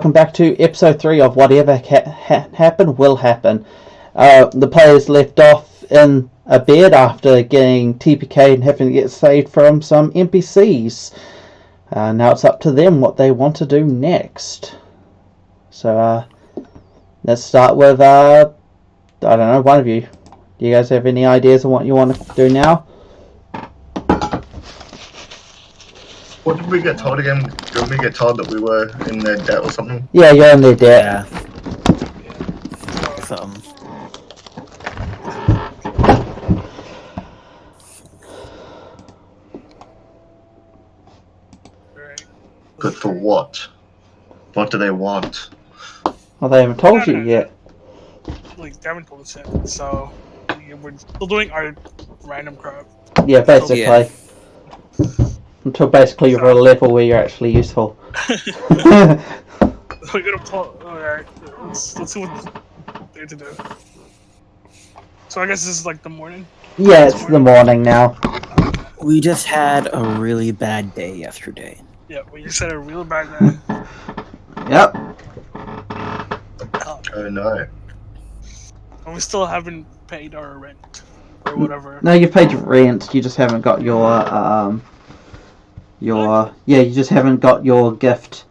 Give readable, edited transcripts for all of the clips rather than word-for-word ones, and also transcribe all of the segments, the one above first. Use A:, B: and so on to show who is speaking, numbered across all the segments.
A: welcome back to episode 3 of Whatever Happened Will Happen. The players left off in a bed after getting TPK'd and having to get saved from some NPCs. Now it's up to them what they want to do next. So let's start with, I don't know, one of you. Do you guys have any ideas on what you want to do now?
B: What did we get told again? Did we get told that we were in their debt or something?
A: Yeah, you're in their debt.
C: Yeah. Something.
B: But for what? What do they want?
A: Well, they haven't told you yet.
D: Like, they haven't told us yet, so we're still doing our random crap.
A: Yeah, basically. Until basically you're at a level where you're actually useful.
D: We're gonna pull. Alright, let's see what they have to do. So I guess this is like the morning?
A: Yeah, it's the morning now.
C: We just had a really bad day yesterday.
D: Yeah, we just had a real bad day.
A: Yep.
B: Oh no.
D: And we still haven't paid our rent. Or whatever.
A: No, you've paid your rent, you just haven't got you just haven't got your gift.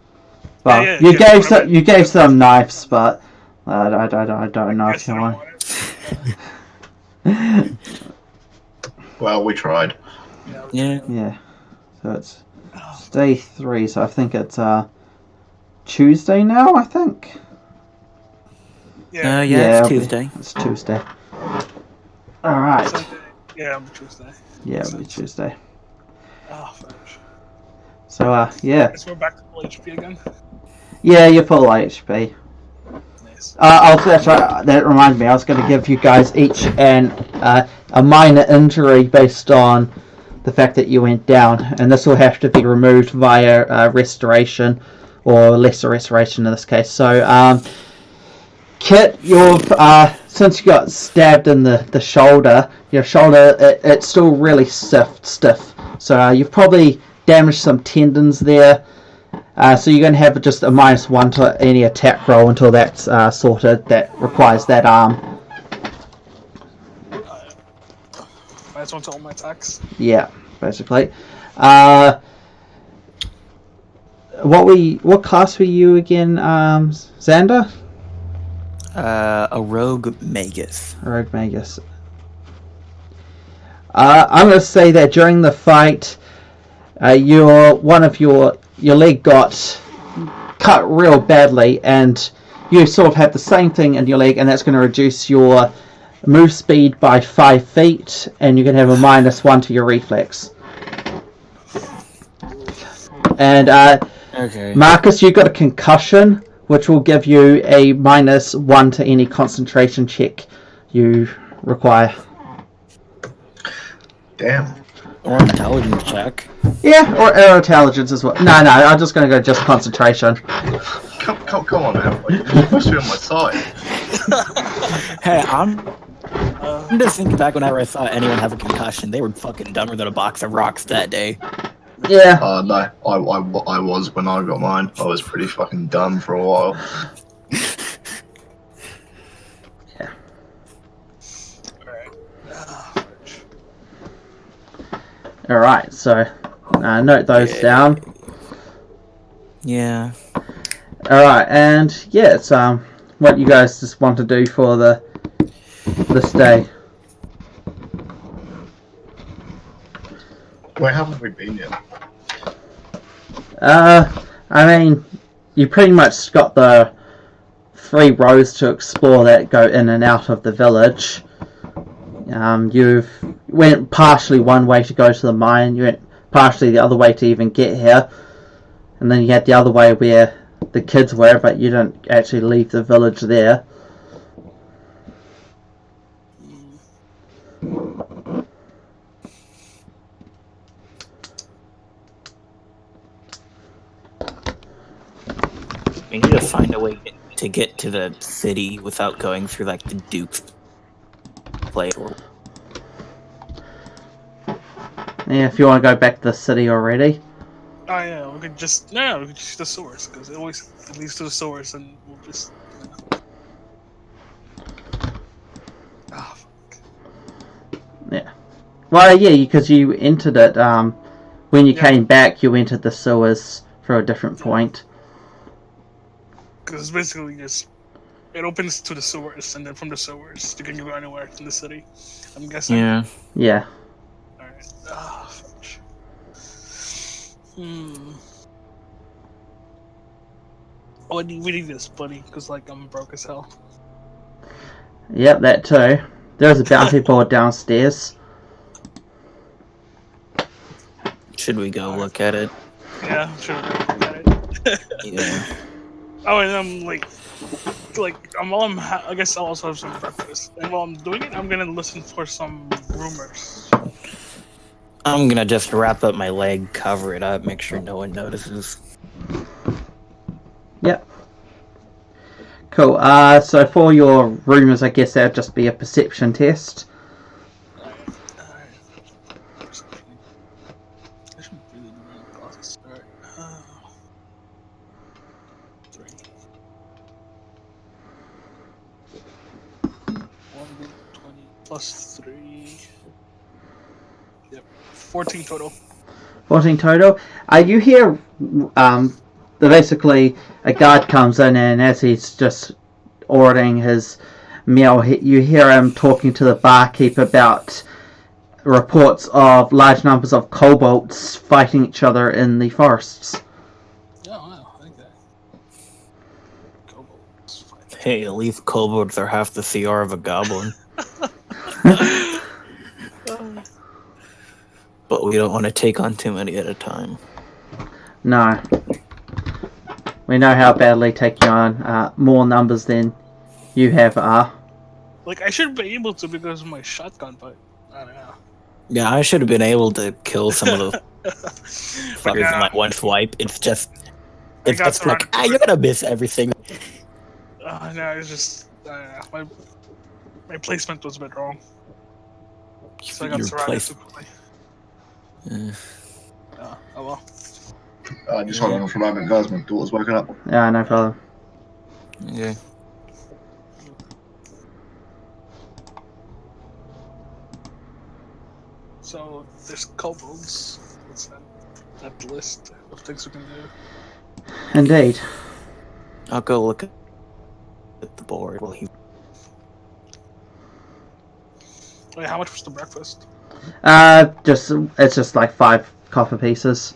A: Well, you gave some knives, but I don't know if you want.
B: Well, we tried.
C: Yeah.
A: Yeah. So it's day 3, so I think it's Tuesday now, I think.
D: Yeah.
C: It's Tuesday.
A: It's Tuesday. Alright.
D: Sunday. Yeah, on Tuesday.
A: Yeah, it'll be Tuesday.
D: Oh, fudge.
A: So, yeah.
D: Guess we're back to full HP again.
A: Yeah, you're full HP.
D: Nice.
A: That reminds me, I was going to give you guys each a minor injury based on the fact that you went down, and this will have to be removed via restoration, or lesser restoration in this case. So, Kit, you've since you got stabbed in the shoulder, your shoulder it's still really stiff. So you've probably damaged some tendons there. So you're going to have just a -1 to any attack roll until that's sorted. That requires that arm.
D: -1 to all my attacks.
A: Yeah, basically. What class were you again, Xander?
C: A rogue magus.
A: Rogue magus. I'm going to say that during the fight, your leg got cut real badly, and you sort of have the same thing in your leg, and that's going to reduce your move speed by 5 feet, and you're going to have a -1 to your reflex. And
C: Okay.
A: Marcus, you got a concussion, which will give you a -1 to any concentration check you require.
B: Damn.
C: Or intelligence check.
A: Yeah, or air intelligence as well. No, I'm just going to go just concentration.
B: Come on, man. You're supposed to be on my side.
C: Hey, I'm just thinking back whenever I saw anyone have a concussion, they were fucking dumber than a box of rocks that day.
A: Yeah.
B: No, I was when I got mine. I was pretty fucking dumb for a while.
A: Yeah. Alright, so note those down.
C: Yeah.
A: Alright, and yeah, it's what you guys just want to do for this day.
B: Where haven't we been yet?
A: I mean, you pretty much got the 3 roads to explore that go in and out of the village. You've went partially one way to go to the mine, you went partially the other way to even get here, and then you had the other way where the kids were, but you didn't actually leave the village there.
C: We need to find a way to get to the city without going through like the Duke's place.
A: Yeah, if you want to go back to the city already.
D: Oh yeah, we could just we could just use the source because it always leads to the source, and we'll just. Ah,
A: Yeah. Well, yeah, because you entered it. When you
D: Yeah.
A: came back, you entered the sewers for a different point.
D: because it's basically just it opens to the sewers, and then from the sewers you can go anywhere in the city. I'm guessing.
C: Yeah.
A: Yeah.
D: All right. Ah, fudge. Hmm. Oh, we need this, buddy, because like I'm broke as hell.
A: Yep, that too. There's a bounty board downstairs.
C: Should we go look at it?
D: Yeah, sure. Got it.
C: Yeah.
D: Oh, and I'm like I guess I'll also have some breakfast. And while I'm doing it, I'm gonna listen for some rumors.
C: I'm gonna just wrap up my leg, cover it up, make sure no one notices.
A: Yep. Cool. So for your rumors, I guess that'd just be a perception test.
D: Alright. I should really do my glasses. Alright. 3. 1d20 plus 3. Yep. 14 total.
A: 14 total. You hear, basically a guard comes in, and as he's just ordering his meal, you hear him talking to the barkeep about reports of large numbers of kobolds fighting each other in the forests.
D: Oh, wow. I like that. Kobolds fight.
C: Hey, at least kobolds are half the CR of a goblin. But we don't want to take on too many at a time.
A: No. We know how badly taking on more numbers than you have are.
D: Like, I should be able to because of my shotgun, but I don't know.
C: Yeah, I should have been able to kill some of those
D: But
C: fuckers in like one swipe. It's just
D: got
C: like, you're gonna miss everything.
D: No, it's just my placement was a bit wrong. So I got
C: Your
D: surrounded
C: place-
D: too quickly.
C: Uh,
D: Oh well.
B: Just hold on for a moment, guys. My daughter's woken up.
A: Yeah, no problem.
C: okay.
D: So there's kobolds. What's that? That list of things we can do.
A: Indeed.
C: I'll go look at the board while he.
D: Wait, how much was the breakfast?
A: It's just like 5 copper pieces.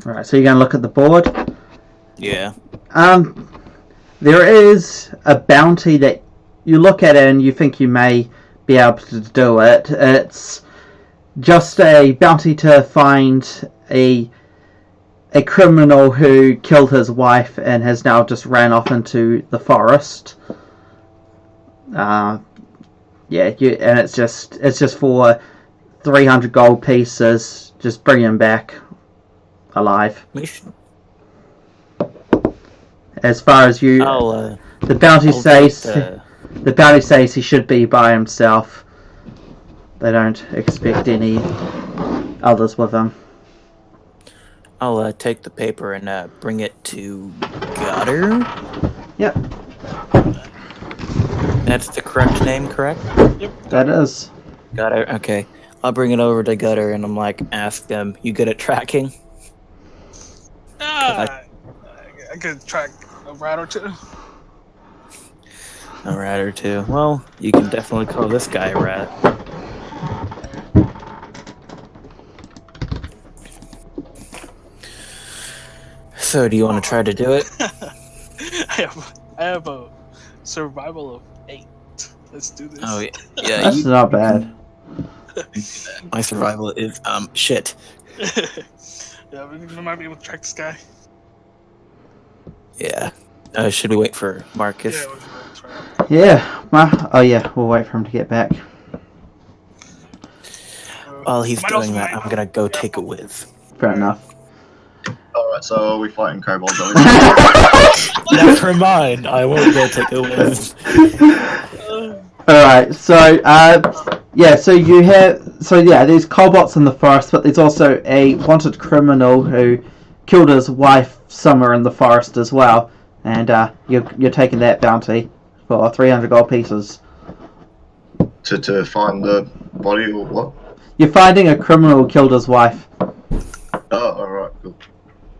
A: Right, so you're gonna look at the board.
C: Yeah.
A: There is a bounty that you look at it and you think you may be able to do it. It's just a bounty to find a criminal who killed his wife and has now just ran off into the forest. And it's just for 300 gold pieces. Just bring him back alive. As far as you, the bounty says he should be by himself. They don't expect any others with him.
C: I'll take the paper and bring it to Gutter.
A: Yep,
C: That's the correct name, correct?
D: Yep.
A: that is.
C: Gutter. Okay. I'll bring it over to Gutter and I'm like, ask them, you good at tracking?
D: I could track a rat or two.
C: A rat or two. Well, you can definitely call this guy a rat. So, do you want to try to do it?
D: I have a survival of 8. Let's do this.
C: Oh, yeah.
A: That's not bad.
C: My survival is, shit.
D: Yeah, we might be able to track this guy.
C: Yeah. Should we wait for Marcus?
D: Yeah, that's right.
A: Yeah. Well, we'll wait for him to get back.
C: While he's
D: Might
C: doing
D: also
C: that,
D: might-
C: I'm gonna go take a whiz.
A: Fair enough.
B: Alright, so are we fighting kobolds?
C: Never mind, I won't go take a whiz.
A: Alright, so Yeah, so there's cobots in the forest, but there's also a wanted criminal who killed his wife Summer in the forest as well, and you're taking that bounty for 300 gold pieces.
B: To find the body or what?
A: You're finding a criminal who killed his wife.
B: Oh, alright, cool.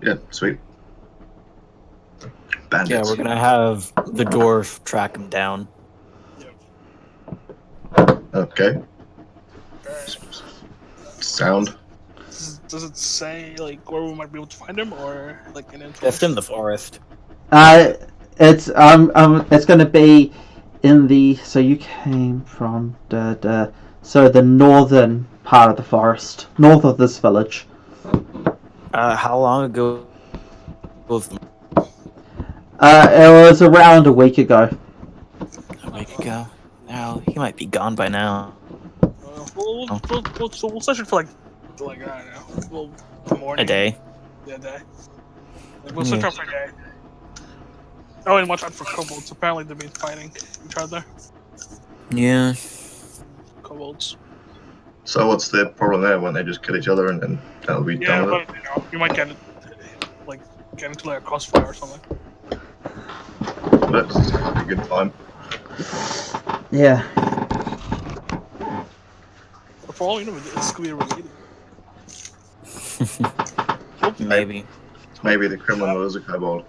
B: Yeah, sweet. Bandits.
C: Yeah, we're gonna have the dwarf track him down.
B: Okay. Sound.
D: Does it say like where we might be able to find him, or like an info?
C: Just in the forest.
A: It's going to be in the. So you came from the northern part of the forest, north of this village.
C: How long ago was the...
A: It was around a week ago.
C: A week ago? Now he might be gone by now.
D: We'll search it for like I don't know, the morning.
C: A day.
D: Yeah, a day. We'll search out for a day. Oh, and watch out for kobolds. Apparently they've been fighting each other.
C: Yeah.
D: Kobolds.
B: So what's the problem there? Won't they just kill each other and then that'll be
D: Yeah,
B: done with
D: but you might get into like a crossfire or something.
B: it? That's a good time.
A: Yeah.
D: But for all you know, it's could be related.
C: Maybe.
B: Maybe the criminal is a kobold.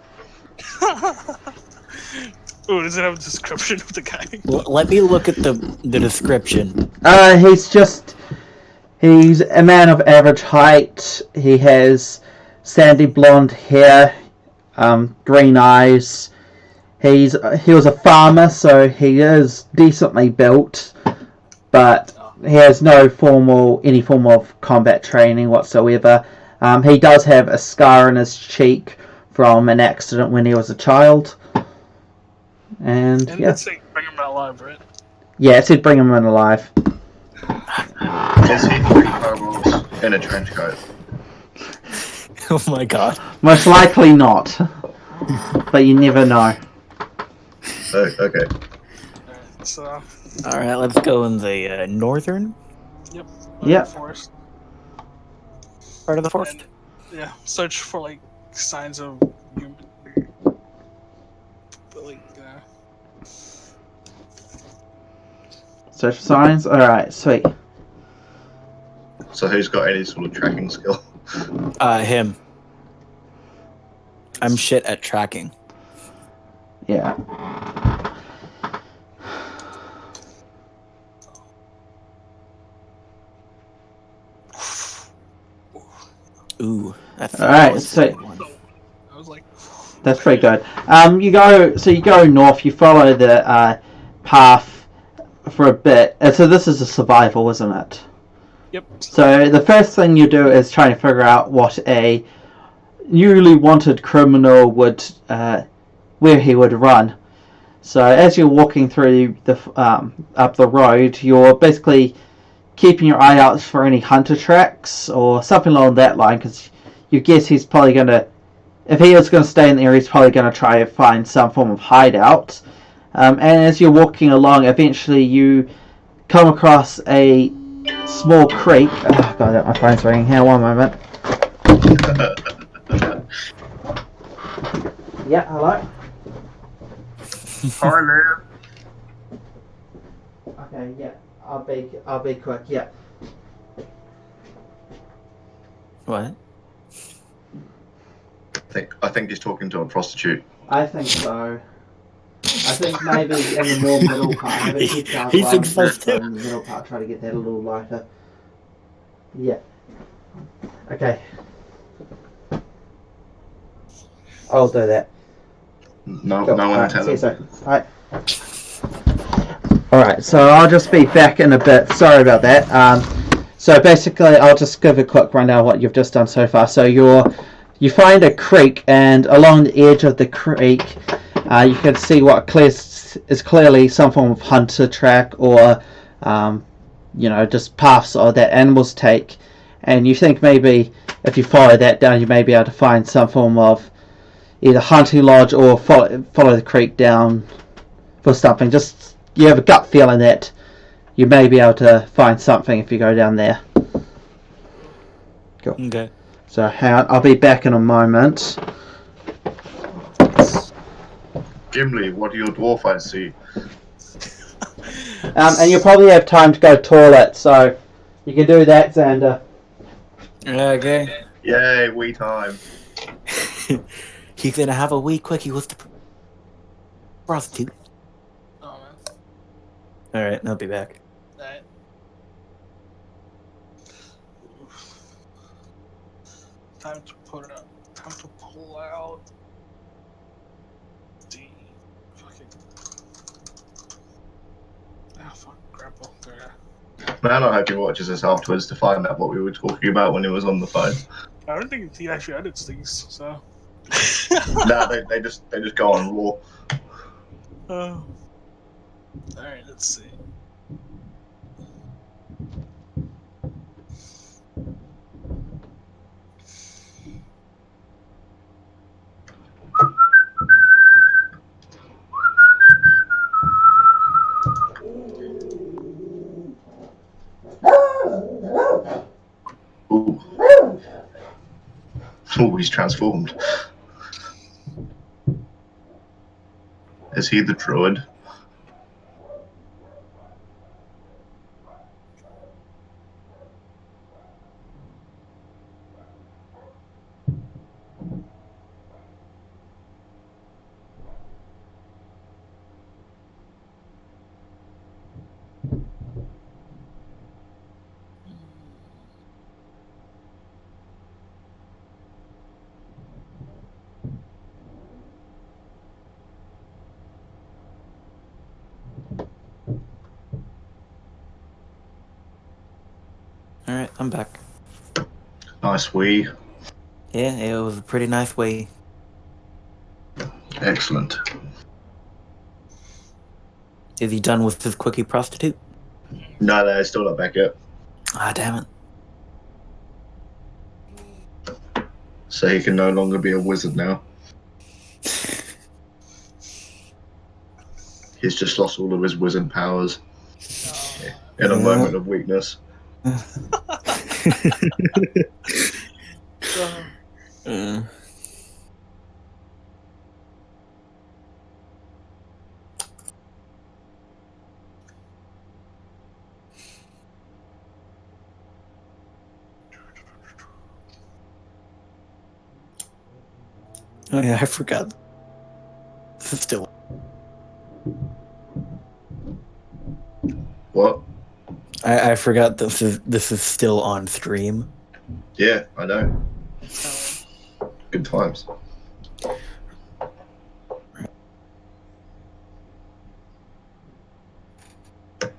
D: Ooh, does it have a description of the guy?
C: Let me look at the description.
A: He's a man of average height. He has sandy blonde hair, green eyes. He was a farmer, so he is decently built, but he has any form of combat training whatsoever. He does have a scar in his cheek from an accident when he was a child. And yeah.
D: It's saying bring him out alive, right?
A: Yeah, it said bring him in alive.
B: Is he 3 kobolds in a trench coat?
C: Oh my god.
A: Most likely not, but you never know.
B: Oh, okay.
D: Alright, so
C: Alright, let's go in the northern
A: Yep.
D: forest.
C: part of the forest.
D: And, yeah, search for like signs of human. But like,
A: Search for signs. All right, sweet.
B: So who's got any sort of tracking skill?
C: Him. I'm shit at tracking.
A: Yeah.
C: Ooh, that's
A: All right, so
D: I was like,
A: that's pretty good. You go north. You follow the path for a bit. So this is a survival, isn't it?
D: yep.
A: So the first thing you do is try to figure out what a newly wanted criminal would, where he would run. So as you're walking through the up the road, you're basically keeping your eye out for any hunter tracks or something along that line, because you guess he's probably going to, if he is going to stay in the area, he's probably going to try to find some form of hideout. And as you're walking along, eventually you come across a small creek. Oh god, my phone's ringing. Hang on one moment. Yeah, hello?
B: Hi there.
A: Okay, yeah. I'll be quick, yeah.
C: What?
B: I think he's talking to a prostitute.
A: I think so. I think maybe in the more middle part. Maybe he sounds
C: He
A: like
C: thinks so too.
A: in the middle part, try to get that a little lighter. Yeah. Okay. I'll do that.
B: No,
A: Cool.
B: no one
A: Alright,
B: tell
A: see you
B: him.
A: soon. Alright. Alright, so I'll just be back in a bit. Sorry about that. So basically, I'll just give a quick rundown of what you've just done so far. So you find a creek, and along the edge of the creek, you can see what is clearly some form of hunter track, or just paths or that animals take. And you think maybe if you follow that down, you may be able to find some form of either hunting lodge or follow the creek down for something. Just you have a gut feeling that you may be able to find something if you go down there. Cool.
C: Okay.
A: So hang on, I'll be back in a moment.
B: Gimli, what do your dwarf eyes see?
A: And you'll probably have time to go toilet, so you can do that, Xander.
C: Okay.
B: Yay, wee time.
C: He's gonna have a wee quickie with the prostitute.
D: Oh man.
C: Alright, I'll be back.
D: Alright. Time to put it up. Time to pull out the fucking. Ah, fuck, grapple. There we go.
B: Man, I hope he watches this afterwards to find out what we were talking about when he was on the phone.
D: I don't think he actually edits things, so.
B: Nah, they just go on raw.
D: Alright, let's see.
B: Ooh. Ooh, he's transformed. Is he the druid?
C: Alright, I'm back.
B: Nice wee.
C: Yeah, it was a pretty nice way.
B: Excellent.
C: Is he done with his quickie prostitute?
B: No, it's still not back yet.
C: Ah, damn it.
B: So he can no longer be a wizard now. He's just lost all of his wizard powers in a moment of weakness.
C: Oh yeah, I forgot. Still.
B: What?
C: I forgot this is still on stream.
B: Yeah, I know. Good times.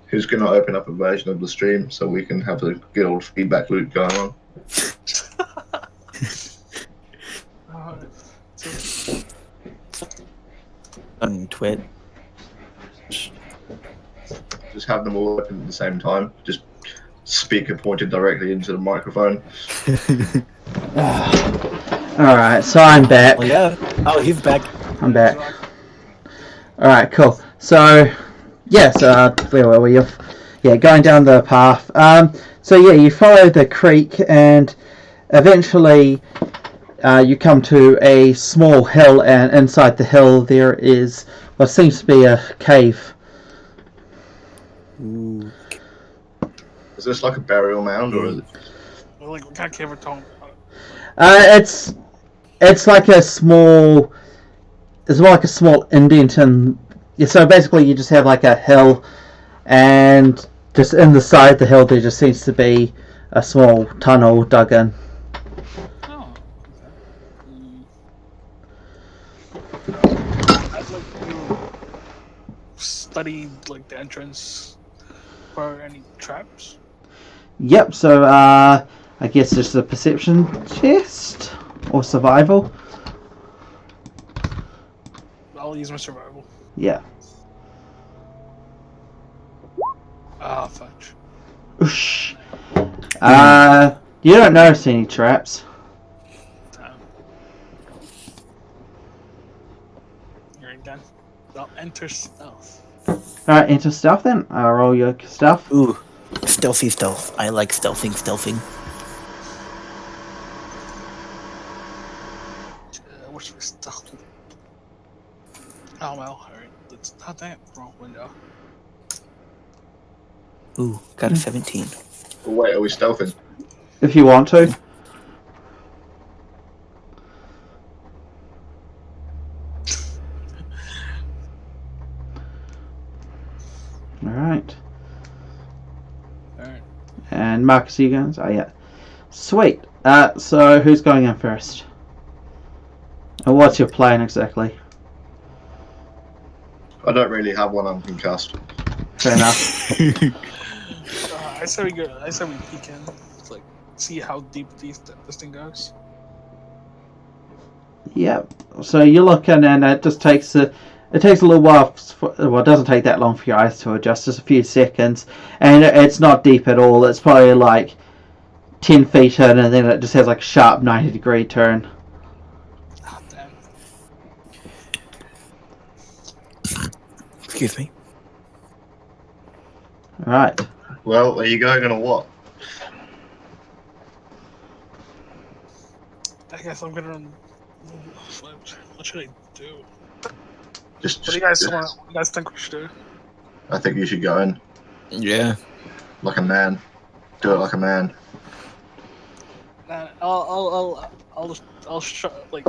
B: Who's going to open up a version of the stream so we can have a good old feedback loop going on?
C: On Twitch.
B: Just have them all open at the same time. Just speaker pointed directly into the microphone.
A: Alright, so I'm back.
C: Well, yeah. Oh, he's back.
A: I'm back. Alright, cool. So, yes, where were we? Yeah, going down the path. So yeah, you follow the creek and eventually you come to a small hill, and inside the hill there is what seems to be a cave.
C: Ooh.
B: Is this like a burial mound or is it?
D: Well, like, what kind of cave we're talking about?
A: It's like a small. It's more like a small indent, and yeah, so basically you just have like a hill, and just in the side of the hill there just seems to be a small tunnel dug in.
D: Oh. I'd like to study like the entrance for any traps.
A: Yep. So I guess it's a perception test or survival.
D: I'll use my survival.
A: Yeah.
D: Ah, fudge.
A: Oosh. You don't notice any traps.
D: Damn. You're done. I'll enter stealth.
A: Alright, into stealth then. Roll your stealth.
C: Ooh, stealthy stealth. I like stealthing.
D: What's my stuff? Oh well, alright. Let's not that wrong window.
C: Ooh, got a 17.
B: Wait, are we stealthing?
A: If you want to. Alright.
D: Alright.
A: And Marcus, you guys? Oh, yeah. Sweet. So who's going in first? And what's your plan exactly?
B: I don't really have one I can cast.
A: Fair enough.
D: I say we go. I say we peek in. Like, see how deep this thing goes.
A: Yep. So you're looking, and it just takes a little while. Well, it doesn't take that long for your eyes to adjust. Just a few seconds, and it's not deep at all. It's probably like 10 feet in, and then it just has like a sharp 90-degree turn.
D: Oh, damn.
C: Excuse me.
A: All right.
B: Well, are you going on a what?
D: I guess I'm gonna. What should I do?
B: Just,
D: What do you guys
B: just-
D: want? What do you guys think we should do?
B: I think you should go in
C: Yeah.
B: like a man. Do it like a man.
D: I'll like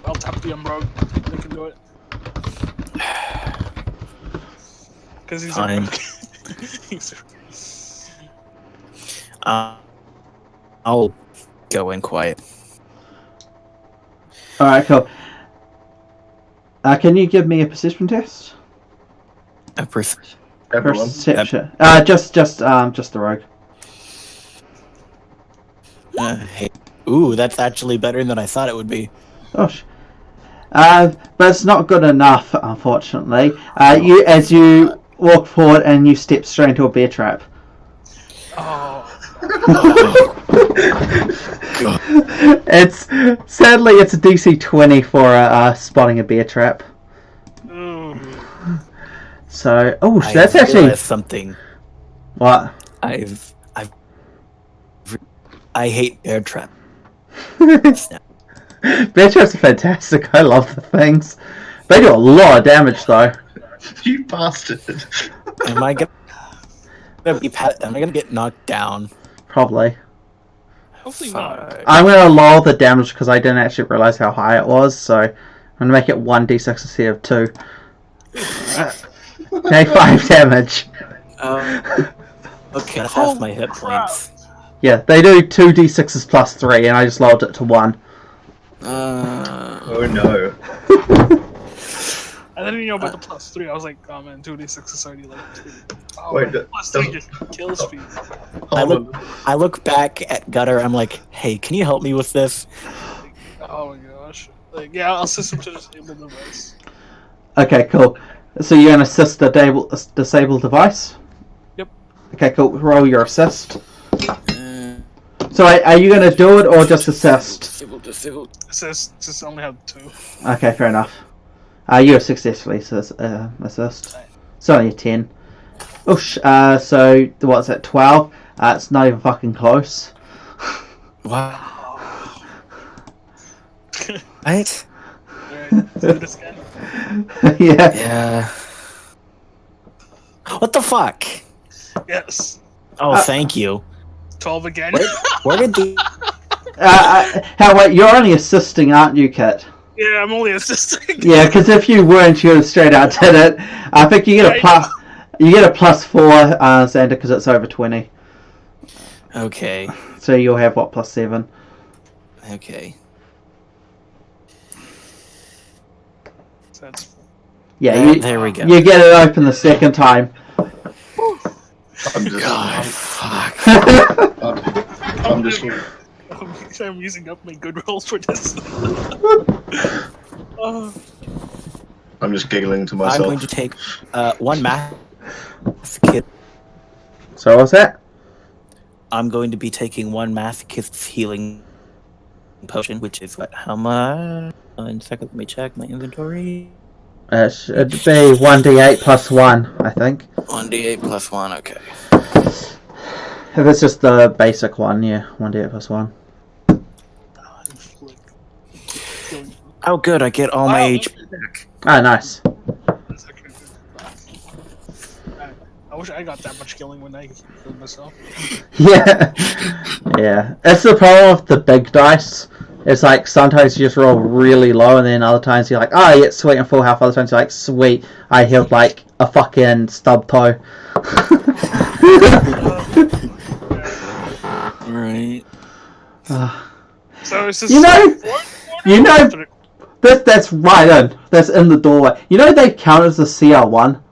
D: I'll tap the rogue. They can do it. Because he's
C: Fine. I'll go in quiet.
A: All right. Cool. Can you give me a perception test?
B: Everyone.
A: Perception. Just the rogue.
C: Hey. Ooh, that's actually better than I thought it would be.
A: Gosh. But it's not good enough, unfortunately. As you walk forward and you step straight into a bear trap.
D: Oh,
A: It's sadly it's a DC 20 for spotting a bear trap.
D: ooh.
A: So
C: I
A: that's actually
C: realized something.
A: what.
C: I hate bear trap.
A: Bear traps are fantastic. I love the things. They do a lot of damage though.
B: You bastard.
C: Am I gonna get knocked down?
A: Probably.
D: Hopefully not.
C: Fuck.
A: I'm gonna lower the damage because I didn't actually realize how high it was. So I'm gonna make it 1d6 instead of 2. Okay, 5 damage.
C: Okay, that's half my hit
D: crap.
C: points.
A: Yeah, they do 2d6s plus 3, and I just lowered it to 1.
B: Oh no.
D: I didn't know about the +3. I was like, oh man, 2d6 is already like 2. Oh,
B: Wait,
D: man, +3 just kills me.
C: I look back at Gutter. I'm like, hey, can you help me with this?
D: Oh my gosh. Like, yeah, I'll assist him to disable the device.
A: Okay, cool. So you're gonna assist the disable device?
D: Yep.
A: Okay, cool. Roll your assist. So are you gonna do it or just assist?
D: Assist, just only have 2.
A: Okay, fair enough. You have successfully assist. It's only a 10. Oosh. So what's that? 12. It's not even fucking close.
C: Wow. Right?
D: Alright, do this again.
A: Yeah.
C: Yeah. What the fuck?
D: Yes.
C: Oh, thank you.
D: 12 again.
C: Where did the?
A: Wait, you're only assisting, aren't you, Kit?
D: Yeah, I'm only assisting.
A: Yeah, because if you weren't, you would have straight out did it. I think you get a plus. You get a +4, Xander, because it's over 20.
C: Okay.
A: So you'll have what, +7?
C: Okay.
D: That's
A: Yeah,
C: There we go.
A: You get it open the second time.
B: I'm just.
C: God, fuck.
B: I'm just.
D: I'm using up my good rolls for this. Oh.
B: I'm just giggling to
C: I'm
B: myself.
C: going to take one math kit.
A: So what's that?
C: I'm going to be taking one masochist's healing potion, which is what? How much? In a second, let me check my inventory.
A: It should be 1d8 plus 1, I think.
C: 1d8 plus 1, okay.
A: If it's just the basic one, yeah, 1d8 plus 1.
C: Oh, good, I get all my HP back.
A: Ah, nice.
D: I wish I got that much killing when I killed myself.
A: Yeah. Yeah. That's the problem with the big dice. It's like sometimes you just roll really low and then other times you're like, oh yeah, sweet, I'm full health. Other times you're like, sweet, I healed like a fucking stub toe.
C: Right.
D: So it's just
A: You know, you know,
D: know.
A: that's right in. That's in the doorway. You know they count as a CR1?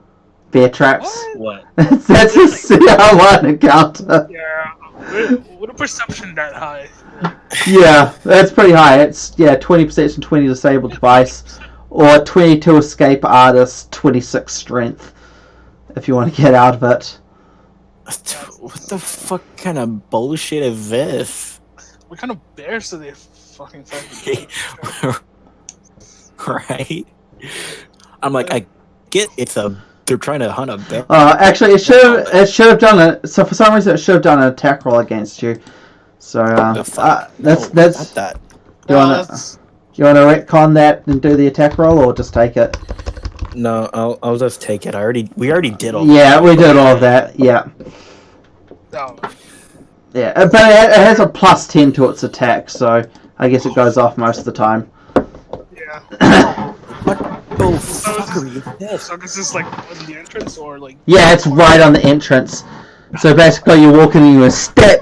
A: Bear traps?
C: What?
A: That's a CR1 encounter.
D: Yeah. What a perception that high.
A: Yeah, that's pretty high. It's 20 perception, 20 disabled device, or 22 escape artist, 26 strength. If you want to get out of it.
C: What the fuck kind of bullshit is this?
D: What kind of bears do they fucking fight?
C: Right? I'm like, I get they're trying to hunt a bear.
A: Actually, it should have done it. So for some reason, it should have done an attack roll against you. So that's
C: Not that.
A: You wanna retcon that and do the attack roll, or just take it?
C: No, I'll just take it. We already did all.
A: Yeah, we did all of that. Yeah.
D: No.
A: Yeah, but it has a plus 10 to its attack, so I guess it goes off most of the time.
D: Yeah.
C: What the fuckery is this?
D: So this is like in the entrance or like?
A: Yeah, it's right on the entrance. So basically, you're walking and you step.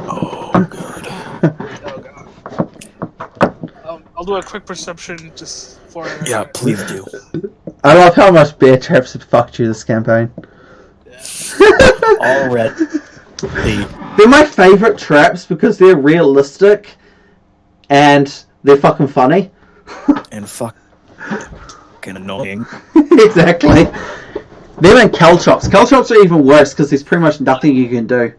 C: Oh god.
D: Oh god. I'll do a quick perception just for.
C: Yeah, please do.
A: I love how much bear traps have fucked you this campaign.
C: Already.
A: They're my favourite traps because they're realistic and they're fucking funny.
C: And fucking annoying.
A: Exactly. Them and caltrops. Caltrops are even worse because there's pretty much nothing you can do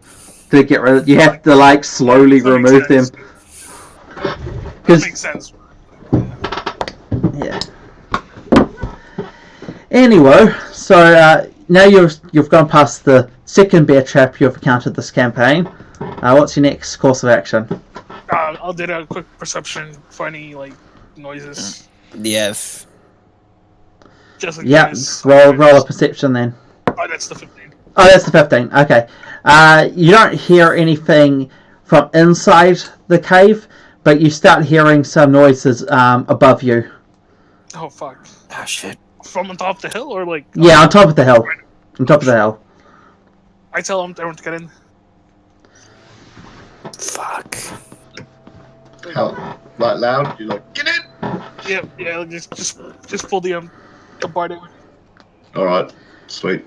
A: to get rid of. You have to like slowly remove them.
D: That makes sense.
A: Yeah. Anyway, so now you've gone past the second bear trap you've encountered this campaign. What's your next course of action?
D: I'll do a quick perception for any like noises.
C: Yes.
D: Just like
A: Yeah, roll a perception then.
D: Oh, that's the 15.
A: Oh, that's the 15. Okay. You don't hear anything from inside the cave, but you start hearing some noises above you.
D: Oh fuck.
C: Ah shit.
D: From on top of the hill or like?
A: Yeah, on top of the hill. On top of the hill.
D: I tell everyone to get in.
C: Fuck.
B: How? Like loud? You're like, get in!
D: Yeah. Just pull the bar down.
B: Alright, sweet.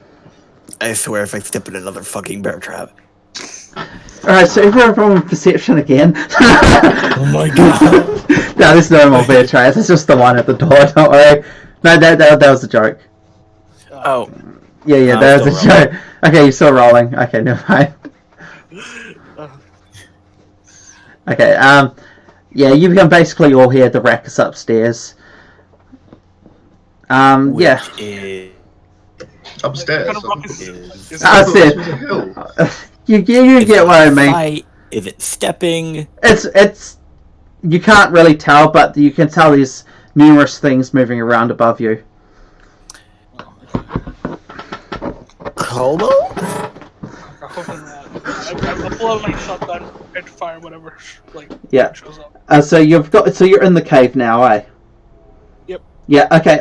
C: I swear if I step in another fucking bear trap.
A: Alright, so everyone with perception again.
C: Oh my god.
A: No, there's no more bear traps. It's just the one at the door, don't worry. No, that was a joke.
C: Oh.
A: Yeah, that was a joke. Okay, you're still rolling. Okay, never mind. Okay, yeah, you can basically all hear the ruckus upstairs. Yeah.
C: Is...
B: Upstairs.
D: Kind of ruckus.
A: I said, you get what I mean.
C: Is it stepping?
A: It's you can't really tell, but you can tell there's numerous things moving around above you.
C: Kobo?
D: I'll pull out my shotgun, ready to fire whatever like
A: Yeah.
D: shows up.
A: So you're in the cave now, eh?
D: Yep.
A: Yeah. Okay.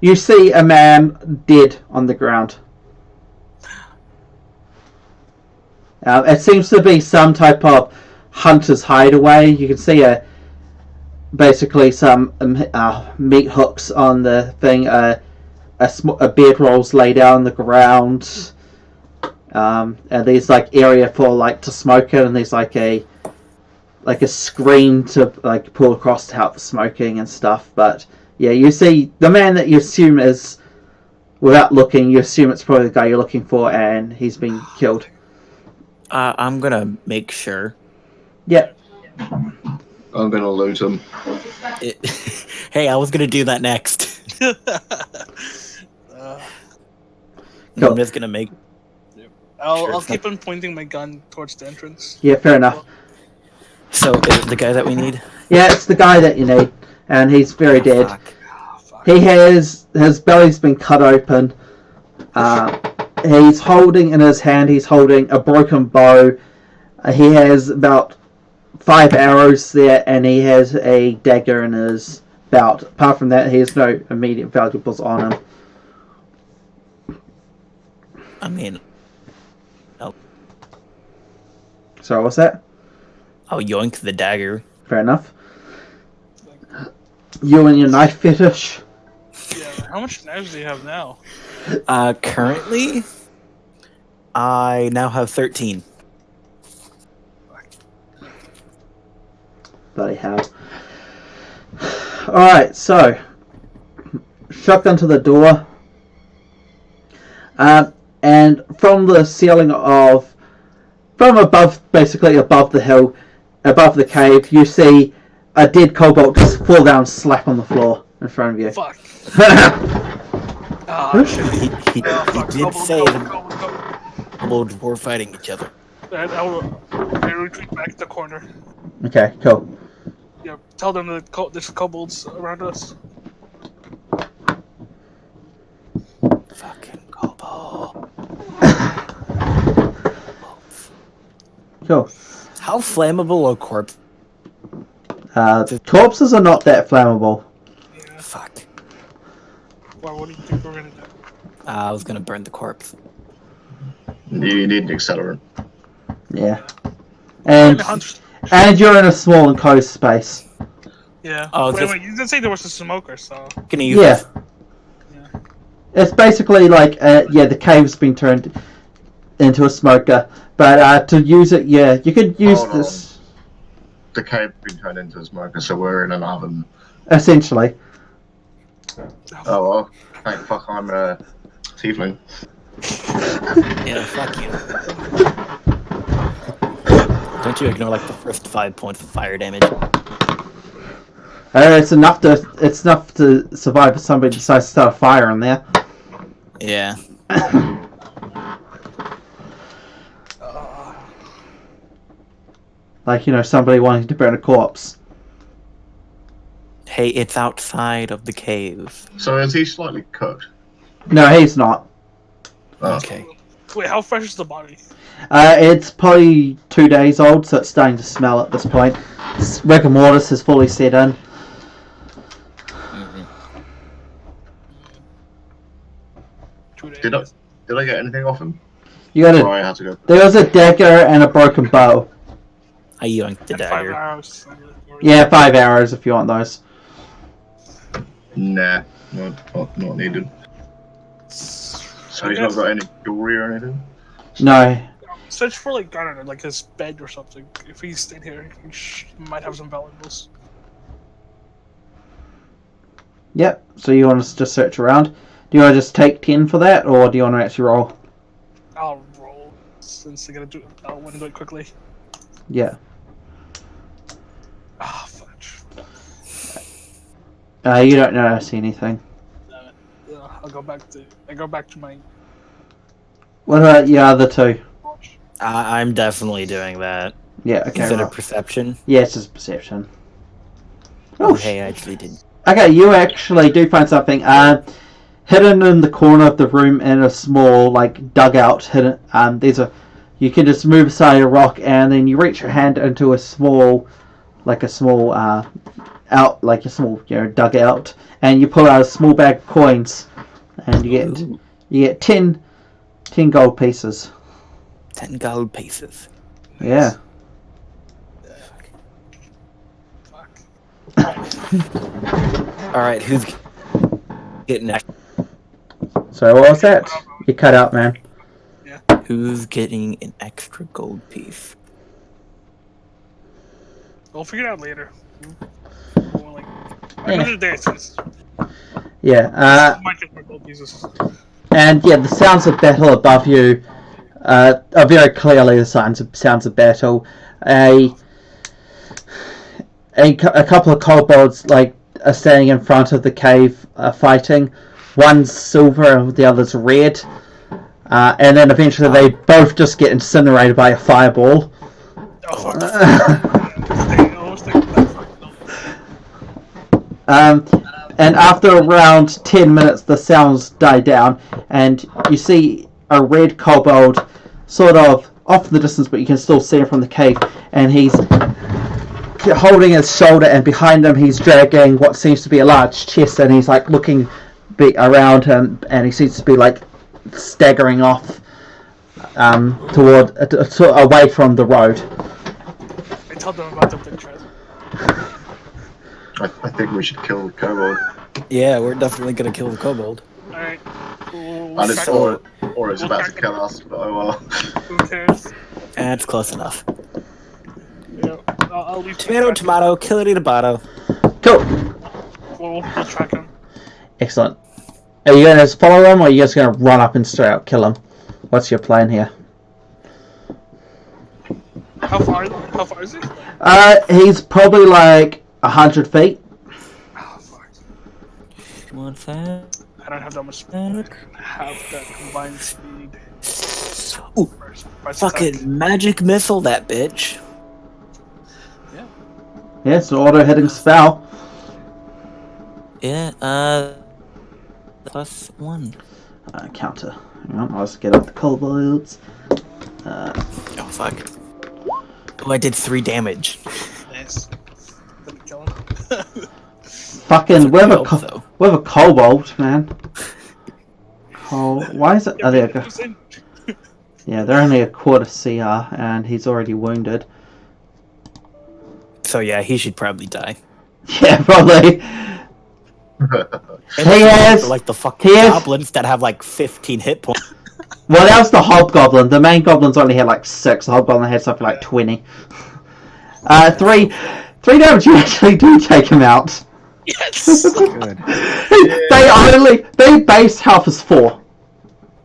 A: You see a man dead on the ground. It seems to be some type of hunter's hideaway. You can see basically some meat hooks on the thing. A bedroll's laid out on the ground. And there's like area for like to smoke it, and there's like a screen to like pull across to help the smoking and stuff. But yeah, you see the man that you assume is, without looking, you assume it's probably the guy you're looking for, and he's been killed.
C: I'm gonna make sure.
A: Yeah.
B: I'm gonna loot him.
C: Hey, Hey, I was gonna do that next.
A: Cool.
C: I'm just gonna make.
D: I'll keep on pointing my gun towards the entrance.
A: Yeah, fair enough.
C: So, is it the guy that we need?
A: Yeah, it's the guy that you need, and he's very dead.
C: Fuck.
D: Oh, fuck.
A: He has his belly's been cut open. He's holding in his hand. He's holding a broken bow. He has about 5 arrows there, and he has a dagger in his belt. Apart from that, he has no immediate valuables on him.
C: I mean,
A: So what's that?
C: I'll yoink the dagger.
A: Fair enough. You and your knife fetish.
D: Yeah, how much knives do you have now?
C: Currently, I now have 13.
A: Bloody hell. Alright, so shotgun to the door. And from the ceiling from above, basically above the hill, above the cave, you see a dead kobold just fall down and slap on the floor in front of you.
D: Fuck. Ah, shit.
C: He
D: Fuck,
C: did
D: kobold,
C: say
D: kobold,
C: the
D: kobold, kobold.
C: kobolds were fighting each other.
D: And I retreat back to the corner.
A: Okay, cool.
D: Yeah, tell them that there's kobolds around us.
C: Fucking kobold.
A: Cool.
C: How flammable a corpse?
A: Corpses are not that flammable.
D: Yeah.
C: Fuck.
D: Why? What do you think we're gonna do?
C: I was gonna burn the corpse.
B: You need an accelerant.
A: Yeah. And you're in a small enclosed space.
D: Yeah.
C: Oh,
D: wait, you did say there was a smoker, so.
C: Gonna use
A: Yeah.
C: this.
D: Yeah.
A: It's basically like, the cave's been turned into a smoker. But to use it, yeah, you could use
B: Hold
A: this.
B: The cave's been turned into a smoker, so we're in an oven.
A: Essentially.
B: Oh well, thank fuck I'm a tiefling.
C: Yeah, fuck you. Don't you ignore like the first 5 points of fire damage?
A: It's enough to survive if somebody decides to start a fire in there.
C: Yeah.
A: Like, somebody wanting to burn a corpse.
C: Hey, it's outside of the cave.
B: So is he slightly cooked?
A: No, he's not.
B: Oh.
C: Okay.
D: Wait, how fresh is the body?
A: It's probably 2 days old, so it's starting to smell at this point. Rigor mortis has fully set in.
C: Mm-hmm.
D: 2 days.
B: Did I get anything off him?
A: You got
B: Or I had to go.
A: There was a dagger and a broken bow.
C: I yoinked the
D: And 5
C: dagger.
D: arrows.
A: Yeah, 5 arrows if you want those.
B: Nah, not needed. So he's not got any jewelry or anything?
A: No.
D: Search for like, I don't know, like his bed or something. If he stayed here, he might have some valuables.
A: Yep, so you want to just search around. Do you want to just take 10 for that, or do you want to actually roll?
D: I'll roll since I want to do it quickly.
A: Yeah.
D: Ah, fudge.
A: You don't notice anything.
D: I go back to my
A: What about your other two?
D: watch.
C: I'm definitely doing that.
A: Yeah, okay.
C: Is it a
A: Right.
C: perception?
A: Yeah, it's just perception.
C: Oh,
A: Oh,
C: hey, I actually did.
A: Okay, you actually do find something. Hidden in the corner of the room in a small, dugout. Hidden. You can just move aside a rock, and then you reach your hand into a small, dugout, and you pull out a small bag of coins, and you get 10 gold pieces.
C: 10 gold pieces.
A: Yeah.
D: Fuck.
C: Alright, who's getting
A: So what was that? You cut out, man.
C: who's getting an extra gold piece?
D: We'll figure it out later. Another day,
A: Yeah.
D: might get more gold pieces.
A: And yeah, the sounds of battle above you are very clearly the sounds of battle. A couple of kobolds are standing in front of the cave fighting. One's silver and the other's red. And then eventually they both just get incinerated by a fireball.
D: Oh, fuck. I was thinking that.
A: And after around 10 minutes, the sounds die down, and you see a red kobold sort of off in the distance, but you can still see him from the cave, and he's holding his shoulder, and behind him he's dragging what seems to be a large chest, and he's like looking around him, and he seems to be like staggering off away from the road.
D: I told them about the big treasure.
B: I think we should kill the kobold.
C: Yeah, we're definitely gonna kill the kobold.
D: Alright.
B: And it's or it's about to kill us, but oh well.
D: Who cares?
C: That's close enough.
D: Yeah, I'll leave.
C: Tomato, tomato, killity tomato.
A: Cool.
D: We'll track him.
A: Excellent. Are you going to follow him, or are you just going to run up and straight out kill him? What's your plan here?
D: How far is he?
A: He's probably like 100 feet.
D: Oh, fuck.
C: One fast.
D: I don't have that much speed. I have that combined speed.
C: Ooh, fucking magic missile that bitch.
A: Yeah, it's an auto-hitting spell.
C: Yeah, +1.
A: Counter. Hang on, I'll just get up the kobolds.
C: Oh, fuck. Oh, I did 3 damage.
D: Nice. Didn't kill him.
A: Fucking, we have a kobold, man. Why is it? Oh, there you go. Yeah, they're only a quarter CR, and he's already wounded.
C: So yeah, he should probably die.
A: Yeah, probably.
C: He has like the fucking goblins that have like 15 hit points.
A: Well, that was the hobgoblin. The main goblins only had like 6. The hobgoblin had something like 20. 3 damage. You actually do take him out.
D: Yes.
C: Good.
A: Their base health is 4.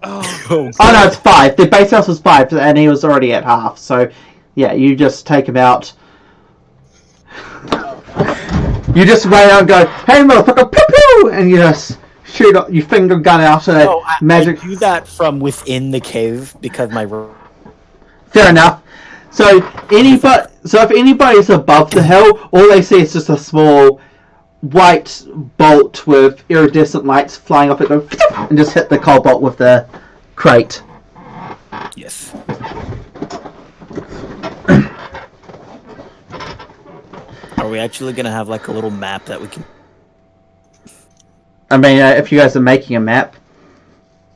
D: Oh
A: no, it's 5. Their base health was 5, and he was already at half. So, yeah, you just take him out. You just run out and go, "Hey, motherfucker, pew pew!" And you just shoot up, you finger gun out and magic.
C: I do that from within the cave because my.
A: Fair enough. So if anybody's above the hill, all they see is just a small white bolt with iridescent lights flying off it, and just hit the kobold with the crate.
C: Yes. Are we actually gonna have like a little map that we can?
A: I mean, if you guys are making a map.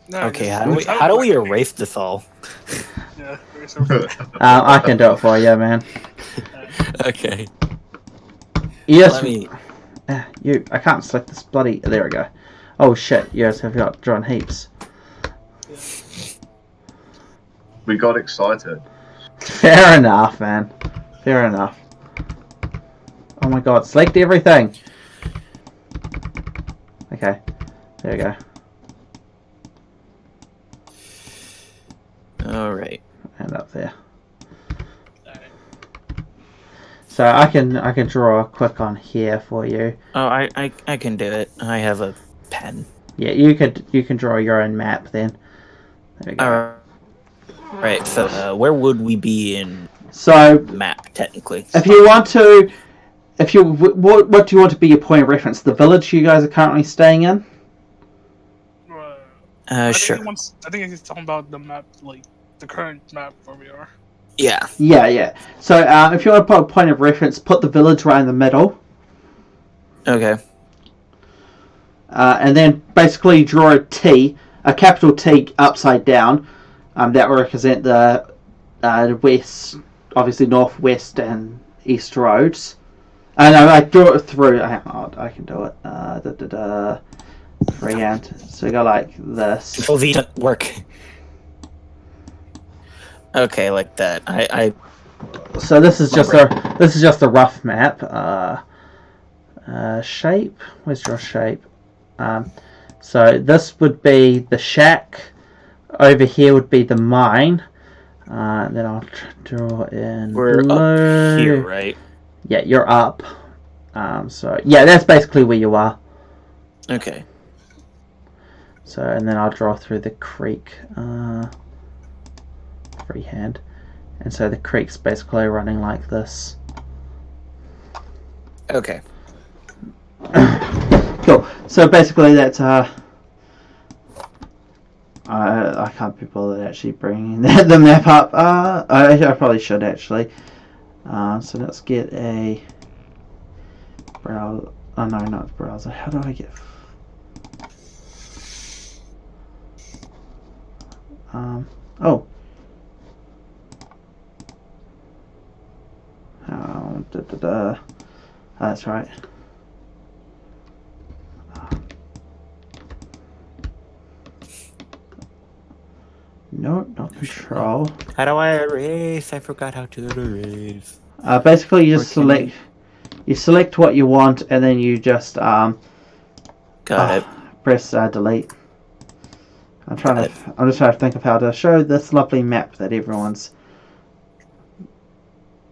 D: No,
C: okay, how do we erase this all?
D: Yeah,
A: I can do it for you, man.
C: Okay.
A: Yes. I can't select this bloody. There we go. Oh shit! Yes, I've got drawn heaps.
B: We got excited.
A: Fair enough, man. Fair enough. Oh my god, select everything! Okay, there you go.
C: Alright.
A: And up there. So I can draw a quick on here for you.
C: Oh, I can do it. I have a pen.
A: Yeah, you can draw your own map then. There we go.
C: Right, so where would we be in map technically?
A: If you want to, what do you want to be your point of reference? The village you guys are currently staying in?
C: Sure.
D: I think he's talking about the map, like the current map where we are.
A: Yeah. So if you want to put a point of reference, put the village right in the middle.
C: Okay.
A: And then basically draw a T, a capital T upside down. That will represent the west, obviously northwest and east roads. And I draw it through. I can do it. Freehand. So you go like this.
C: Oh, these don't work. Okay, like that.
A: So this is just a rough map. Shape. Where's your shape? So this would be the shack. Over here would be the mine. Then I'll draw in.
C: We're
A: blue.
C: up here, right?
A: Yeah, you're up. So yeah, that's basically where you are.
C: Okay.
A: So, and then I'll draw through the creek freehand. And so the creek's basically running like this.
C: Okay.
A: Cool. So basically that's I can't be bothered actually bringing the map up. I probably should actually. So let's get a browser. Oh no, not browser. How do I get? Oh. That's right. No, not control.
C: How do I erase? I forgot how to erase.
A: Basically, you just select what you want, and then you just
C: Got it.
A: press delete. I'm just trying to think of how to show this lovely map that everyone's.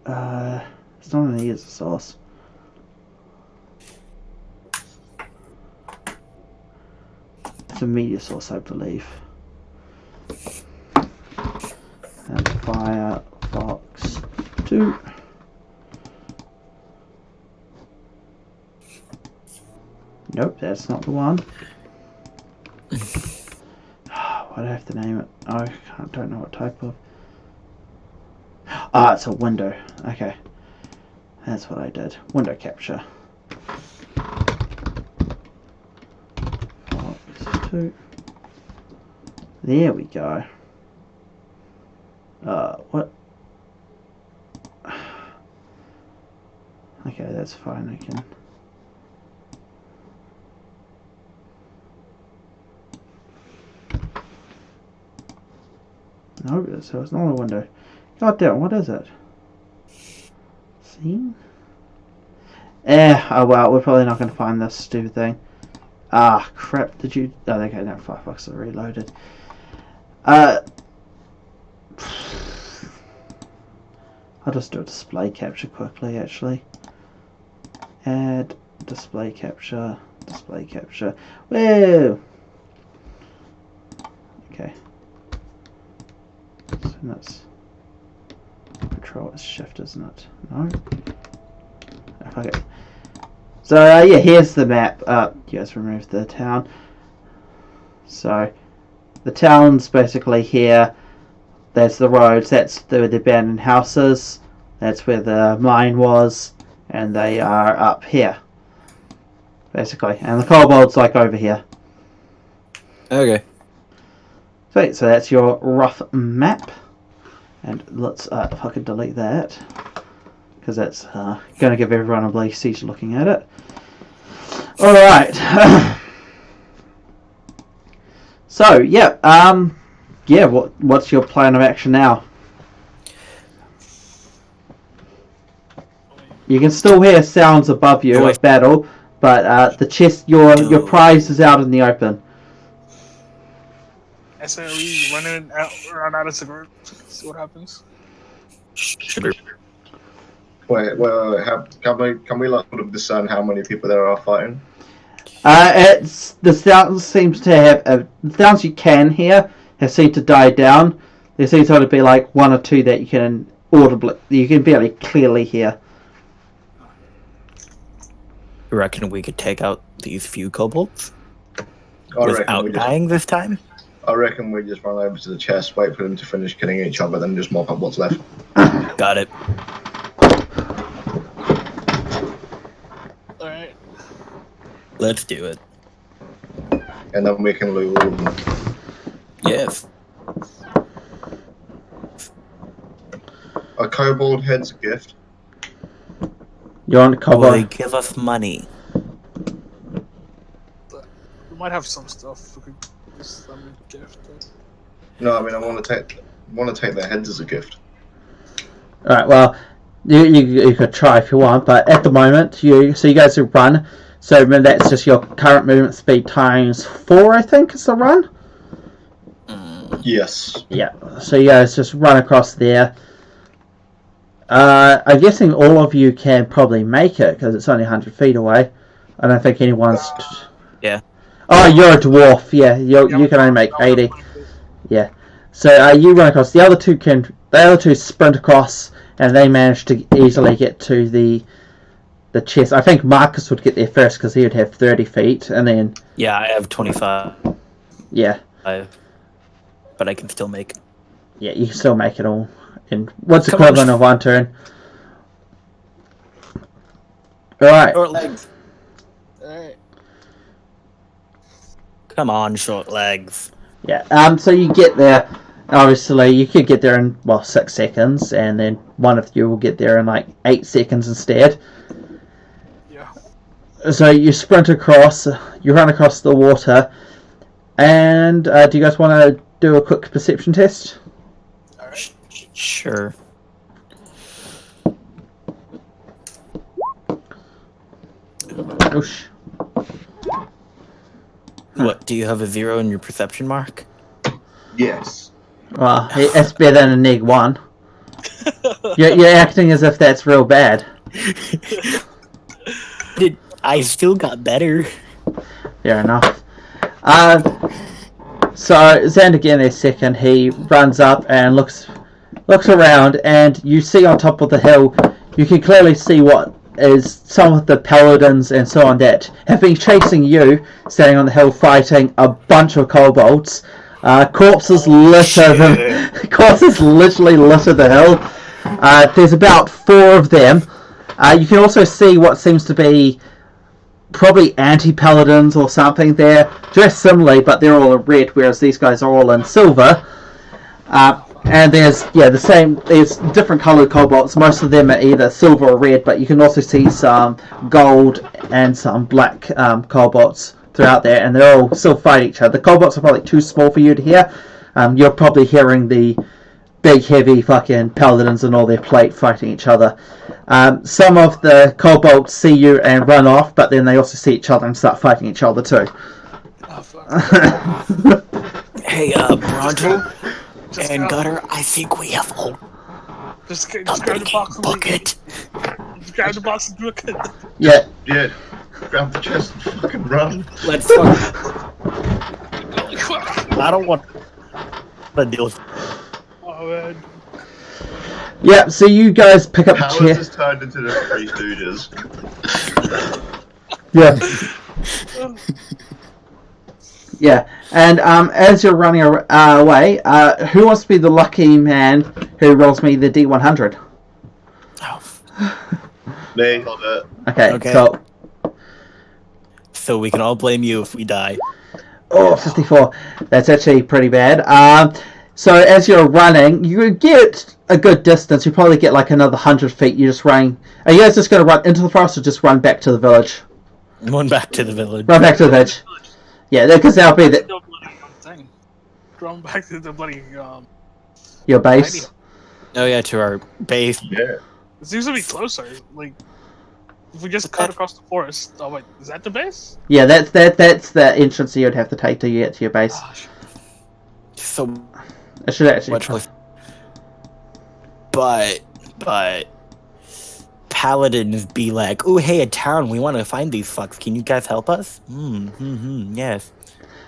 A: It's not an user source. It's a media source, I believe. And Firefox 2. Nope, that's not the one. Why do I have to name it? Oh, I don't know what type of. Ah, it's a window. Okay. That's what I did. Window capture. Fox 2. There we go. What? Okay, that's fine. I can. No, so it's not a window. God damn, what is it? Scene? Oh well, we're probably not going to find this stupid thing. Ah, crap, did you... Oh, okay, no, Firefox is reloaded. I'll just do a display capture quickly, actually. Add display capture, Whoa! Okay. So that's Control is Shift, isn't it? No. Okay. So yeah, here's the map. You guys remove the town. So the town's basically here. There's the roads. That's the abandoned houses. That's where the mine was, and they are up here, basically. And the kobold's like over here.
C: Okay.
A: Sweet. So that's your rough map. And let's if I could delete that, because that's going to give everyone a bloody seizure looking at it. All right. So yeah, yeah. What's your plan of action now? You can still hear sounds above you of battle, but the chest, your prize is out in the open.
D: I say we run out as a group. See what happens.
C: Sure.
B: Wait. Can we like sort of discern how many people there are fighting?
A: It's the sounds seems to have the sounds you can hear have seemed to die down. There seems to be like one or two that you can barely clearly hear.
C: You reckon we could take out these few kobolds
B: I
C: without dying this time?
B: I reckon we just run over to the chest, wait for them to finish killing each other, then just mop up what's left.
C: Got it.
D: Alright.
C: Let's do it.
B: And then we can loot all of them.
C: Yes.
B: A kobold head's a gift.
A: You're on cover.
C: Will they give us money?
D: We might have some stuff. We could just gift.
B: No, I mean I want to take their heads as a gift.
A: All right. Well, you could try if you want, but at the moment you guys will run. So that's just your current movement speed times 4, I think, is the run.
B: Yes.
A: Yeah. So you guys just run across there. I'm guessing all of you can probably make it because it's only 100 feet away. I don't think anyone's.
C: Yeah.
A: Oh, you're a dwarf. Yeah, you can only make 80. Yeah. So you run across. The other two sprint across, and they manage to easily get to the chest. I think Marcus would get there first because he would have 30 feet, and then.
C: Yeah, I have 25.
A: Yeah.
C: But I can still make it.
A: Yeah, you can still make it all in what's
C: Come
A: equivalent
C: on.
A: of one turn. Alright.
C: Short legs.
D: Alright.
C: Come on, short legs.
A: Yeah, so you get there, obviously you could get there in, 6 seconds, and then one of you will get there in like 8 seconds instead.
D: Yeah.
A: So you sprint across, you run across the water, and do you guys want to do a quick perception test?
D: Alright.
C: Sure.
A: Oosh.
C: What, do you have a 0 in your perception mark?
B: Yes.
A: Well, it's better than a -1. You're acting as if that's real bad.
C: I still got better.
A: Fair enough. So Xander getting there second, he runs up and looks around, and you see on top of the hill, you can clearly see what is some of the paladins and so on that have been chasing you, standing on the hill fighting a bunch of kobolds. Corpses litter them. Corpses literally litter the hill. There's about 4 of them. You can also see what seems to be probably anti-paladins or something. They're dressed similarly, but they're all in red, whereas these guys are all in silver. And there's there's different coloured kobolds. Most of them are either silver or red, but you can also see some gold and some black kobolds throughout there, and they're all still fighting each other. The kobolds are probably too small for you to hear. You're probably hearing the big, heavy fucking paladins and all their plate fighting each other. Some of the kobolds see you and run off, but then they also see each other and start fighting each other too.
D: Oh, fuck.
C: Hey, Bronto and Gutter, I think we have
D: Just grab the box and
C: bucket.
D: Just grab the box and look at it.
A: Yeah.
B: Yeah. Grab the chest and fucking run.
C: Let's fuck.
D: Holy fuck.
C: I don't want to deal with.
D: Oh, man.
A: Yeah, so you guys pick up
B: How
A: the chair.
B: has this turned into the Three Stooges?
A: Yeah. Yeah, and as you're running away, who wants to be the lucky man who rolls me the D100?
C: Oh.
B: Me, not it.
A: Okay, so...
C: So we can all blame you if we die.
A: Oh, 54. That's actually pretty bad. So as you're running, you get a good distance. You probably get like another 100 feet. You're just running. Are you guys just going to run into the forest or just run back to the village?
C: Run back to the village.
A: Run back to the village. Yeah, because that'll be the...
D: Run back to the bloody,
A: your base.
C: Oh yeah, to our base.
B: Yeah.
D: It seems to be closer. Like, if we just cut across the forest. Oh wait, is that the base?
A: Yeah, that's the entrance you'd have to take to get to your base.
D: Oh, shit.
C: So
A: It should actually...
C: much closer. But paladins be like, "Oh, hey, a town. We want to find these fucks. Can you guys help us?" Yes.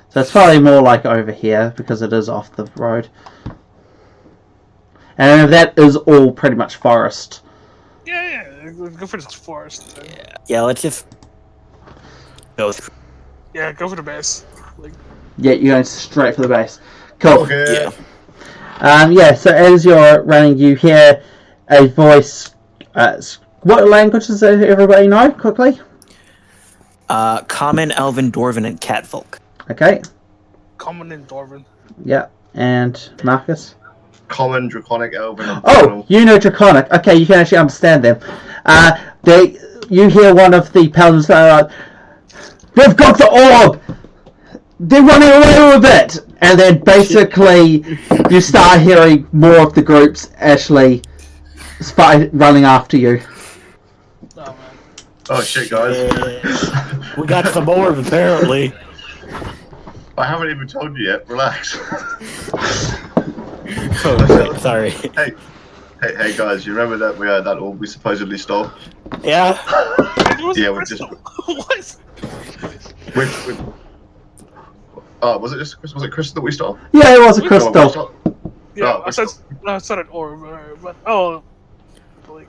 A: So it's probably more like over here because it is off the road. And that is all pretty much forest.
D: Yeah. Go for the forest.
C: Yeah. Let's just go.
D: Yeah, go for the base. Like,
A: Yeah, you're going straight for the base. Cool.
B: Okay.
C: Yeah.
A: So as you're running, you hear a voice. What languages does everybody know, quickly?
C: Common, Elven, Dwarven, and Catfolk.
A: Okay.
D: Common and Dwarven.
A: Yeah. And Marcus?
B: Common, Draconic, Elven, and
A: Oh,
B: Infernal.
A: you know Draconic. Okay, you can actually understand them. You hear one of the paladins say, "They've got the orb! They're running away with it!" And then basically you start hearing more of the groups actually running after you.
D: Oh man.
B: Oh shit, guys.
C: We got some more, apparently.
B: I haven't even told you yet. Relax.
C: Oh, right, sorry.
B: Hey, Hey guys, you remember that that orb we supposedly stole?
C: Yeah.
B: Yeah, we just
D: What?
B: with was it just was it crystal that we stole?
A: Yeah, it was a
B: No, we
A: crystal.
B: stole-
D: Yeah,
B: Oh,
D: I said an orb, but like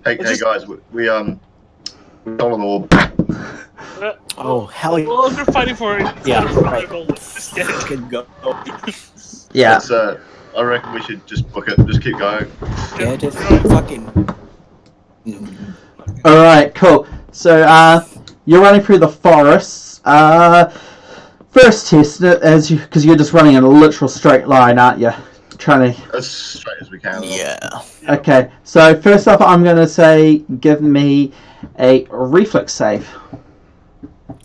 B: Hey
D: just-
B: guys, we stole an orb.
C: Oh, hell yeah.
D: Well, if you're fighting for it,
C: Yeah, right.
D: just get it.
C: Good go.
A: Yeah.
B: Let's, I reckon we should just book it. Just keep going.
C: Yeah, just fucking.
A: All right, cool. So, you're running through the forests. First test, as because you're just running in a literal straight line, aren't you? Trying to.
B: As straight as we can.
C: Yeah.
A: Okay. So first off, I'm gonna say, give me a reflex save.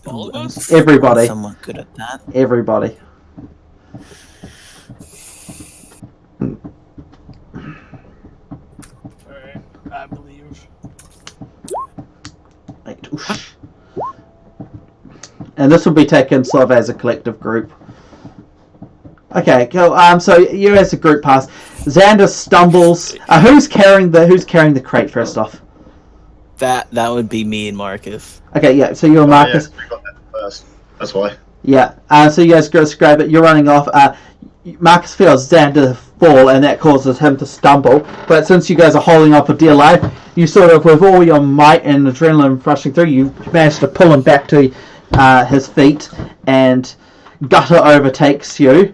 D: All of us?
A: Everybody.
C: Somewhat good at that.
A: Everybody.
D: Alright, I believe.
A: Right. Oosh. And this will be taken sort of as a collective group. Okay, cool. So you as a group pass. Xander stumbles. Who's carrying the crate first off?
C: That would be me and Marcus.
A: Okay, yeah. So you're Marcus.
B: Oh, yeah, we got that first. That's why.
A: Yeah. So you guys go grab it. You're running off. Marcus feels Xander fall, and that causes him to stumble. But since you guys are holding up for dear life, you sort of, with all your might and adrenaline rushing through, you manage to pull him back to his feet, and Gutter overtakes you.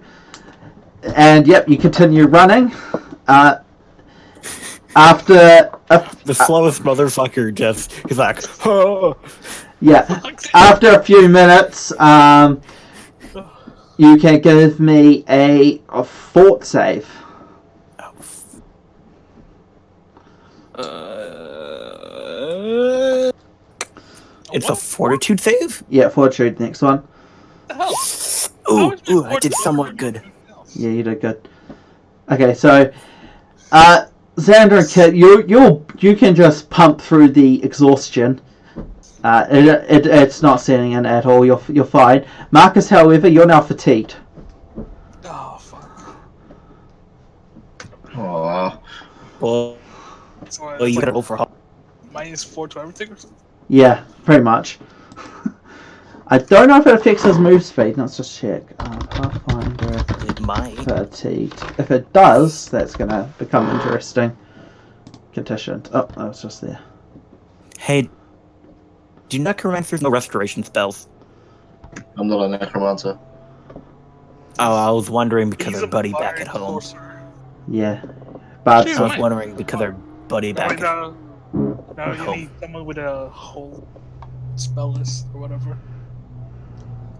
A: And yep, you continue running. After
C: The slowest motherfucker just he's like, oh.
A: yeah, after a few minutes, you can give me a fort save.
C: It's a fortitude save?
A: Yeah, fortitude. Next one.
C: Ooh, I did somewhat good.
A: Yeah, you did good. Okay, so Xander and Kit, you can just pump through the exhaustion. It's not setting in at all. You're fine. Marcus, however, you're now fatigued.
D: Oh, fuck.
B: Aww.
C: Well,
D: So
C: you
D: it's
C: gotta
D: like
C: go for
D: -4 to everything or something?
A: Yeah, pretty much. I don't know if it affects his move speed. Let's just check. Pathfinder
C: it might.
A: fatigued. If it does, that's gonna become interesting. Conditioned. Oh, that was just there.
C: Hey, do necromancers no restoration spells?
B: I'm not a necromancer.
C: Oh, I was wondering because
D: He's
C: our
D: a
C: buddy back
D: bard
C: at home.
D: sorcerer.
A: Yeah, but
D: Jeez,
C: I was
D: Mine.
C: wondering because our buddy back at
D: Now you
C: home.
D: need someone with a whole spell list or whatever.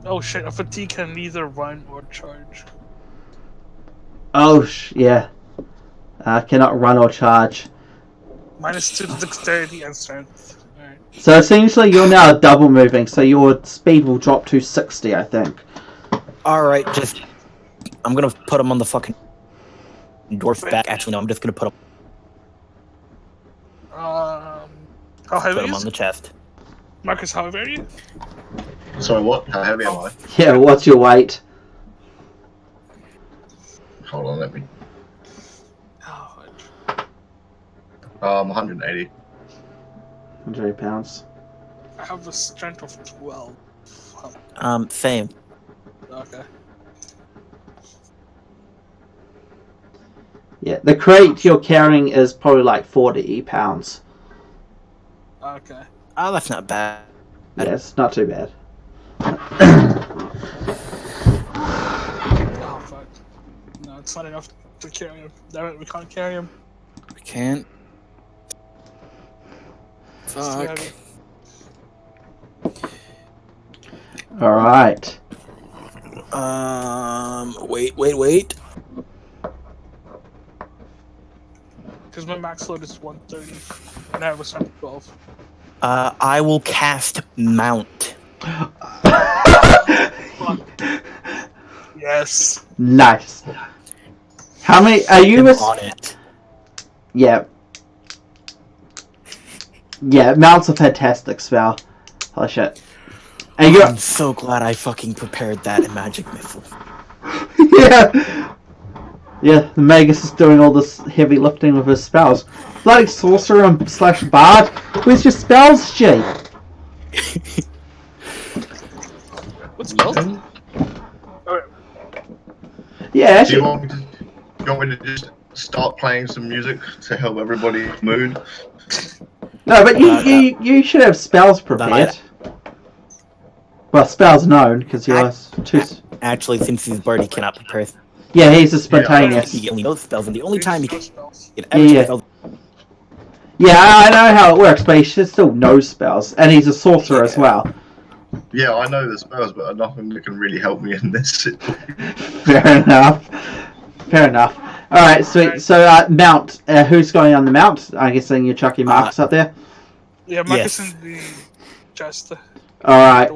D: Oh shit, a fatigue can neither run or charge.
A: yeah. Cannot run or charge.
D: -2 to dexterity and strength. Alright.
A: So essentially, you're now double moving. So your speed will drop to 60, I think.
C: Alright, I'm gonna put him on the fucking dwarf's back. Actually, no, I'm just gonna put
D: How heavy
C: him
D: is
C: on the chest.
D: Marcus, how heavy are you?
B: Sorry, what? How heavy am I?
A: Yeah. What's your weight?
B: Hold on, let me.
D: Oh,
B: 180.
A: 180 pounds.
D: I have a strength of 12.
C: Same.
D: Okay.
A: Yeah, the crate you're carrying is probably like 40 pounds.
D: Okay.
C: Oh, that's not bad.
A: Yeah, it's not too bad.
D: Oh fuck. No, it's not enough to carry him. Damn it, we can't carry him.
C: We can't.
D: It's too
C: Fuck.
D: heavy.
A: All right.
C: Wait.
D: Because my max load is 130, and I have a strength of 12.
C: I will cast Mount.
D: Yes.
A: Nice. How many are you?
C: On it.
A: Yeah. Yeah, Mount's a fantastic spell. Holy shit. And you're
C: I'm so glad I fucking prepared that in Magic Missile.
A: yeah. Yeah, the Magus is doing all this heavy lifting with his spells. Bloody sorcerer and slash bard. Where's your spells, G?
D: What spells? Alright.
A: Yeah,
B: Do you
A: actually.
B: want me to just start playing some music to help everybody's mood?
A: No, but you should have spells prepared. Well, spells known, because you're too...
C: Actually, since he's bard, he cannot prepare.
A: Yeah, he's a spontaneous.
C: He only knows spells, and the only time he can
D: Spells.
C: get ever
A: Yeah.
C: spells.
A: Yeah, I know how it works, but he should still know spells. And he's a sorcerer as well.
B: Yeah, I know the spells, but nothing that can really help me in this.
A: Fair enough. Fair enough. Alright, sweet. So, Mount. Who's going on the Mount? I guess then you're chucking Marcus up there?
D: Yeah, Marcus
C: Yes.
D: in the chest.
A: Alright.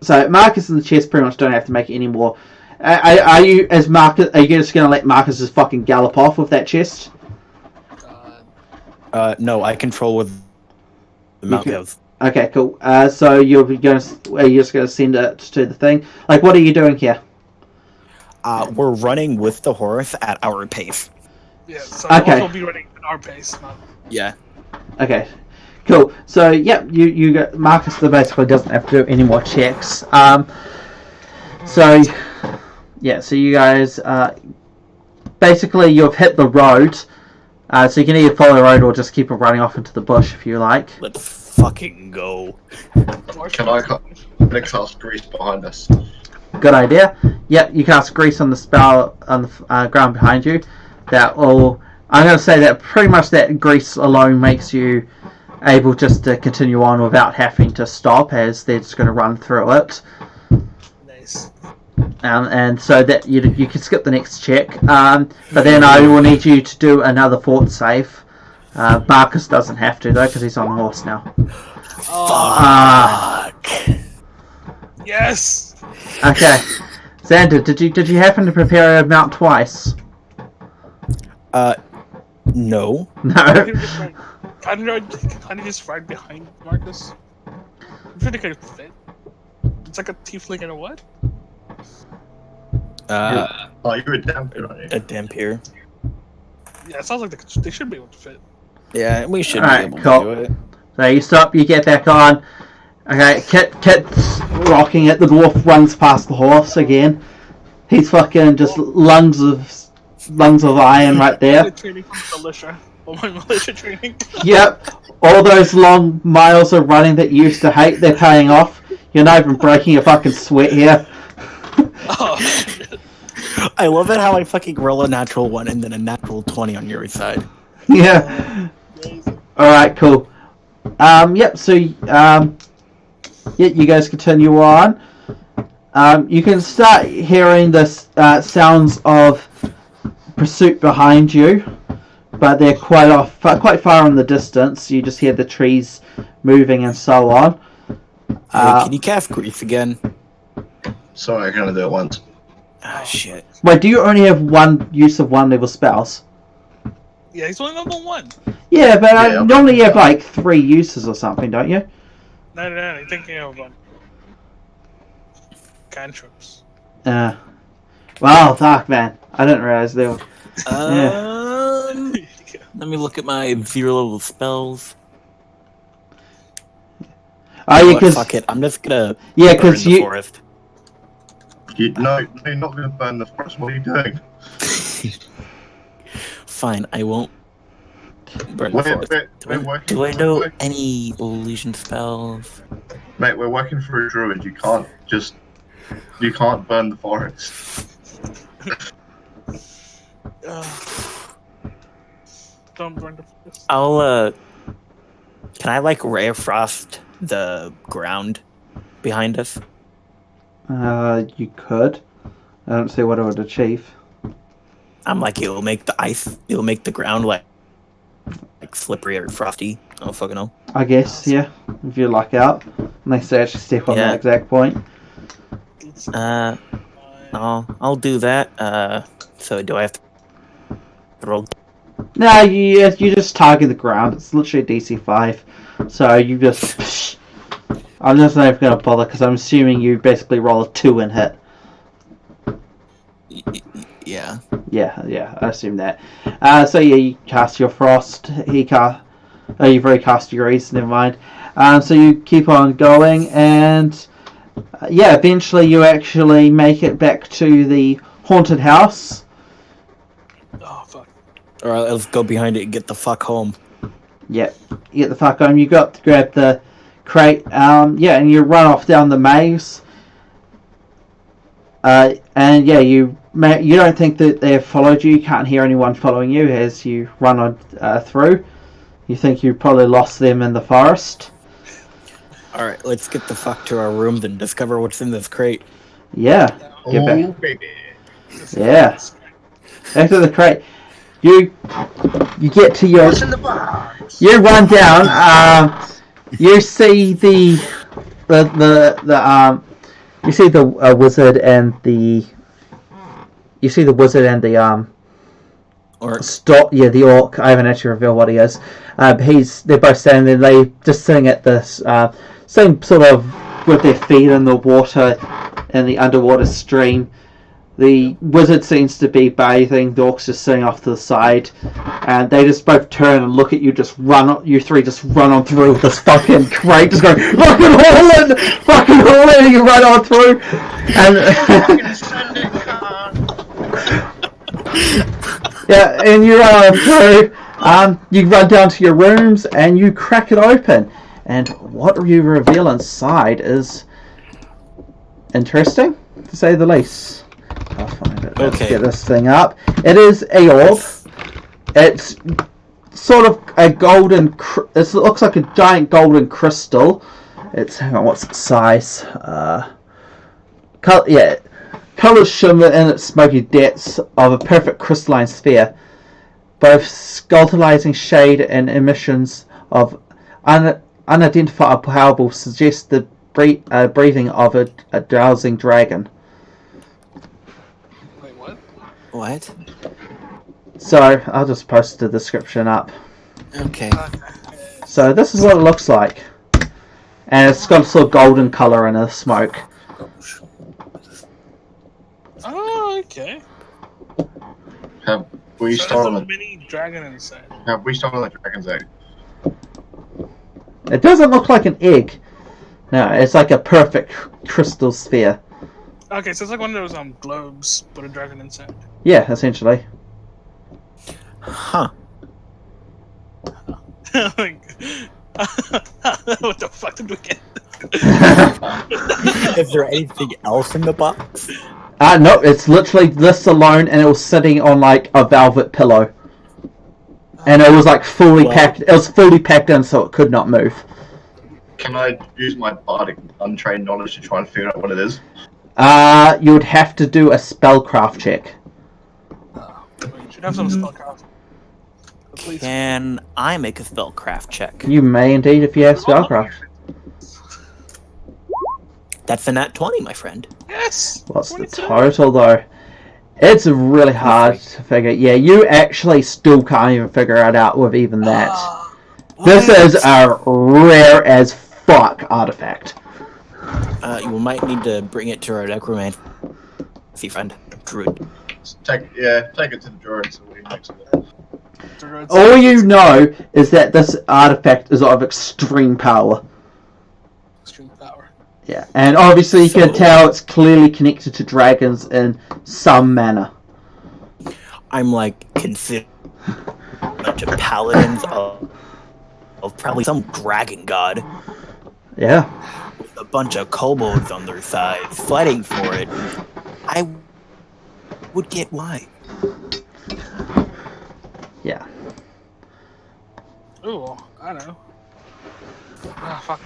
A: So, Marcus and the chest pretty much don't have to make any more. Are you, as Marcus, are you just going to let Marcus just fucking gallop off with that chest?
C: No, I control with the mount goes.
A: Okay, cool. So are you just going to send it to the thing? Like, what are you doing here?
C: We're running with the horse at our pace.
D: Yeah, so
A: Okay.
D: we'll be running at our pace. Not...
C: Yeah.
A: Okay, cool. So, yep, you got Marcus basically doesn't have to do any more checks. So, yeah, so you guys, basically you've hit the road, so you can either follow the road or just keep it running off into the bush if you like.
C: Let's fucking go.
B: Can I cast grease behind us?
A: Good idea. Yep, you cast grease on the spell on the ground behind you. That will, I'm going to say that pretty much that grease alone makes you able just to continue on without having to stop, as they're just going to run through it.
D: Nice.
A: And so that you can skip the next check. But then I will need you to do another fort save. Marcus doesn't have to though, because he's on a horse now.
C: Fuck.
D: Yes!
A: Okay, Xander, did you happen to prepare a mount twice?
C: No.
A: No.
D: Kind of just right behind Marcus. I'm sure they could fit. It's like a tiefling and a what?
B: Oh, you're a damper, aren't you?
C: A Dampier.
D: Yeah, it sounds like they should be able to fit.
C: Yeah, we should
A: Alright,
C: be able
A: cool.
C: to do it.
A: So you stop, you get back on. Okay, Kit's rocking it. The dwarf runs past the horse again. He's fucking just lungs of iron right there.
D: Training from the militia. Oh, my militia training.
A: Yep, all those long miles of running that you used to hate, they're paying off. You're not even breaking a fucking sweat here.
D: Oh, shit.
C: I love it how I fucking roll a natural 1 and then a natural 20 on your side.
A: Yeah.
D: Amazing.
A: Alright, cool. Yep, so, yeah, you guys continue on. You can start hearing the sounds of pursuit behind you, but they're quite far in the distance. You just hear the trees moving and so on.
C: Hey, can you cast Grief again?
B: Sorry, I can only do it once.
C: Ah, shit.
A: Wait, do you only have one use of one level spells?
D: Yeah, he's only level 1.
A: Yeah, but
B: Yeah,
A: normally you have like 3 uses or something, don't you?
D: No, I'm thinking of cantrips.
A: Wow, Dark Man. I didn't realize they were...
C: Let me look at my 0 level spells.
A: Oh, yeah, because...
C: Fuck it, I'm just gonna
A: Yeah,
C: burn
A: because
C: the
A: you...
C: forest.
B: No, you're not going to burn the forest. What are you doing?
C: Fine, I won't burn the forest.
B: We're working
C: Do I
B: for-
C: know any illusion spells?
B: Mate, we're working for a druid. You can't burn the forest.
D: Don't burn the forest.
C: I'll, can I, like, ray of frost the ground behind us?
A: You could. I don't see what it would achieve.
C: I'm like, it'll make the ground, like slippery or frosty. I don't fucking know.
A: I guess, yeah. If you luck out. Unless they actually step on
C: Yeah.
A: that exact point.
C: No, I'll do that. So do I have to roll?
A: No, you just target the ground. It's literally a DC 5. So you just... I'm just not even going to bother because I'm assuming you basically roll a 2 and hit.
C: Yeah.
A: Yeah, I assume that. So yeah, you cast your frost. You've already cast your ice. Never mind. So you keep on going, and eventually you actually make it back to the haunted house.
D: Oh fuck.
C: Alright, let's go behind it and get the fuck home.
A: Yep, you get the fuck home. You got to grab the crate. And you run off down the maze. You don't think that they have followed you. You can't hear anyone following you as you run on through. You think you probably lost them in the forest.
C: Alright, let's get the fuck to our rooms and discover what's in this crate.
A: Yeah, get
B: Oh,
A: back.
B: baby.
A: Yeah, back to the crate. You get to your.
B: What's in the box?
A: You run down. You see the you see the wizard and the. You see the wizard and the
C: Orc.
A: the orc. I haven't actually revealed what he is. They're both standing there. They just sitting at this same sort of with their feet in the water in the underwater stream. The wizard seems to be bathing. The orc's just sitting off to the side, and they just both turn and look at you. You three just run on through with this fucking crate, just going fucking haul in. You run on through, and you run on through. You run down to your rooms and you crack it open, and what you reveal inside is interesting, to say the least. I'll find it. Let's get this thing up. It is a orb. It's sort of a golden. It looks like a giant golden crystal. What's its size? Colors shimmer in its smoky depths of a perfect crystalline sphere. Both scintillizing shade and emissions of unidentifiable suggest the breathing of a drowsing dragon.
C: What?
A: So, I'll just post the description up.
C: Okay.
A: So, this is what it looks like. And it's got a sort of golden colour in the smoke.
D: Oh, okay.
B: Have we
D: So
B: stolen
D: there's a
B: the
D: mini dragon inside.
B: dragon's egg?
A: It doesn't look like an egg. No, it's like a perfect crystal sphere.
D: Okay, so it's like one of those globes, but a dragon inside.
A: Yeah, essentially.
C: Huh.
D: Like, what the fuck did we get?
C: Is there anything else in the box?
A: No, it's literally this alone, and it was sitting on like a velvet pillow. And it was like fully packed. It was fully packed in, so it could not move.
B: Can I use my bardic untrained knowledge to try and figure out what it is?
A: You would have to do a spellcraft check.
D: You should have some spellcraft. Please.
C: Can I make a spellcraft check?
A: You may indeed if you have spellcraft.
C: That's a nat 20, my friend.
D: Yes.
A: What's the
D: 22.
A: total though? It's really hard to figure. Yeah, you actually still can't even figure it out with even that. This is a rare as fuck artifact.
C: You might need to bring it to our necromancy friend, Druid.
B: Take it to the drawer and see what he makes of it.
A: All you know is that this artifact is of extreme power.
D: Extreme power.
A: Yeah, and obviously you can tell it's clearly connected to dragons in some manner.
C: I'm like considered a bunch of paladins of probably some dragon god.
A: Yeah.
C: With a bunch of kobolds on their side fighting for it. I would get why.
A: Yeah.
D: Ooh, I know. Ah, fuck.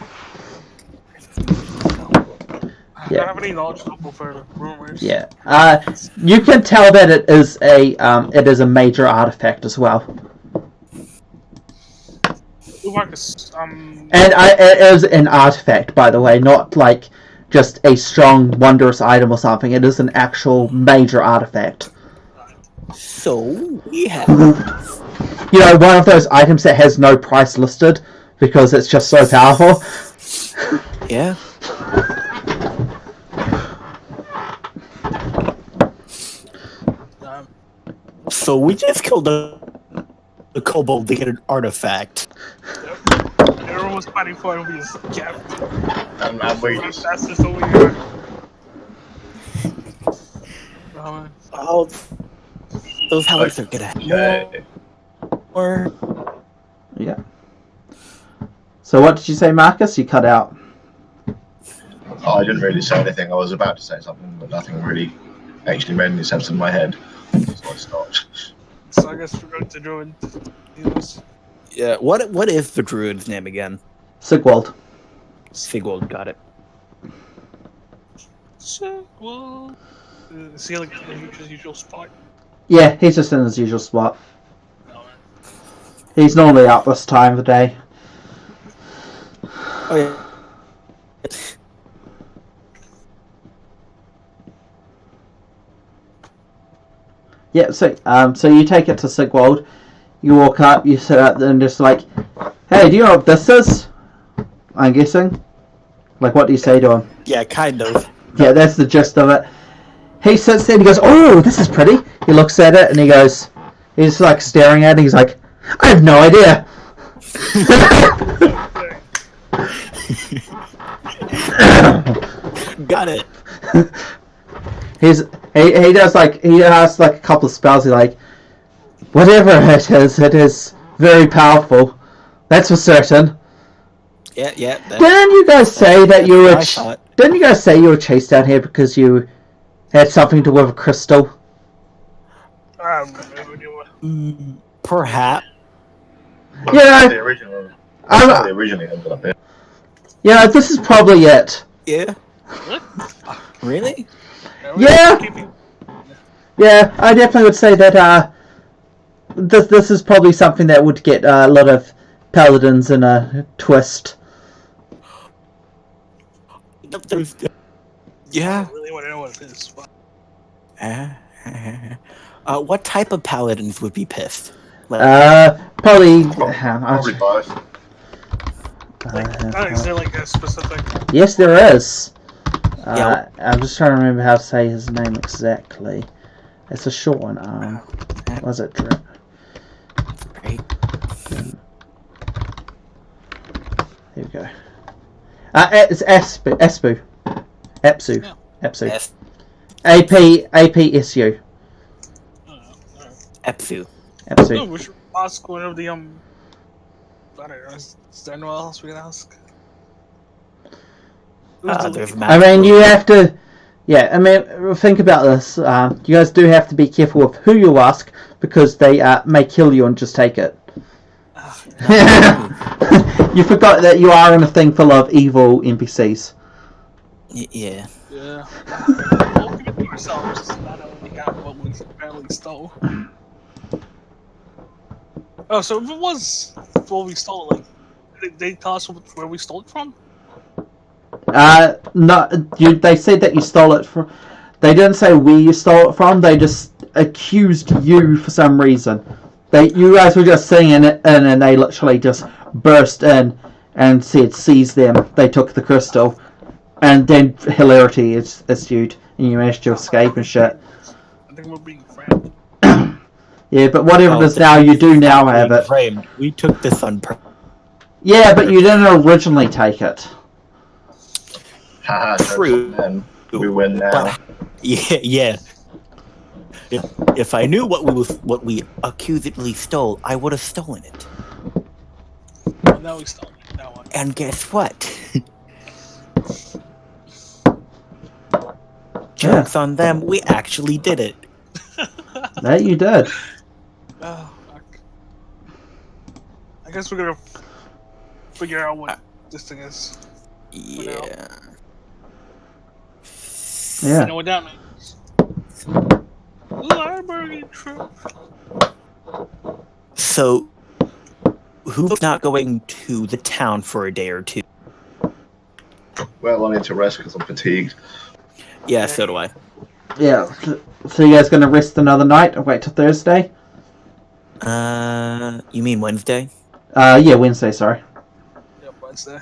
D: I don't have any knowledge for rumors.
A: Yeah. You can tell that it is a major artifact as well.
D: Ooh, Marcus,
A: And it is an artifact, by the way, not like just a strong, wondrous item or something. It is an actual major artifact.
C: So we have
A: One of those items that has no price listed because it's just so powerful.
C: Yeah. So we just killed the kobold to get an artifact.
D: Yep. Everyone was fighting for it. We just kept.
B: I'm waiting.
D: That's just over here.
C: Oh, those helmets are gonna
B: Okay.
C: more.
A: Yeah. So what did you say, Marcus? You cut out.
B: Oh, I didn't really say anything. I was about to say something, but nothing really actually made any sense in my head. So I stopped.
D: So I guess we're going to Druid.
C: Yeah. What is the druid's name again?
A: Sigwald.
C: Sigwald. Got it.
D: Well, is he like in his usual spot?
A: Yeah, he's just in his usual spot.
D: No,
A: He's normally out this time of the day.
C: Oh yeah.
A: Yeah, so you take it to Sigwald, you walk up, you sit up and just like, hey, do you know what this is? I'm guessing. Like, what do you say to him?
C: Yeah, kind of.
A: Yeah, that's the gist of it. He sits there and he goes, oh, this is pretty. He looks at it and he goes, he's like staring at it, he's like, I have no idea.
C: Got it.
A: He does like, he has like a couple of spells, he's like, whatever it is very powerful. That's for certain.
C: Yeah.
A: Didn't you guys say that you were?
C: I thought.
A: Didn't you guys say you were chased down here because you had something to do with a crystal?
C: Perhaps.
B: Well,
A: Yeah.
B: The original. The originally ended up here.
A: Yeah, this is probably it.
C: Yeah.
D: what?
C: Really?
A: Yeah. Yeah, I definitely would say that this is probably something that would get a lot of paladins in a twist.
C: Yeah.
D: I really want to know what it is.
C: What type of paladins would be pissed? Like,
A: Probably.
B: Probably both.
D: Is there like a specific?
A: Yes, there is.
C: Yeah.
A: I'm just trying to remember how to say his name exactly. It's a short one. Was it Drip?
C: right.
A: There we go. It's Epsu.
D: Yeah.
A: Epsu.
C: S-
A: APSU.
C: Epsu.
D: No,
A: Epsu.
D: we should ask one of the I don't know. Is there anyone else we can ask?
C: There's
A: I mean, you have to. Yeah, I mean, think about this. You guys do have to be careful with who you ask because they may kill you and just take it. You forgot that you are in a thing full of evil NPCs.
C: Yeah.
D: Yeah. We'll keep it to ourselves. Not only got what we apparently stole. Oh, so if it was what we stole, like, did they tell us where we stole it from?
A: No, they said that you stole it from. They didn't say where you stole it from. They just accused you for some reason. You guys were just sitting in it, and they literally just burst in and said, "Seize them." They took the crystal, and then hilarity ensued, and you managed to escape and shit.
D: I think we're being framed.
A: Yeah, but whatever it is now, you do now have it.
C: Framed. We took this on purpose.
A: Yeah, but you didn't originally take it.
B: Haha,
C: True.
B: And we win now.
C: But, yeah. If I knew what we accusedly stole, I would have stolen it.
D: Well, now we stole it. That one.
C: And guess what? Jokes on them. We actually did it.
A: That you did.
D: Oh, fuck. I guess we're gonna figure out what this thing is.
C: Yeah.
A: Yeah.
D: You know what that means? Library trip.
C: So, who's not going to the town for a day or two?
B: Well, I need to rest because I'm fatigued.
C: Yeah, so do I.
A: Yeah. So you guys gonna rest another night and wait till Thursday?
C: You mean Wednesday?
A: Yeah, Wednesday. Sorry.
D: Yep, Wednesday.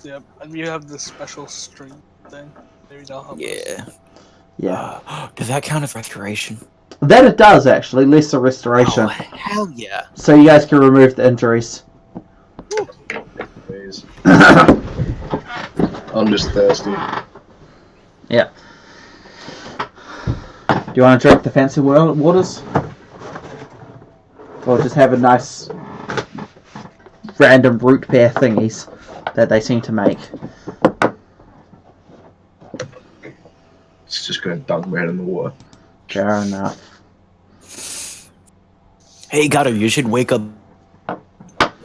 D: Yep, and you have this special stream thing. Maybe that'll help us.
C: Yeah.
A: Yeah.
C: Does that count as restoration?
A: That it does, actually. Lesser restoration.
C: Oh, hell yeah.
A: So you guys can remove the injuries.
B: Please. I'm just thirsty.
A: Yeah. Do you want to drink the fancy waters? Or just have a nice random root beer thingies that they seem to make?
B: It's just going to dunk my head in the water.
A: Fair enough.
C: Hey, Gato, you should wake up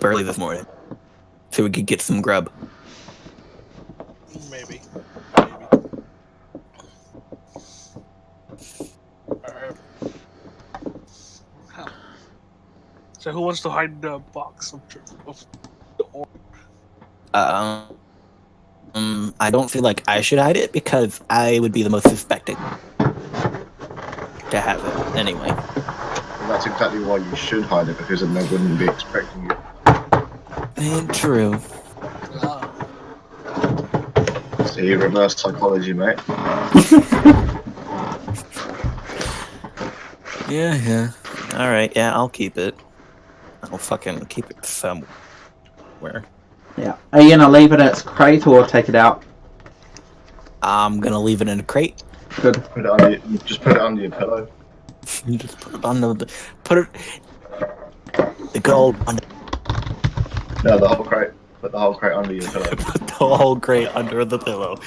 C: early this morning so we could get some grub.
D: Maybe. Alright. Huh. So who wants to hide the box of the orb?
C: I don't feel like I should hide it because I would be the most suspected to have it anyway.
B: And that's exactly why you should hide it, because then they wouldn't be expecting you.
C: True.
B: See, reverse psychology, mate.
C: Yeah. Alright, yeah, I'll keep it. I'll fucking keep it somewhere.
A: Yeah. Are you gonna leave it in its crate or take it out?
C: I'm gonna leave it in a crate.
A: Good.
B: Just put it under your pillow.
C: You just put it on the gold under
B: No, the whole crate. Put the whole crate under your pillow.
C: put the whole crate under the pillow.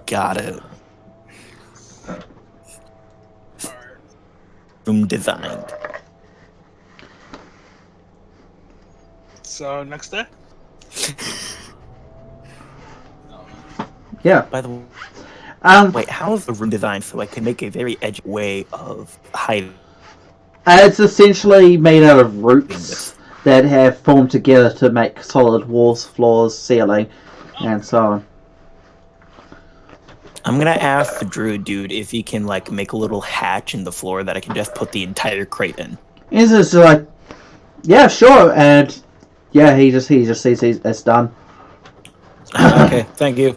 C: Got it. Room designed.
D: So next day?
A: Yeah.
C: By the way,
A: Um,
C: wait, how is the room designed so I can make a very edgy way of hiding?
A: It's essentially made out of roots that have formed together to make solid walls, floors, ceiling, and so on.
C: I'm gonna ask the druid dude if he can like make a little hatch in the floor that I can just put the entire crate in.
A: He's just like, yeah, sure, and yeah, he just sees it's done.
C: Okay, thank you.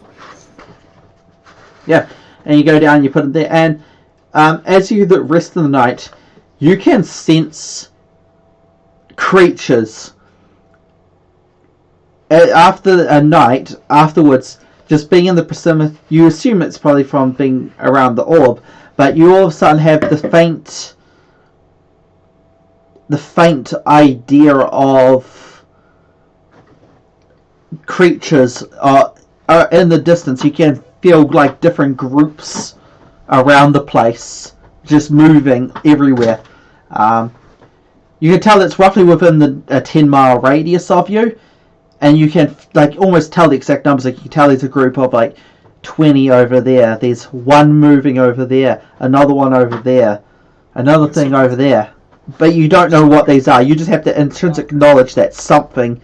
A: Yeah, and you go down, you put it there, and as you the rest of the night, you can sense creatures. After a night, afterwards, just being in the proximity, you assume it's probably from being around the orb, but you all of a sudden have the faint idea of creatures are in the distance. You can feel like different groups around the place, just moving everywhere. You can tell it's roughly within a 10-mile radius of you, and you can like almost tell the exact numbers. Like you can tell there's a group of like 20 over there. There's one moving over there, another one over there, another thing over there. But you don't know what these are. You just have to intrinsic knowledge that something,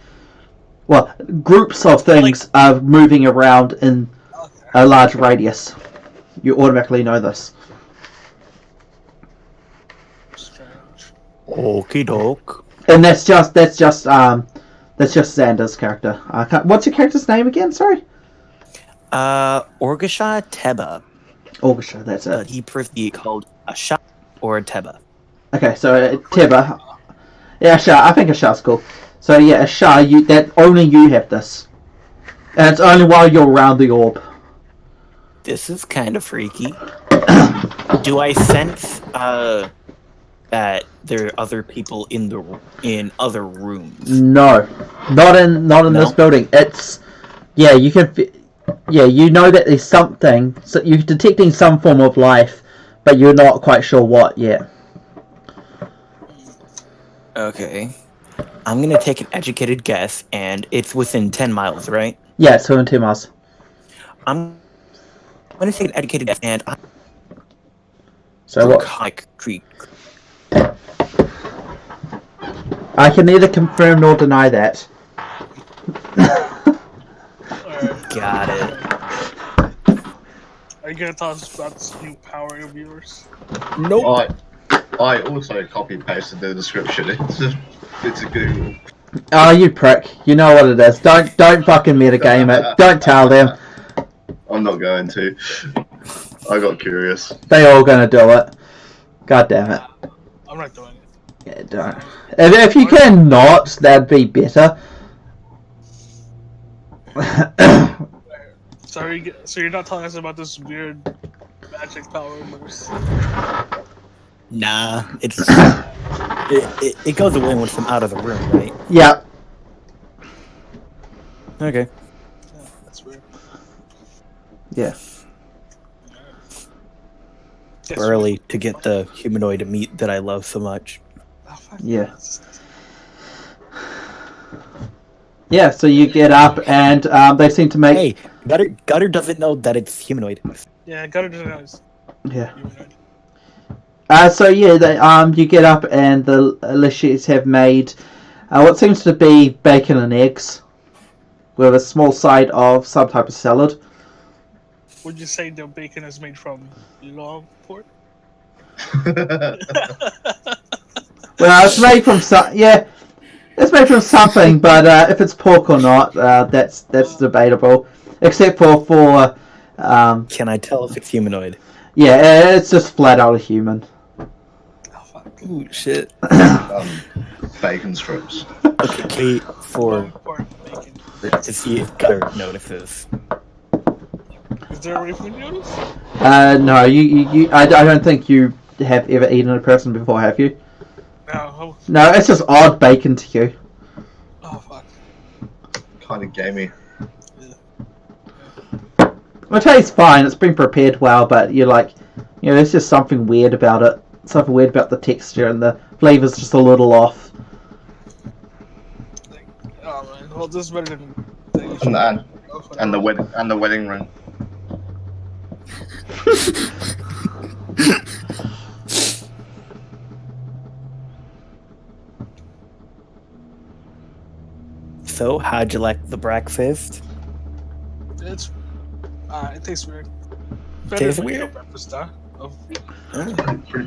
A: well, groups of things are moving around in a large radius. You automatically know this.
D: Strange.
C: Okie doke.
A: And that's just Xander's character. What's your character's name again? Sorry.
C: Orgasha Teba.
A: Orgasha, that's
C: But
A: it.
C: he prefers to be called a shot or a Teba.
A: Okay, so Teba. Yeah, Asha. I think Asha's cool. So yeah, Asha, that only you have this, and it's only while you're around the orb.
C: This is kind of freaky. Do I sense that there are other people in other rooms?
A: No, not in this building. It's you can you know that there's something. So you're detecting some form of life, but you're not quite sure what yet.
C: Okay. I'm gonna take an educated guess, and it's within 10 miles, right?
A: Yeah, it's within 2 miles.
C: I'm gonna take an educated guess, and I'm
A: So what?
C: Creek.
A: I can neither confirm nor deny that.
D: Alright.
C: Got it.
D: Are you gonna tell us about this new power of yours?
C: Nope.
B: I also copy pasted the description. It's a Google.
A: Oh, you prick! You know what it is. Don't fucking metagame it. Don't tell them.
B: I'm not going to. I got curious.
A: They all gonna do it. God damn it.
D: I'm not doing it.
A: Yeah, don't. If you can not, that'd be better.
D: So you're not telling us about this weird magic power verse?
C: Nah, it goes away once I'm out of the room, right?
A: Yeah.
C: Okay.
D: Yeah, that's weird.
A: Yeah.
D: Yes,
C: Early to get the humanoid meat that I love so much.
D: Oh, fuck
A: Yeah.
D: that's disgusting.
A: Yeah, so you get up and they seem to make...
C: Hey, Gutter doesn't know that it's humanoid.
D: Yeah, Gutter doesn't know it's
A: Yeah.
D: humanoid.
A: So yeah, you get up and the Lishis have made what seems to be bacon and eggs with a small side of some type of salad.
D: Would you say the bacon is made from log pork?
A: Well, it's made from it's made from something, but if it's pork or not, that's debatable. Except for
C: Can I tell if it's humanoid?
A: yeah, it's just flat out a human.
D: Oh, fuck.
C: Ooh, shit.
B: Bacon strips.
C: Okay, Kate, for
D: Log pork bacon.
C: to see if Gutter notices.
D: Is there a way for me to notice?
A: No, I don't think you have ever eaten a person before, have you?
D: No.
A: No, it's just odd bacon to you.
D: Oh, fuck.
B: Kind of gamey.
A: It tastes fine. It's been prepared well, but you're like, there's just something weird about it. Something weird about the texture, and the flavor's just a little off.
D: Oh, man. Well, this is better than...
B: And the wedding ring.
C: So, how'd you like the breakfast?
D: It tastes weird.
C: Tastes
D: than
C: weird?
D: your breakfast, huh? Oh,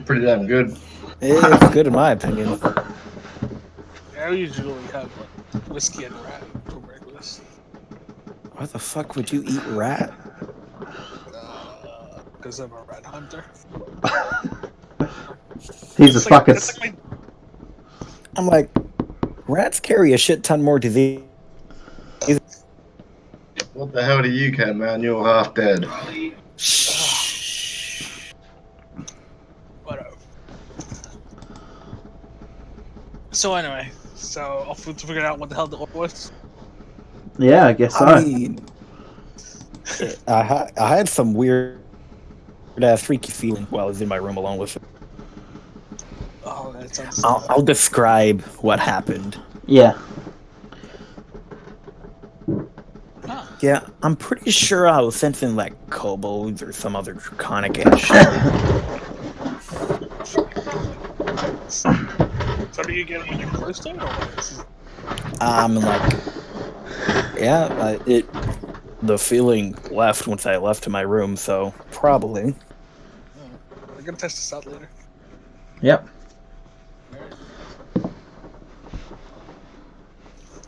B: Pretty damn good.
C: It's good in my opinion.
D: yeah, I usually have like, whiskey and rat for breakfast.
C: Why the fuck would you eat rat?
D: Because I'm a rat hunter.
A: He's
D: It's
A: a
D: like-
A: fucking...
D: it's like my-
C: I'm like, rats carry a shit ton more disease.
B: What the hell do you care, man? You're half dead.
D: Whatever. So anyway, I'll figure out what the hell the order was.
A: Yeah, I guess so.
C: I mean, I had some weird, freaky feeling while I was in my room alone with it.
D: Oh, that sounds.
C: I'll describe what happened.
A: Yeah.
D: Huh.
C: Yeah, I'm pretty sure I was sensing like kobolds or some other draconic ass shit.
D: So do you get it when you first time or what?
C: Like, yeah, the feeling left once I left to my room, so probably.
D: We're gonna test this out later.
A: Yep.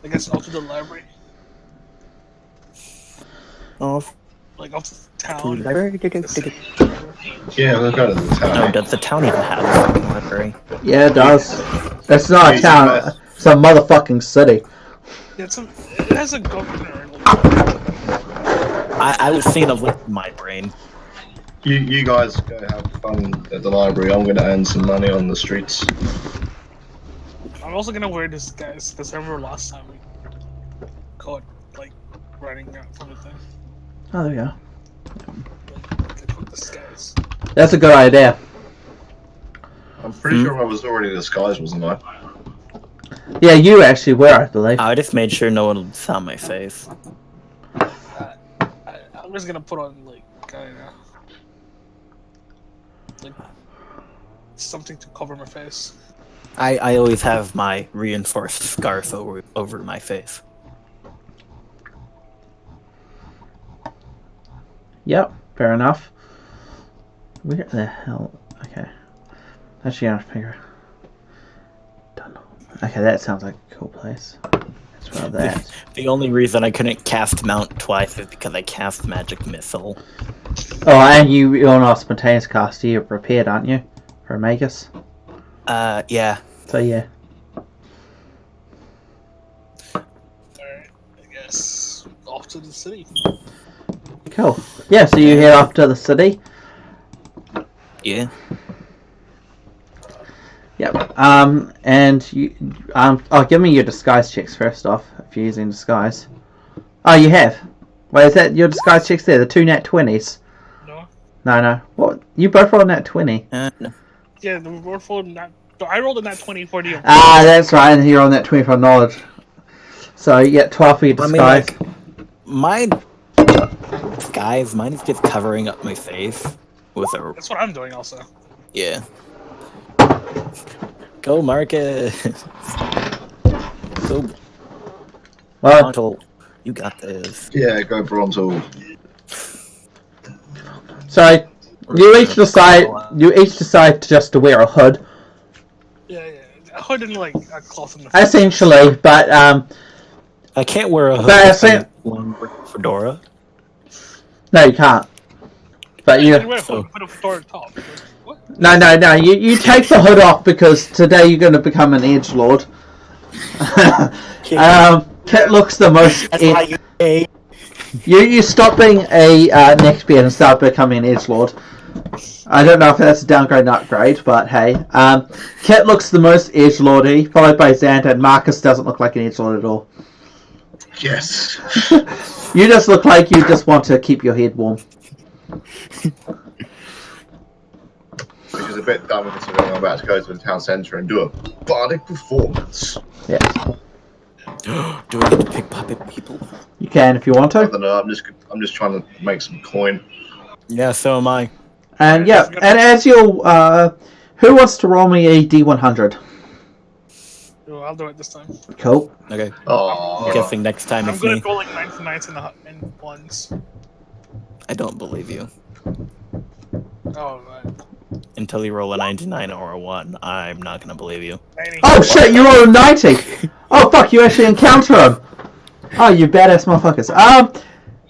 D: I guess off to the library,
C: Off
D: like off to town.
C: to the library.
B: Yeah, we'll go to the town.
C: Oh, does the town even have a fucking library?
A: Yeah, it does. It's not a town. It's a motherfucking city.
D: Yeah, it has a governor.
C: I was thinking of like my brain.
B: You guys go have fun at the library. I'm gonna earn some money on the streets.
D: I'm also gonna wear this guys because I remember last time we caught like running out from the thing.
A: Oh, there you go.
D: Like, put this guys.
A: That's a good idea.
B: I'm pretty sure I was already disguised, wasn't I?
A: Yeah, you actually were, I believe.
C: I just made sure no one saw my face.
D: I'm just gonna put on like like something to cover my face.
C: I always have my reinforced scarf over my face.
A: Yep, fair enough. Where the hell? Okay. Actually, I figure. Don't know. Okay, that sounds like a cool place. Let's try that.
C: The only reason I couldn't cast Mount twice is because I cast Magic Missile.
A: Oh, and you're not spontaneous cast, you're prepared, aren't you? or a magus.
C: Yeah.
A: So yeah.
D: Alright, I guess off to the city.
A: Cool. Yeah, so you head off to the city.
C: Yeah.
A: Yep. And you give me your disguise checks first off, if you're using disguise. Oh, you have. Wait, is that your disguise checks there? The 2 nat 20s?
D: No.
A: No. What? You both rolled nat 20.
C: No.
D: Yeah, the roll for nat. I rolled a nat 20 for the.
A: Ah, that's right. And you're on that 25 knowledge. So you get 12 for your disguise.
C: I mean, my disguise, mine is just covering up my face with a.
D: That's what I'm doing also.
C: Yeah. Go, Marcus. Go,
A: Well,
C: Brontal. You got this.
B: Yeah, go Brontal.
A: so you each decide just to wear a hood,
D: Yeah. A hood and like a cloth in the face.
A: essentially. But
C: I can't wear a hood.
A: But I
C: with
A: think-
C: a long fedora.
A: no, you can't. But
D: You
A: you.
D: can wear a hood, put a fedora top. What?
A: No. You take the hood off because today you're going to become an edgelord. Kit looks the most.
C: That's why you say.
A: You stop being a neckbeard and start becoming an edgelord. I don't know if that's a downgrade, not upgrade, but hey. Kit looks the most edgelordy, followed by Xander, and Marcus doesn't look like an edgelord at all.
B: Yes.
A: You just look like you just want to keep your head warm.
B: Which is a bit dumb considering I'm about to go to the town centre and do a bardic performance.
A: Yes.
C: Do I get to pickpocket people?
A: You can if you want
B: I
A: to.
B: don't know. I'm just trying to make some coin.
C: Yeah, so am I.
A: And yeah, and as you'll, who wants to roll me a D100?
D: Oh, I'll do it this time.
A: Cool.
C: Okay.
B: Oh,
C: I'm guessing next time
D: I'm
C: it's
D: good
C: me.
D: at rolling 9s and 1s.
C: I don't believe you.
D: Oh, right.
C: Until you roll a 99 or a 1, I'm not gonna believe you.
D: 90.
A: Oh shit, you rolled a 90! Oh fuck, you actually encounter him! Oh, you badass motherfuckers.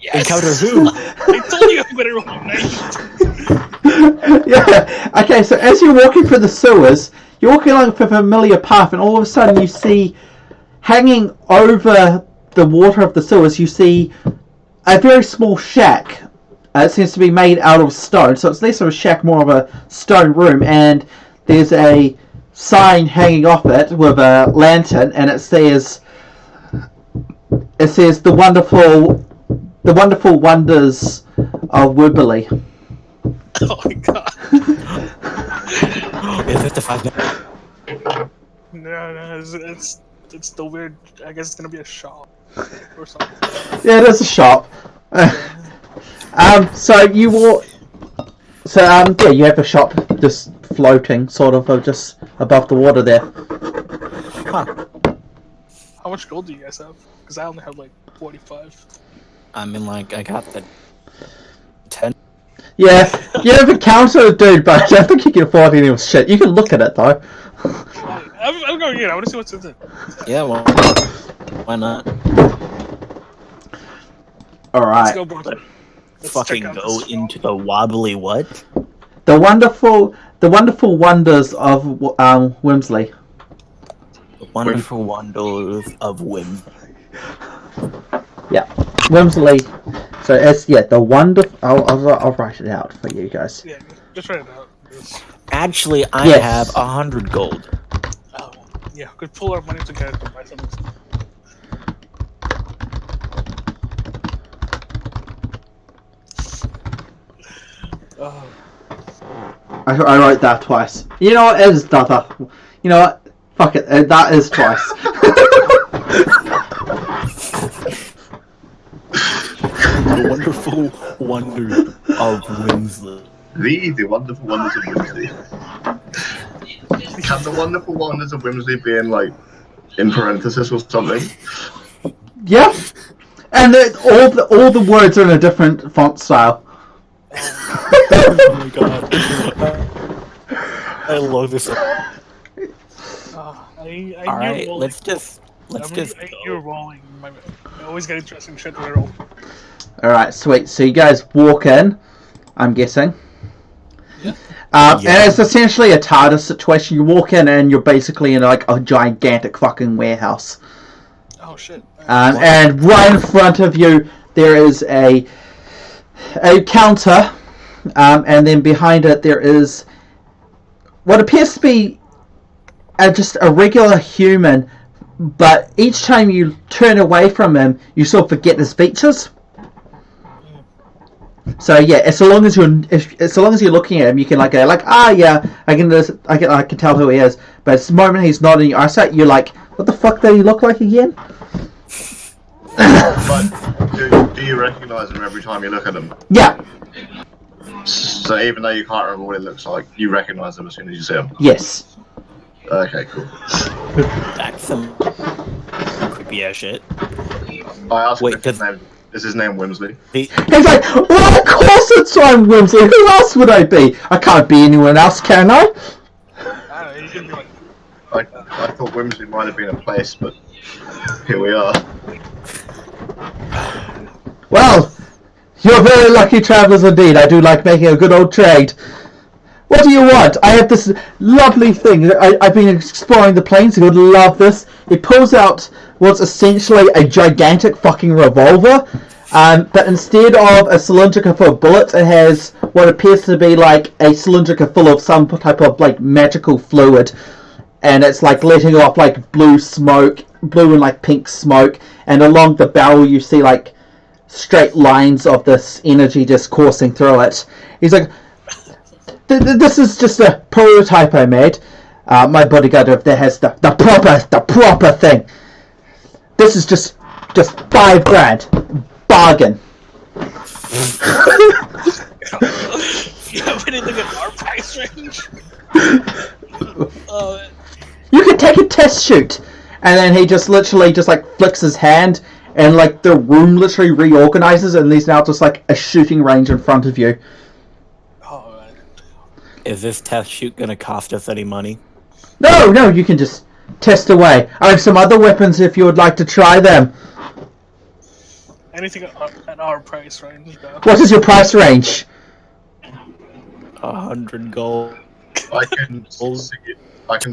D: Yes!
C: Encounter who?
D: I told you I'm better rolling 90.
A: Yeah, okay, so as you're walking through the sewers, you're walking along a familiar path, and all of a sudden you see, hanging over the water of the sewers, you see a very small shack. It seems to be made out of stone, so it's less of a shack, more of a stone room, and there's a sign hanging off it with a lantern, and it says the wonderful wonders of Wibberley.
D: Oh my god.
C: Is it the 5
D: No, it's the weird. I guess it's gonna be a shop or something.
A: Yeah, it is a shop. So you walk. So yeah, you have a shop just floating, sort of, just above the water there.
C: Huh.
D: How much gold do you guys have? Because I only have like 45.
C: I mean, like, I got the 10.
A: Yeah, you have a counter, dude, but I don't think you can afford any of shit. You can look at it though.
D: I'm going in. I want to see what's in it.
C: Yeah, well, why not?
D: Let's
A: Alright.
D: go, bro. Let's
C: Fucking
D: check out
C: go
D: this
C: into the wobbly what?
A: The wonderful wonders of Wimsley.
C: The wonderful wonders of whim.
A: Yeah, Wimsley. So the wonderful. I'll write it out for you guys.
D: Yeah, just write it out. It's-
C: Actually, I
A: Yes.
C: have 100 gold.
D: Oh, yeah, we could pull our money together to buy something. Oh,
A: I wrote that twice. You know what? It is that. You know what? Fuck it. That is twice.
C: The wonderful wonder of Winsley.
B: the wonderful wonders of Wimsley. Can the wonderful wonders of Wimsley be in like in parenthesis or something?
A: Yeah. And all the words are in a different font style.
C: Oh my god. I love this. Alright, let's just
D: I you're
C: go.
D: rolling. I always get interesting shit when I roll.
A: Alright, sweet. So you guys walk in, I'm guessing.
D: Yeah.
A: And it's essentially a TARDIS situation. You walk in and you're basically in like a gigantic fucking warehouse.
D: Oh shit.
A: And right in front of you there is a counter, and then behind it there is what appears to be just a regular human, but each time you turn away from him, you sort of forget his features. So yeah, as long as you're looking at him, you can I can tell who he is. But the moment he's not in your eyesight, you're like, what the fuck did he look like again?
B: But do you recognise him every time you look at him?
A: Yeah.
B: So even though you can't remember what he looks like, you recognise him as soon as you see him?
A: Yes.
B: Okay, cool.
C: That's some creepy ass shit.
B: I asked
C: Wait,
B: him is his name Wimsley?
A: He's like, well, of course it's I'm Wimsley. Who else would I be? I can't be anyone else, can I?
D: I don't know, you can be like,
B: I thought Wimsley might have been a place, but here we are.
A: Well, you're very lucky travellers indeed. I do like making a good old trade. What do you want? I have this lovely thing. I've been exploring the plains. You would love this. It pulls out what's essentially a gigantic fucking revolver, but instead of a cylindrical full of bullets, it has what appears to be like a cylindrical full of some type of like magical fluid, and it's like letting off like blue and like pink smoke, and along the barrel you see like straight lines of this energy just coursing through it. He's like, this is just a prototype I made. My bodyguard over there has the proper thing. This is just $5,000 bargain.
D: yeah, we didn't look at our price range.
A: You can take a test shoot, and then he just literally just like flicks his hand, and like the room literally reorganizes, and there's now just like a shooting range in front of you.
C: Is this test shoot gonna cost us any money?
A: No, you can just test away. I have some other weapons if you would like to try them.
D: Anything at our price range, though.
A: What is your price range?
C: 100 gold.
B: I can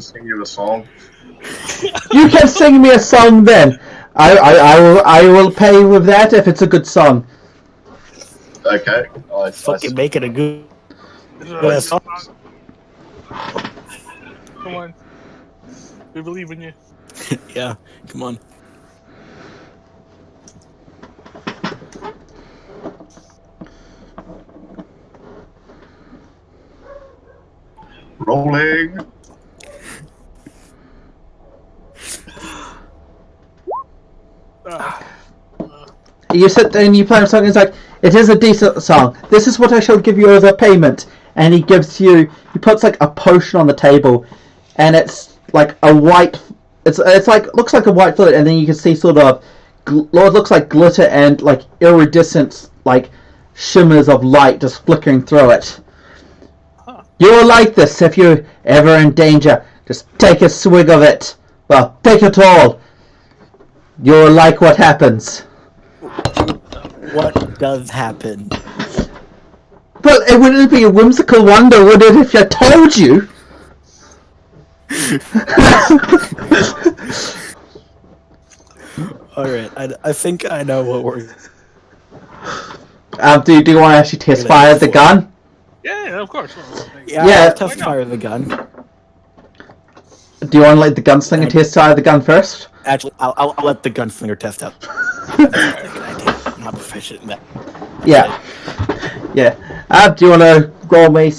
B: sing you a song.
A: You can sing me a song then. I will pay with that if it's a good song.
B: Okay.
C: Fucking make it a good.
D: Yes. Come on. We believe in you.
C: Yeah, come on.
B: Rolling.
A: You sit there and you play a song, and it's like, it is a decent song. This is what I shall give you as a payment. And he puts like a potion on the table, and it's like a white, it's like, looks like a white fluid, and then you can see sort of, it looks like glitter and like iridescent, like shimmers of light just flickering through it. You will like this if you're ever in danger. Just take a swig of it. Well, take it all. You'll like what happens.
C: What does happen?
A: Well, it wouldn't be a whimsical wonder, would it, if I told you?
C: Alright, I think I know what we're...
A: Do you want to actually test fire the gun?
D: Yeah, of course.
C: Yeah,
A: Yeah.
C: I'll test fire the gun.
A: Do you want to let the gunslinger test fire the gun first?
C: Actually, I'll let the gunslinger test out. I'm not proficient in that.
A: Yeah. Do you want to roll me?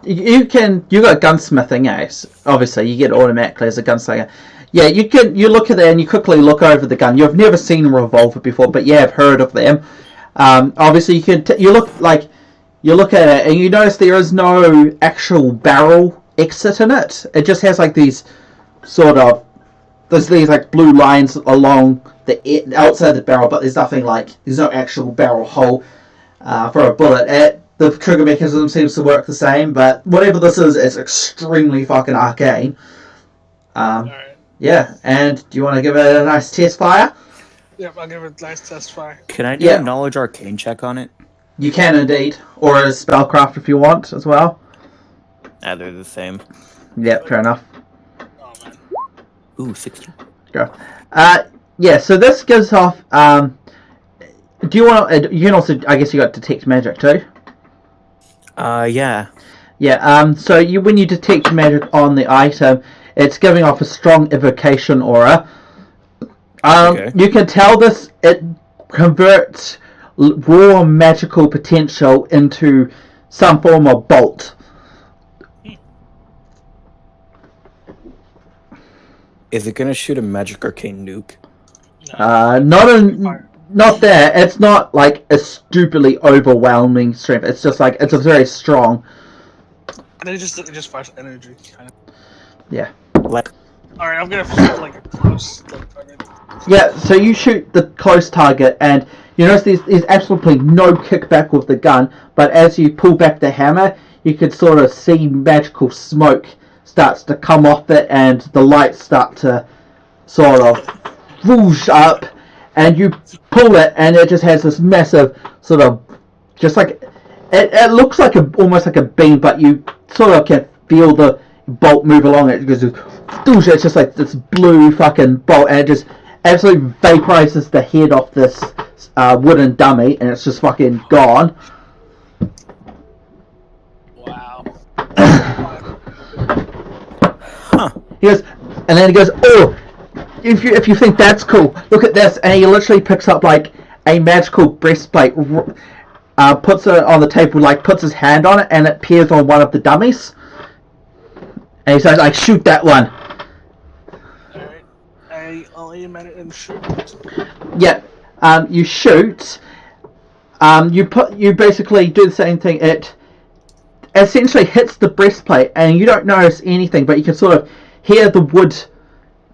A: You got gunsmithing, yes. Obviously, you get automatically as a gunslinger. Yeah, you look at it and you quickly look over the gun. You've never seen a revolver before, but you have heard of them. Obviously, you look at it and you notice there is no actual barrel exit in it. It just has like these there's these like blue lines along the outside of the barrel, but there's no actual barrel hole for a bullet. The trigger mechanism seems to work the same, but whatever this is, it's extremely fucking arcane.
D: Alright.
A: Yeah, and do you want to give it a nice test fire?
D: Yep, I'll give it a nice test fire.
C: Can I do a knowledge arcane check on it?
A: You can indeed, or a spellcraft if you want as well.
C: They're the same.
A: Yeah, fair enough.
D: Oh man.
C: Ooh, 16.
A: Go. Yeah. So this gives off. Do you want? You can also, I guess, you got detect magic too.
C: Yeah.
A: Yeah. So when you detect magic on the item, it's giving off a strong evocation aura.
C: Okay.
A: You can tell it converts raw magical potential into some form of bolt.
C: Is it gonna shoot a magic arcane nuke?
A: Not that. It's not like a stupidly overwhelming strength. It's just like it's a very strong.
D: And then it just fires energy, kind of.
A: Yeah.
C: Like,
D: All right, I'm gonna shoot like a close target.
A: Yeah. So you shoot the close target, and you notice there's absolutely no kickback with the gun. But as you pull back the hammer, you can sort of see magical smoke starts to come off it, and the lights start to sort of whoosh up, and you pull it, and it just has this massive sort of, just like it looks like almost like a beam, but you sort of can feel the bolt move along it because it's just like this blue fucking bolt, and it just absolutely vaporizes the head off this wooden dummy, and it's just fucking gone.
D: Wow.
C: huh.
A: He goes, and then he goes, oh, if you think that's cool, look at this, and he literally picks up like a magical breastplate, puts it on the table, like puts his hand on it, and it appears on one of the dummies, and he says, like, shoot that one.
D: Alright, I'll aim at it and shoot.
A: Yeah, you shoot. You basically do the same thing. It essentially hits the breastplate, and you don't notice anything, but you can sort of hear the wood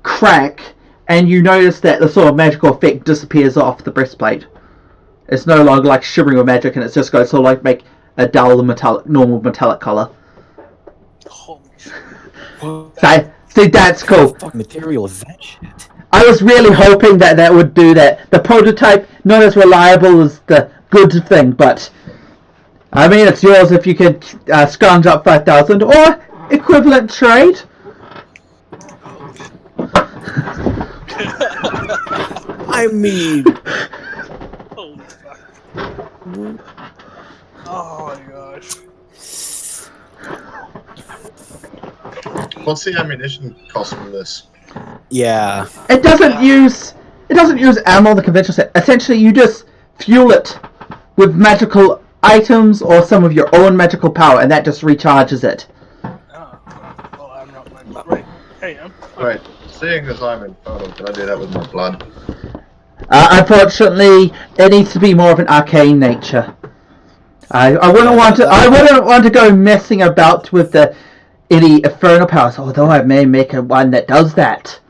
A: crack, and you notice that the sort of magical effect disappears off the breastplate. It's no longer like shimmering with magic, and it's just going to sort of like make a dull normal metallic color.
D: Holy shit.
A: See, that's cool.
C: What the fuck material is that shit?
A: I was really hoping that would do that. The prototype, not as reliable as the good thing, but I mean, it's yours if you could scrounge up 5,000 or equivalent trade.
C: I mean,
D: Holy fuck. Oh my gosh.
B: What's the ammunition cost for this?
C: yeah.
A: It doesn't use ammo in the conventional set. Essentially, you just fuel it with magical items or some of your own magical power, and that just recharges it.
D: Oh, well, I'm not right. Hey,
B: Right, seeing as I'm infernal, can I do that with my blood?
A: Unfortunately, it needs to be more of an arcane nature. I wouldn't want to go messing about with any infernal powers, although I may make one that does that.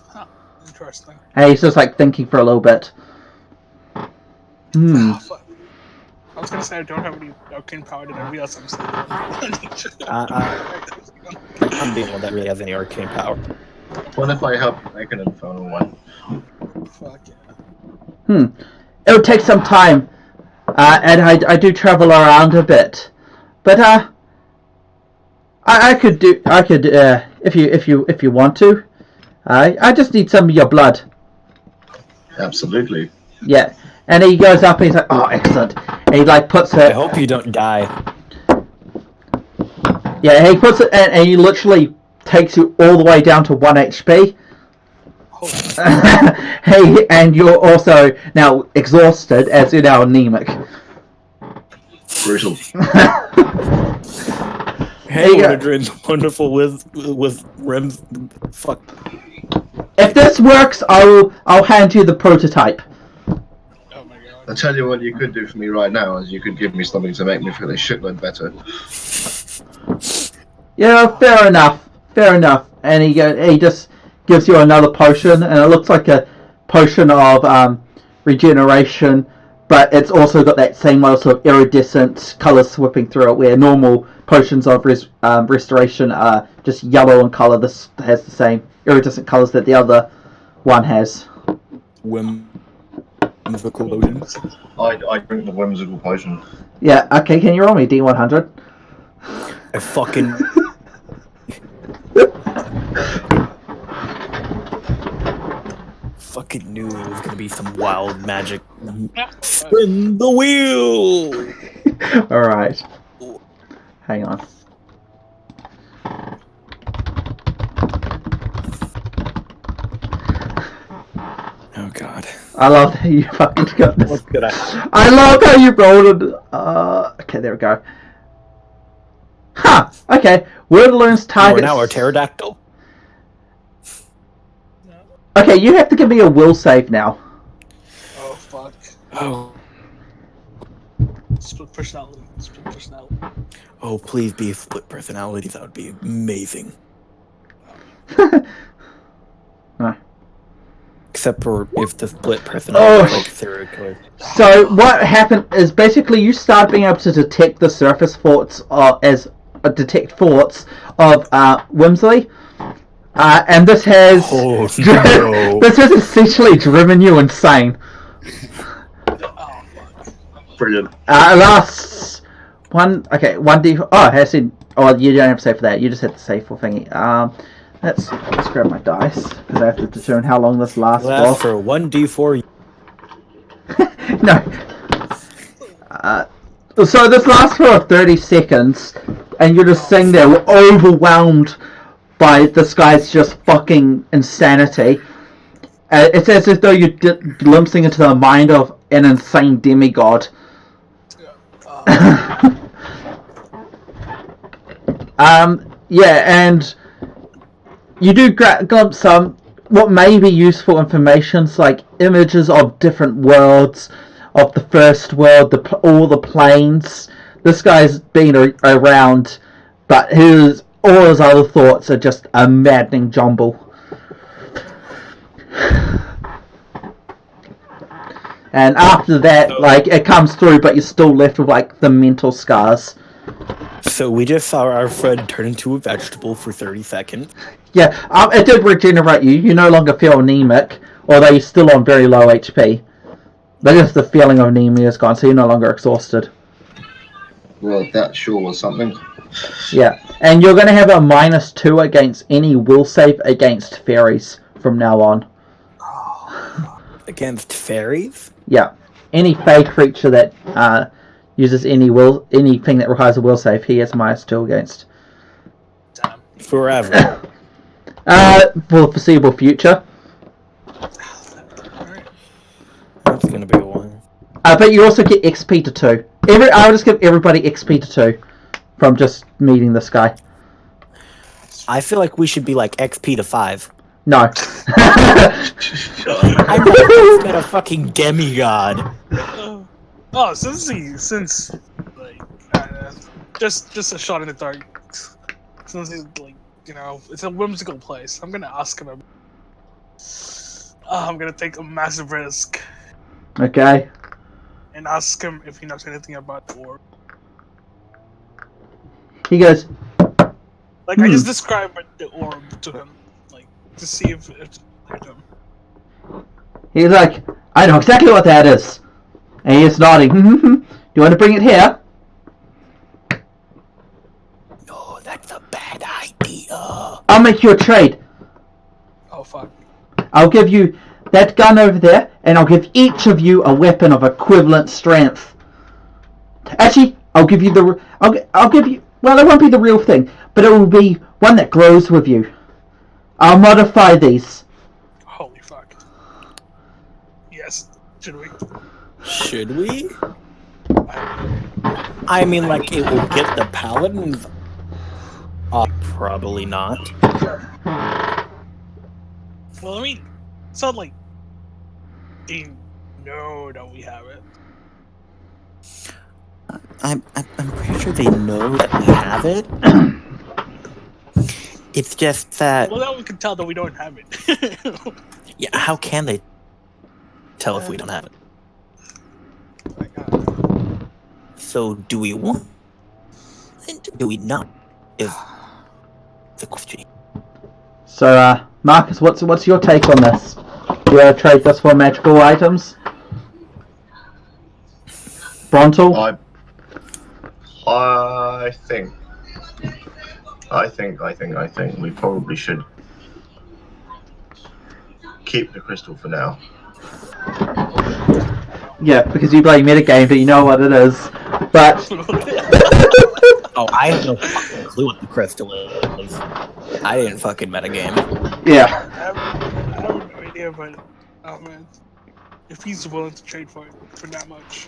D: Huh, interesting.
A: And he's just like thinking for a little bit.
D: Oh, fuck. I was gonna say I don't have any arcane power, did I realize I'm still
C: I'm the one that really has any arcane power.
B: What if I help make an infernal one?
D: Fuck yeah.
A: It would take some time, and I do travel around a bit, but I could if you want to. I just need some of your blood.
B: Absolutely.
A: Yeah, and he goes up and he's like, oh, excellent. And he like puts
C: I
A: it.
C: hope you don't die.
A: Yeah, he puts it, and he literally takes you all the way down to 1 HP. Hey, and you're also now exhausted as you're now anemic.
B: Brutal.
C: Hey, Wonderin's wonderful with Rem's. Fuck.
A: If this works, I'll hand you the prototype.
D: Oh my god.
B: I tell you what you could do for me right now is you could give me something to make me feel a shitload better.
A: Yeah, fair enough. And he just gives you another potion, and it looks like a potion of regeneration, but it's also got that same sort of iridescent colour sweeping through it, where normal potions of restoration are just yellow in colour. This has the same iridescent colours that the other one has.
C: Whimsical potions.
B: I drink the whimsical potion.
A: Yeah, okay, can you roll me D100?
C: I fucking. fucking knew it was gonna be some wild magic. Spin the wheel!
A: Alright. Hang on.
C: Oh god.
A: I love how you fucking got this.
C: What could I?
A: I love how you rolled it. Okay, there we go. Huh. Okay. Word learns
C: You are
A: targets.
C: now a pterodactyl.
A: Okay, you have to give me a will save now.
D: Oh fuck.
C: Oh.
D: Split personality. Split personality.
C: Oh, please be a split personality. That would be amazing.
A: Huh.
C: Except for if the split personality
A: Oh.
C: was like serial killer.
A: So what happened is basically you start being able to detect the surface forts detect forts of Whimsley, and this has
C: Oh, no.
A: this has essentially driven you insane.
D: Oh fuck.
B: Brilliant.
A: Last one. Okay, 1d. Oh, I said. Oh, you don't have to save for that. You just have to save for thingy. Let's grab my dice because I have to determine how long this lasts
C: Last
A: for.
C: for 1d4.
A: No. So this lasts for 30 seconds, and you're just sitting there overwhelmed by this guy's just fucking insanity. It's as if though you're glimpsing into the mind of an insane demigod. Yeah, and you do glimpse some what may be useful information, like images of different worlds, of the first world, all the planes. This guy's been around, but all his other thoughts are just a maddening jumble. And after that, like, it comes through, but you're still left with, like, the mental scars.
C: So we just saw our friend turn into a vegetable for 30 seconds.
A: Yeah, it did regenerate you. You no longer feel anemic, although you're still on very low HP. But just the feeling of anemia is gone, so you're no longer exhausted.
B: Well, that sure was something.
A: Yeah, and you're going to have a -2 against any will save against fairies from now on.
C: Against fairies?
A: Yeah, any fey creature that uses anything that requires a will save, he has -2 against.
D: Damn.
C: Forever.
A: For the foreseeable future.
D: Alright.
C: That's gonna be a while.
A: But you also get XP to 2. I'll just give everybody XP to 2 from just meeting this guy.
C: I feel like we should be like XP to 5.
A: No.
C: I'm not a fucking demigod.
D: Oh, since like just a shot in the dark. Since he's like, you know, it's a whimsical place. I'm gonna ask him. I'm gonna take a massive risk
A: Okay.
D: and ask him if he knows anything about the orb.
A: He goes,
D: Like I just described the orb to him, like to see if it's like him.
A: he's like, I know exactly what that is. And he's nodding. Do you want to bring it here?
C: No, that's a bad idea.
A: I'll make you a trade.
D: Oh fuck.
A: I'll give you that gun over there, and I'll give each of you a weapon of equivalent strength. Actually, I'll give you I'll give you. Well, it won't be the real thing, but it will be one that grows with you. I'll modify these.
D: Holy fuck. Yes. Should we?
C: Should we? I mean, like, it will get the paladins. Probably not.
D: Well, I mean, it's not like they know that we have it.
C: I'm pretty sure they know that we have it. It's just that.
D: Well, now we can tell that we don't have it.
C: Yeah, how can they tell if we don't have it? So, do we want it? Do we not? Is the question.
A: So, Marcus, what's your take on this? Do you want to trade this for magical items? Brontal?
B: I think I think we probably should keep the crystal for now.
A: Yeah, because you play metagame, but you know what it is. But
C: Oh, I have no fucking clue what the crystal is. I didn't fucking metagame.
A: yeah,
D: I have no idea, but oh man, if he's willing to trade for it for that much,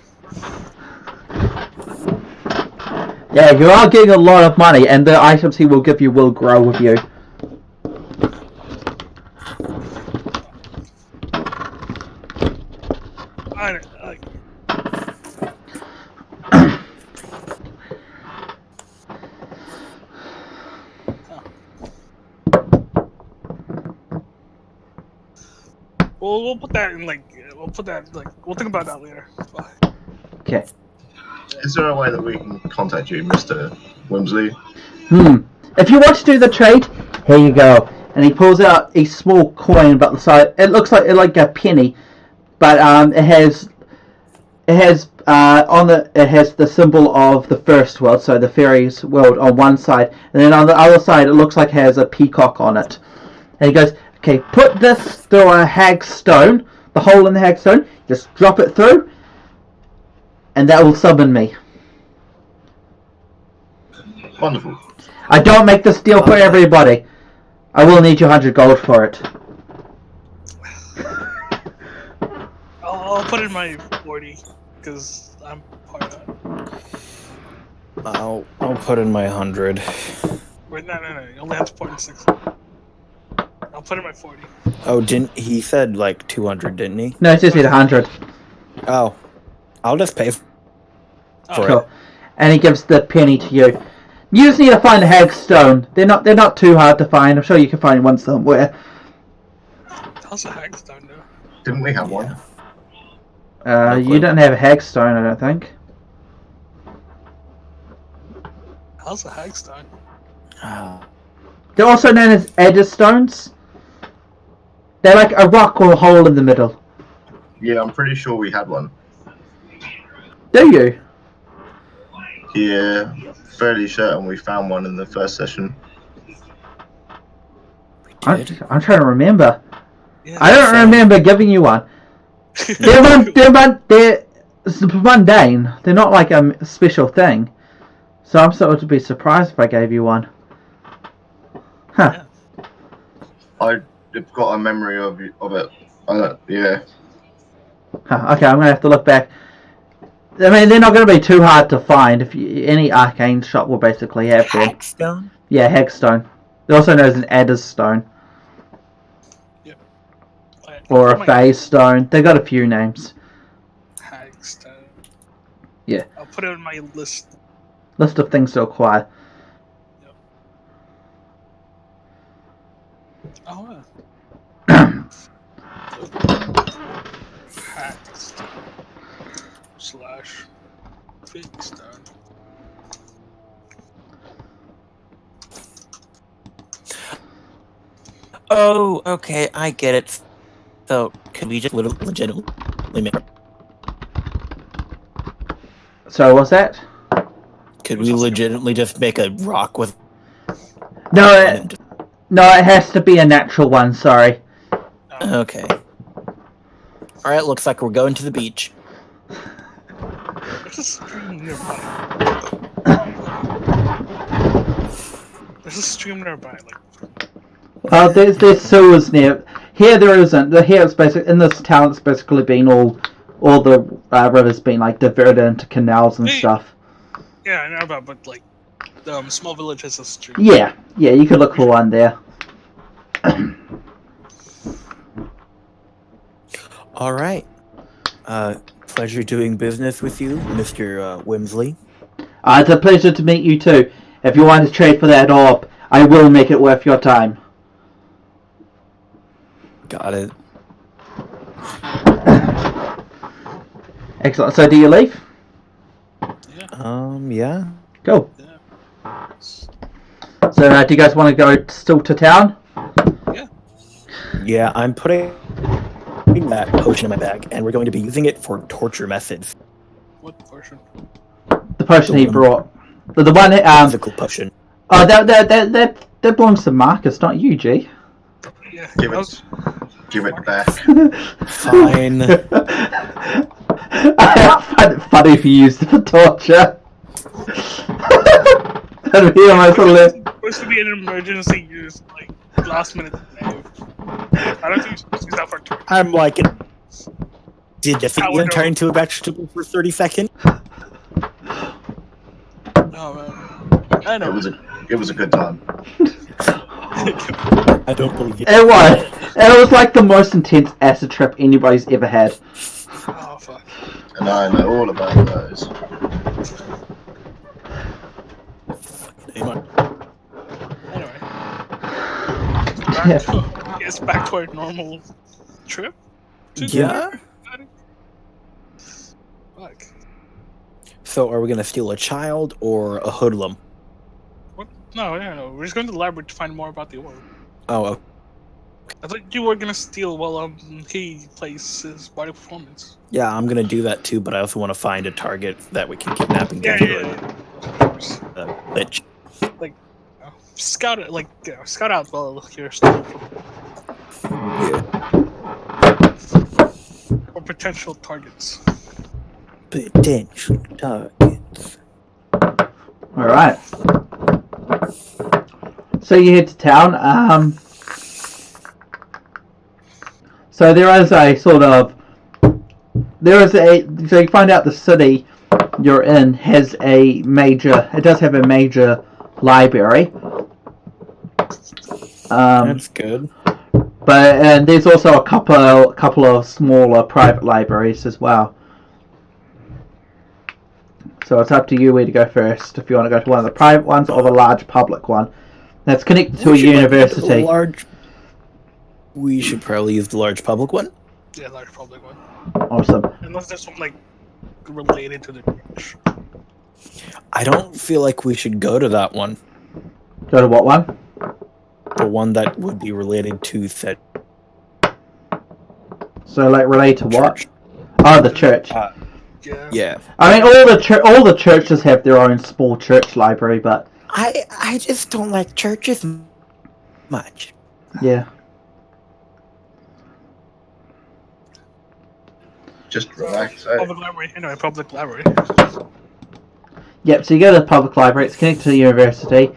A: yeah, you are getting a lot of money, and the items he will give you will grow with you.
D: I don't like. Well, we'll put that in we'll think about that later.
A: Okay.
B: Is there a way that we can contact you, Mr. Wimsley?
A: If you want to do the trade, here you go. And he pulls out a small coin about the size. It looks like a penny, but it has the symbol of the first world, so the fairies world on one side, and then on the other side it looks like it has a peacock on it. And he goes, okay, put this through a hag stone, the hole in the hag stone, just drop it through, and that will summon me.
B: Wonderful.
A: I don't make this deal for everybody. I will need 100 gold for it.
D: I'll put in my 40 because I'm part of it.
C: I'll put in my 100.
D: Wait, no. You only have to put in 60. I'll put in my 40.
C: Oh, didn't he said like 200, didn't he?
A: No, it just said 100.
C: Oh, I'll just pay for
A: Cool.
C: it.
A: And he gives the penny to you. You just need to find a hag stone. They're not too hard to find. I'm sure you can find one somewhere.
D: How's a hag stone do?
B: Didn't we have one?
C: No
A: You
C: clue.
A: don't have a hag stone, I don't think.
D: How's a hag stone?
A: They're also known as Edda stones. They're like a rock or a hole in the middle.
B: Yeah, I'm pretty sure we had one.
A: Do you?
B: Yeah, fairly certain we found one in the first session.
A: I'm trying to remember.
D: Yeah,
A: I don't remember giving you one. They're mundane. They're not like a special thing. So I'm sort of be surprised if I gave you one. Huh.
B: I've got a memory of it. Yeah.
A: Huh, okay, I'm gonna have to look back. I mean, they're not going to be too hard to find. Any arcane shop will basically have them.
C: Hagstone?
A: Yeah, hagstone. They're also known as an adder's stone.
D: Yep.
A: Or a phase stone. They got a few names.
D: Hag stone.
A: Yeah.
D: I'll put it on my list.
A: List of things to acquire.
D: Yep. Oh, hag stone. / fig stone.
C: Oh, okay, I get it. So, can we just legitimately make...
A: So, what's that?
C: Could we legitimately just make a rock with...
A: No, it has to be a natural one, sorry.
C: Okay. Alright, looks like we're going to the beach.
D: There's a stream nearby. There's a stream nearby,
A: There's sewers near. Here there isn't. Here it's basically, in this town it's basically been all the rivers been like diverted into canals and stuff.
D: Yeah, I know about, but like, small village has a stream.
A: Yeah, you could look for one there.
C: Alright. Pleasure doing business with you, Mr. Wimsley.
A: It's a pleasure to meet you too. If you want to trade for that orb, I will make it worth your time.
C: Got it.
A: Excellent. So do you leave?
C: Yeah.
A: Go.
D: Yeah.
A: So do you guys want to go still to town?
C: Yeah, I'm putting that potion in my bag, and we're going to be using it for torture methods.
D: What portion?
A: The potion he brought. The one
C: Physical potion.
A: Oh, that belongs to Marcus, not you, G.
D: Yeah.
B: Give
D: I
B: it,
D: was-
B: give it back.
C: Fine.
A: I find it funny if you used it for torture. That'd be almost hilarious.
D: supposed to be an emergency use, like last minute save. I don't think you're supposed to use that for turn.
C: I'm like, did the
D: How would
C: thing turn into a vegetable for 30 seconds?
D: Oh man. I know.
B: It was a good time.
C: I don't believe you.
A: It was. It was like the most intense acid trip anybody's ever had.
D: Oh fuck.
B: And I know all about those.
D: Anyway.
A: Yeah.
D: It's back to our normal trip.
C: Yeah.
D: Fuck.
C: So are we gonna steal a child or a hoodlum?
D: What? No. We're just going to the library to find more about the orb.
C: Oh,
D: I thought you were gonna steal while he plays his body performance.
C: yeah, I'm gonna do that too, but I also want to find a target that we can kidnap and
D: Yeah,
C: get
D: yeah. Of course.
C: Lich.
D: Scout it, scout out while you're stealing or potential targets.
C: Potential targets.
A: Alright. So you head to town. So there is a sort of... So you find out the city you're in has a major... It does have a major library.
C: That's good.
A: And there's also a couple of smaller private libraries as well. So it's up to you where to go first. If you want to go to one of the private ones or the large public one that's connected to a university.
C: We should probably use the large public one.
D: Yeah, large public one.
A: Awesome.
D: Unless there's something related to the church.
C: I don't feel like we should go to that one.
A: Go to what one?
C: The one that would be related to said
A: So related to what?
C: church.
A: Oh, the church.
D: Yeah.
C: Yeah.
A: I mean, all the churches have their own small church library, but
C: I just don't like churches much.
A: yeah.
B: Just relax. Eh?
D: Public library. Anyway, public library.
A: Yep. So you go to the public library. It's connected to the university.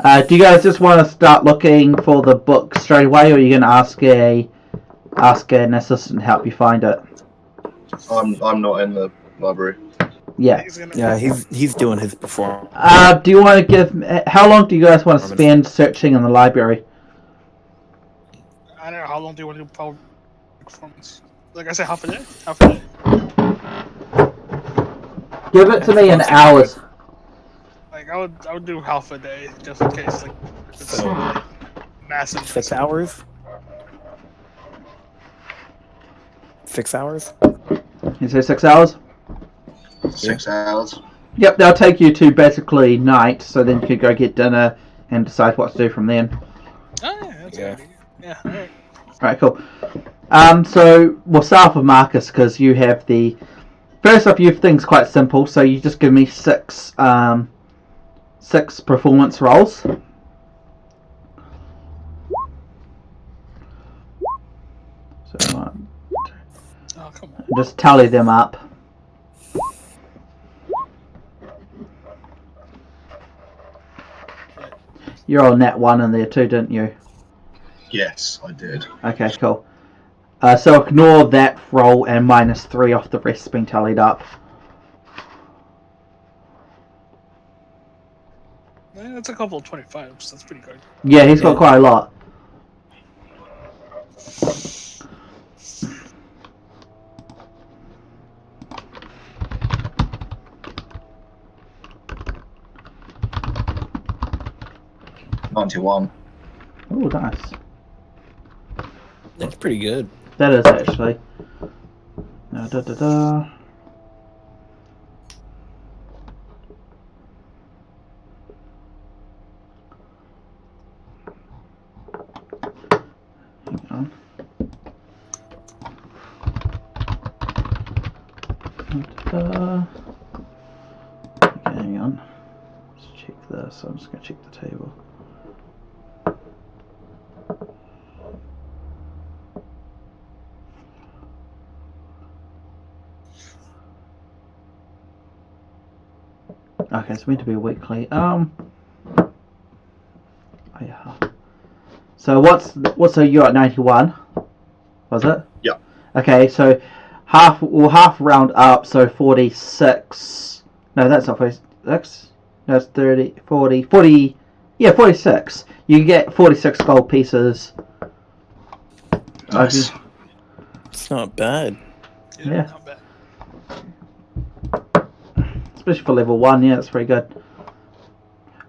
A: Do you guys just want to start looking for the book straight away, or are you going to ask an assistant to help you find it?
B: I'm not in the library.
A: Yeah.
C: Yeah, he's doing his performance.
A: Do you want to give? How long do you guys want to spend searching in the library?
D: I don't know how long do you want to do public performance? Like I said, half a day. Half a day.
A: Give it to me in hours.
D: Like I would do half a day just in case. Like it's
C: So,
D: massive.
C: 6 hours. 6 hours.
A: You say 6 hours?
B: 6 hours.
A: Yep, they'll take you to basically night, so then you can go get dinner and decide what to do from then.
D: Oh yeah, that's
C: Yeah.
D: good. Yeah. All right.
A: Alright, cool. So we'll start off with Marcus because you have the... First off, your thing's quite simple, so you just give me six performance rolls. So
D: Oh come on.
A: just tally them up. You rolled net 1 in there too, didn't you?
B: Yes, I did.
A: Okay, cool. So ignore that roll and -3 off the rest being tallied up.
D: Yeah, that's a couple of 25s. That's pretty good.
A: Yeah, he's got quite a lot.
B: '91.
A: Oh, nice.
C: That's pretty good.
A: That is actually. Da. Hang on. Da. Okay, hang on. Let's check this. I'm just going to check the table. Okay, it's meant to be weekly. Oh yeah. So so you're at 91, was it?
B: Yeah.
A: Okay, so half round up, so 46. No, that's not 46. That's 30, 40, 40. Yeah, 46. You get 46 gold pieces.
B: Nice.
C: It's not bad.
A: Yeah.
D: Not bad.
A: Especially for level 1, yeah, that's pretty good.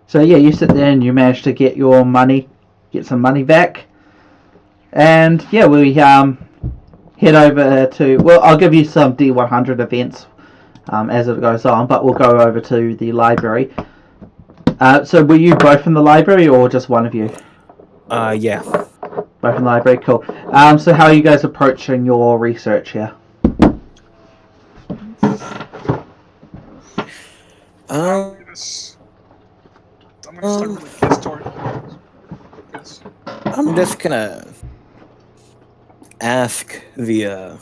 A: So yeah, you sit there and you manage to get your money, get some money back. And yeah, we head over to, well, I'll give you some D100 events as it goes on, but we'll go over to the library. So were you both in the library or just one of you?
C: Yeah.
A: Both in the library, cool. So how are you guys approaching your research here?
D: I'm gonna start with like history. Yes.
C: I'm just gonna ask the.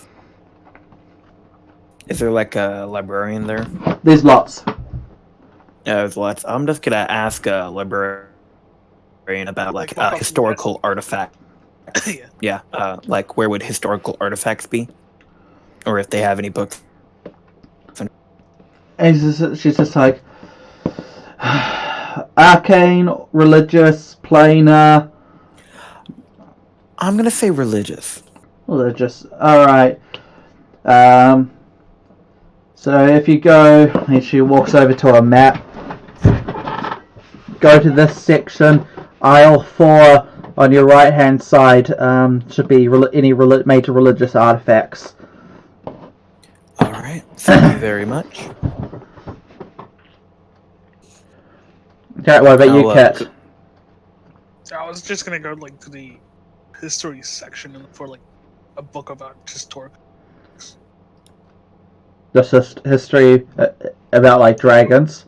C: Is there like a librarian there?
A: There's lots.
C: There's lots. I'm just gonna ask a librarian about like
D: Like,
C: historical artifacts.
D: Yeah.
C: Yeah. Like where would historical artifacts be, or if they have any books.
A: And she's just like, arcane, religious, planar.
C: I'm gonna say religious.
A: Religious. Alright. So if you go, and she walks over to a map, go to this section, aisle 4 on your right hand side, should be any major religious artifacts.
C: Alright. Thank you very much.
A: Okay, what about you, Kat?
D: I was just gonna go like to the history section and look for like a book about historic.
A: Just history about like dragons.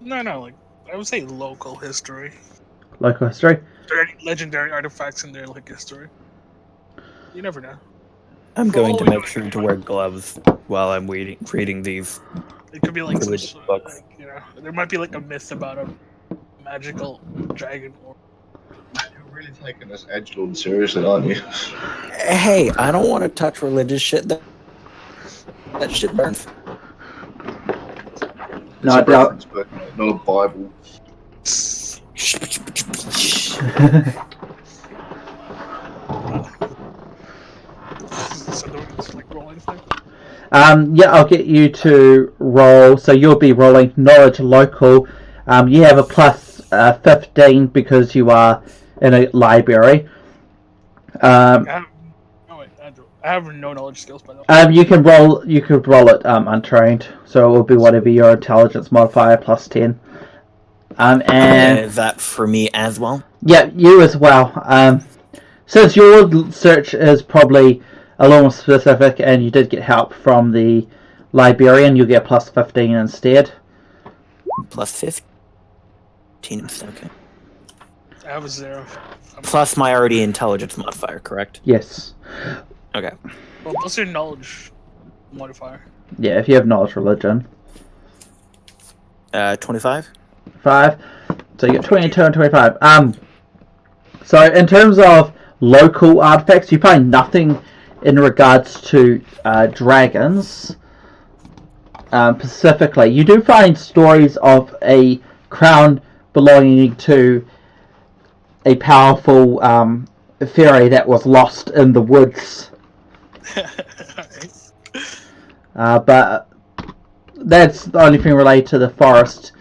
D: No, like I would say local history.
A: Local history?
D: There are any legendary artifacts in their like history. You never know.
C: I'm going to make sure to wear gloves while I'm reading these.
D: It could be like some
C: Religious
D: sort of,
C: books.
D: like, you know, there might be like a myth about a magical dragon or.
B: You're really taking this edgelord seriously, aren't you?
C: Hey, I don't want to touch religious shit. That shit burns.
B: It's
A: No, I
B: a
A: doubt.
B: reference book, not a Bible.
D: So don't like roll anything.
A: Yeah, I'll get you to roll. So you'll be rolling knowledge local. You have a plus 15 because you are in a library.
D: I have no knowledge skills by the way.
A: You can roll. You could roll it untrained, so it will be whatever your intelligence modifier plus 10. And
C: Is that for me as well?
A: yeah, you as well. Since your search is probably a little more specific, and you did get help from the librarian, you'll get plus 15 instead.
C: Plus 15. Okay.
D: I have a 0.
C: Plus my already intelligence modifier, correct?
A: Yes.
C: Okay.
D: Well, what's your knowledge modifier?
A: Yeah, if you have knowledge religion.
C: 25?
A: 5. So you get 22 and 25. So in terms of local artifacts, you find nothing in regards to dragons. Specifically, you do find stories of a crown belonging to a powerful fairy that was lost in the woods. But that's the only thing related to the forest.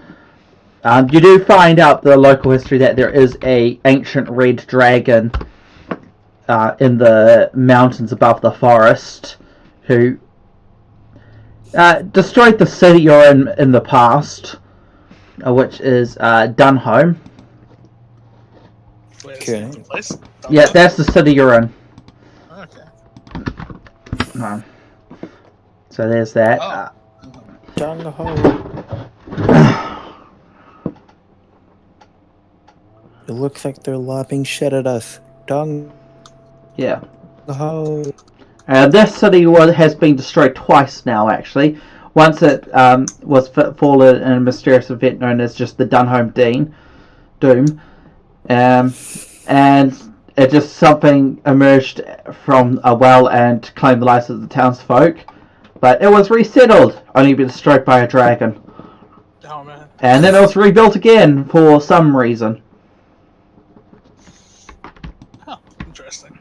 A: You do find out the local history that there is a ancient red dragon in the mountains above the forest who destroyed the city you're in the past, which is Dunholm.
D: Wait,
C: Okay.
D: that's the place?
A: Yeah, that's the city you're in.
D: Okay.
A: So there's that.
B: Oh.
C: Down the hole. It looks like they're lobbing shit at us. Dong
A: Yeah.
C: ho.
A: This city has been destroyed twice now, actually. Once it was fallen in a mysterious event known as just the Dunhome Doom. And it just something emerged from a well and claimed the lives of the townsfolk. But it was resettled, only to be destroyed by a dragon.
D: Oh man.
A: And then it was rebuilt again for some reason.
D: Huh. Interesting.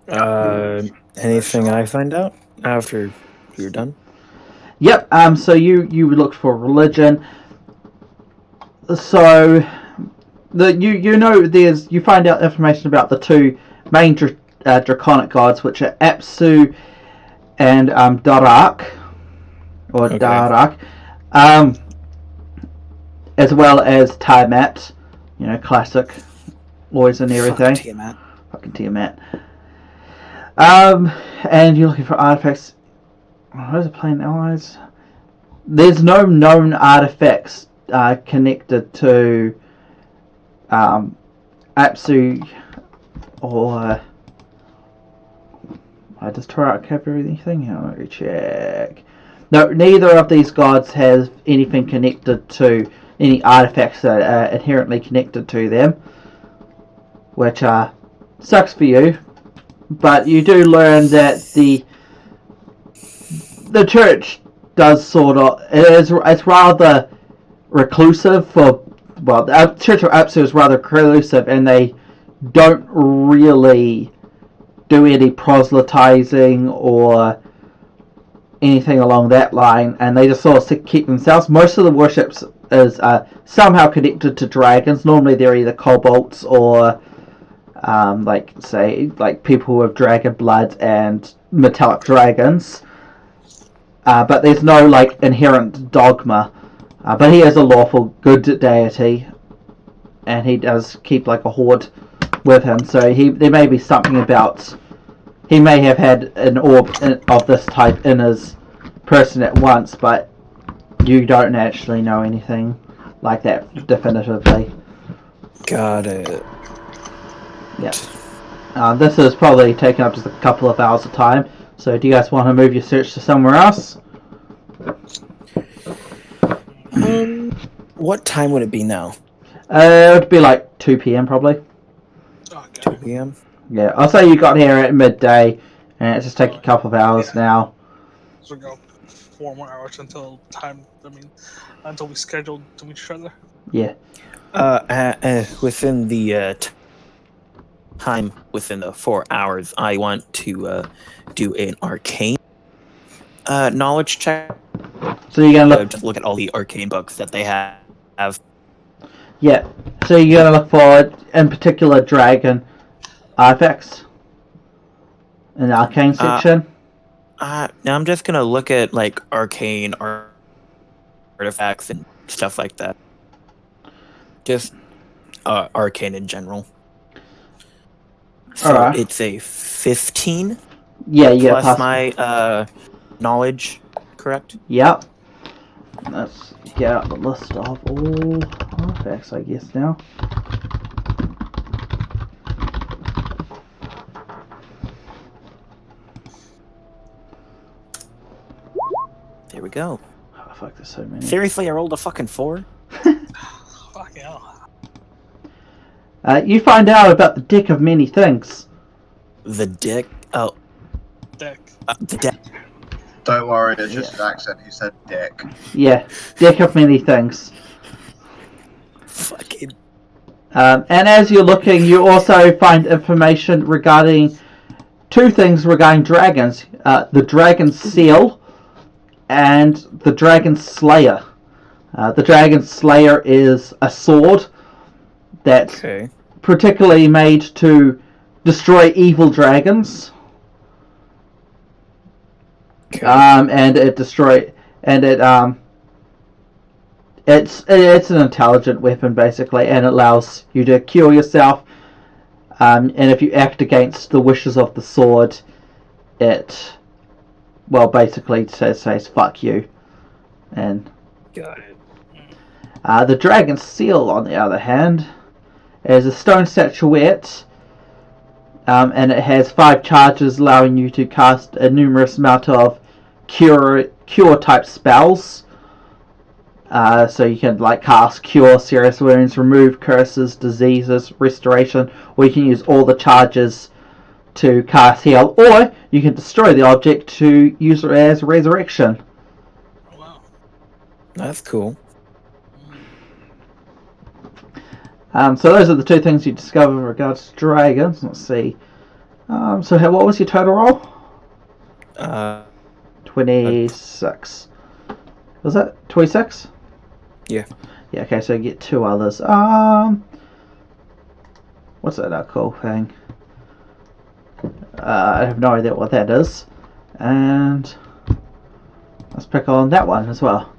D: Alright.
C: Anything I find out after you're done?
A: Yep, so you looked for religion. So you find out information about the two main draconic gods, which are Apsu and Darak, or
C: Okay.
A: Darak, as well as Tiamat, classic, always and everything.
C: Fuck Tiamat.
A: Fucking Tiamat. And you're looking for artifacts. Where's the plain allies? There's no known artifacts connected to Apsu or does Tarak have anything? Let me check. No, neither of these gods has anything connected to any artifacts that are inherently connected to them, which sucks for you. But you do learn that the church does sort of it's rather reclusive the Church of Apsu is rather reclusive, and they don't really do any proselytizing or anything along that line, and they just sort of keep themselves. Most of the worships is somehow connected to dragons. Normally they're either kobolds or like people with dragon blood and metallic dragons. But there's no inherent dogma. But he is a lawful good deity, and he does keep a horde with him. So there may be something about he may have had an orb of this type in his person at once, but you don't actually know anything like that definitively.
C: Got it.
A: Yeah. This is probably taking up just a couple of hours of time. So do you guys want to move your search to somewhere else?
C: What time would it be now?
A: It would be 2 p.m. probably.
D: Oh,
C: 2 p.m.
A: Yeah, I'll say you got here at midday, and it's just taking a couple of hours now.
D: So we go 4 more hours until until we scheduled to meet each other.
A: Yeah.
C: Within the time within the 4 hours, I want to do an arcane knowledge check.
A: So you're gonna
C: Just look at all the arcane books that they have.
A: Yeah. So you're gonna look for, in particular, dragon artifacts in the arcane section.
C: Now I'm just gonna look at arcane artifacts and stuff like that. Just arcane in general. So
A: Alright.
C: it's a 15.
A: Yeah, you
C: plus
A: get
C: my knowledge, correct?
A: Yep. Let's get out the list of all artifacts, I guess, now.
C: There we go.
A: Oh, fuck, there's so many.
C: Seriously, I rolled a fucking 4?
D: Fuck hell.
A: You find out about the Deck of Many Things.
C: The dick? Oh,
D: Dick.
C: the deck.
B: Don't worry, it's just an accent. He said dick.
A: Yeah, Deck of Many Things.
C: Fucking.
A: And as you're looking, you also find information regarding two things regarding dragons. The Dragon Seal and the Dragon Slayer. The Dragon Slayer is a sword that's
C: Okay.
A: particularly made to destroy evil dragons.
C: Okay.
A: It's an intelligent weapon basically, and it allows you to cure yourself. And if you act against the wishes of the sword, it basically says fuck you, and
C: Got it.
A: The dragon seal, on the other hand, is a stone statuette, and it has 5 charges, allowing you to cast a numerous amount of cure type spells. So you can cast cure serious wounds, remove curses, diseases, restoration, or you can use all the charges to cast heal, or you can destroy the object to use it as resurrection.
D: Oh, wow.
C: That's cool.
A: So those are the 2 things you discover in regards to dragons. Let's see. So what was your total roll? 26. Was that 26?
C: Yeah.
A: Yeah, okay, so you get 2 others. What's that cool thing? I have no idea what that is. And let's pick on that one as well.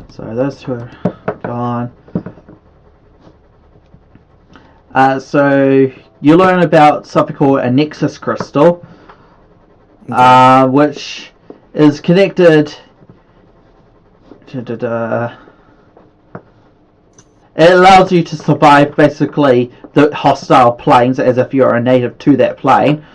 A: So those 2 are gone. So you learn about something called a Nexus Crystal, which is connected. It allows you to survive basically the hostile planes as if you're a native to that plane.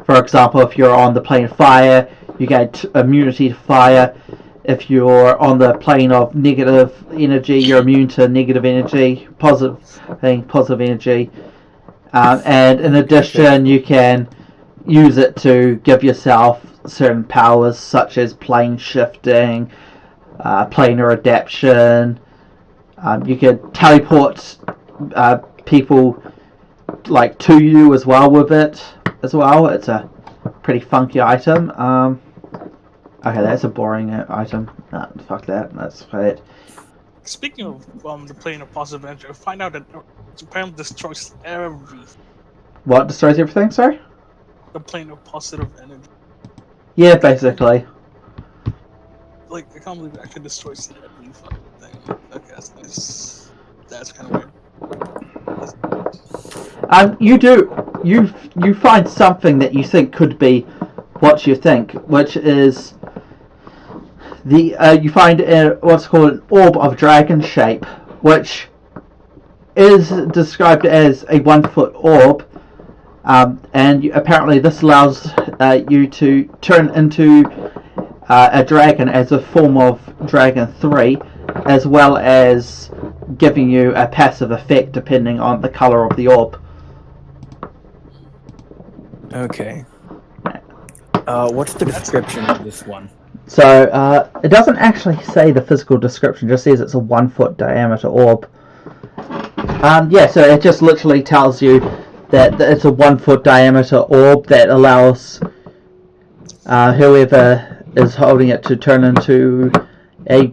A: For example, if you're on the plane of fire, you get immunity to fire. If you're on the plane of negative energy, you're immune to negative energy, positive energy. And in addition, you can use it to give yourself certain powers such as plane shifting, planar adaptation. You can teleport people to you as well with it as well. It's a pretty funky item. Okay, that's a boring item. Fuck that. That's it.
D: Speaking of the plane of positive energy, I find out that it apparently destroys everything.
A: What destroys everything? Sorry.
D: The plane of positive energy.
A: Yeah, basically.
D: I can't believe it actually destroys every fucking thing. Okay, that's kind of weird. You find something that you think could be what you think, which is you find what's called an orb of dragon shape, which is described as a 1-foot orb, and apparently this allows you to turn into a dragon as a form of Dragon 3, as well as giving you a passive effect depending on the color of the orb.
C: Okay. What's the description of this one?
A: So it doesn't actually say the physical description, just says it's a 1-foot diameter orb. So it just literally tells you that it's a 1-foot diameter orb that allows whoever is holding it to turn into a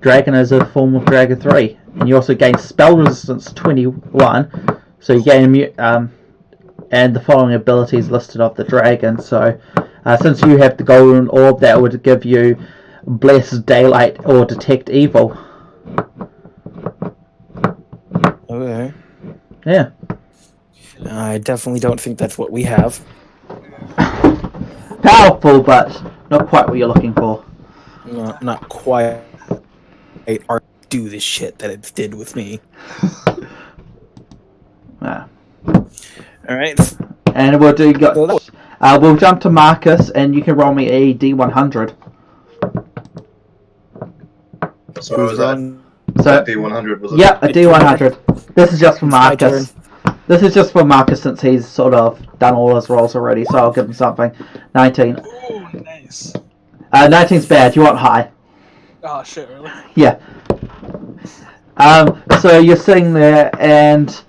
A: dragon as a form of Dragon 3. And you also gain spell resistance 21, so you gain and the following abilities listed of the dragon. So since you have the golden orb, that would give you Bless Daylight or Detect Evil.
C: Okay.
A: Yeah.
C: I definitely don't think that's what we have.
A: Powerful, but not quite what you're looking for.
C: Not quite. Or do the shit that it did with me.
A: Yeah.
C: All right.
A: And we'll jump to Marcus, and you can roll me a D100.
B: So was that D100? Was it?
A: Yeah, a D100. This is just for Marcus. This is just for Marcus since he's sort of done all his rolls already, so I'll give him something. 19.
D: Ooh, nice.
A: 19's bad. You want high.
D: Oh shit, really?
A: Yeah. So you're sitting there, and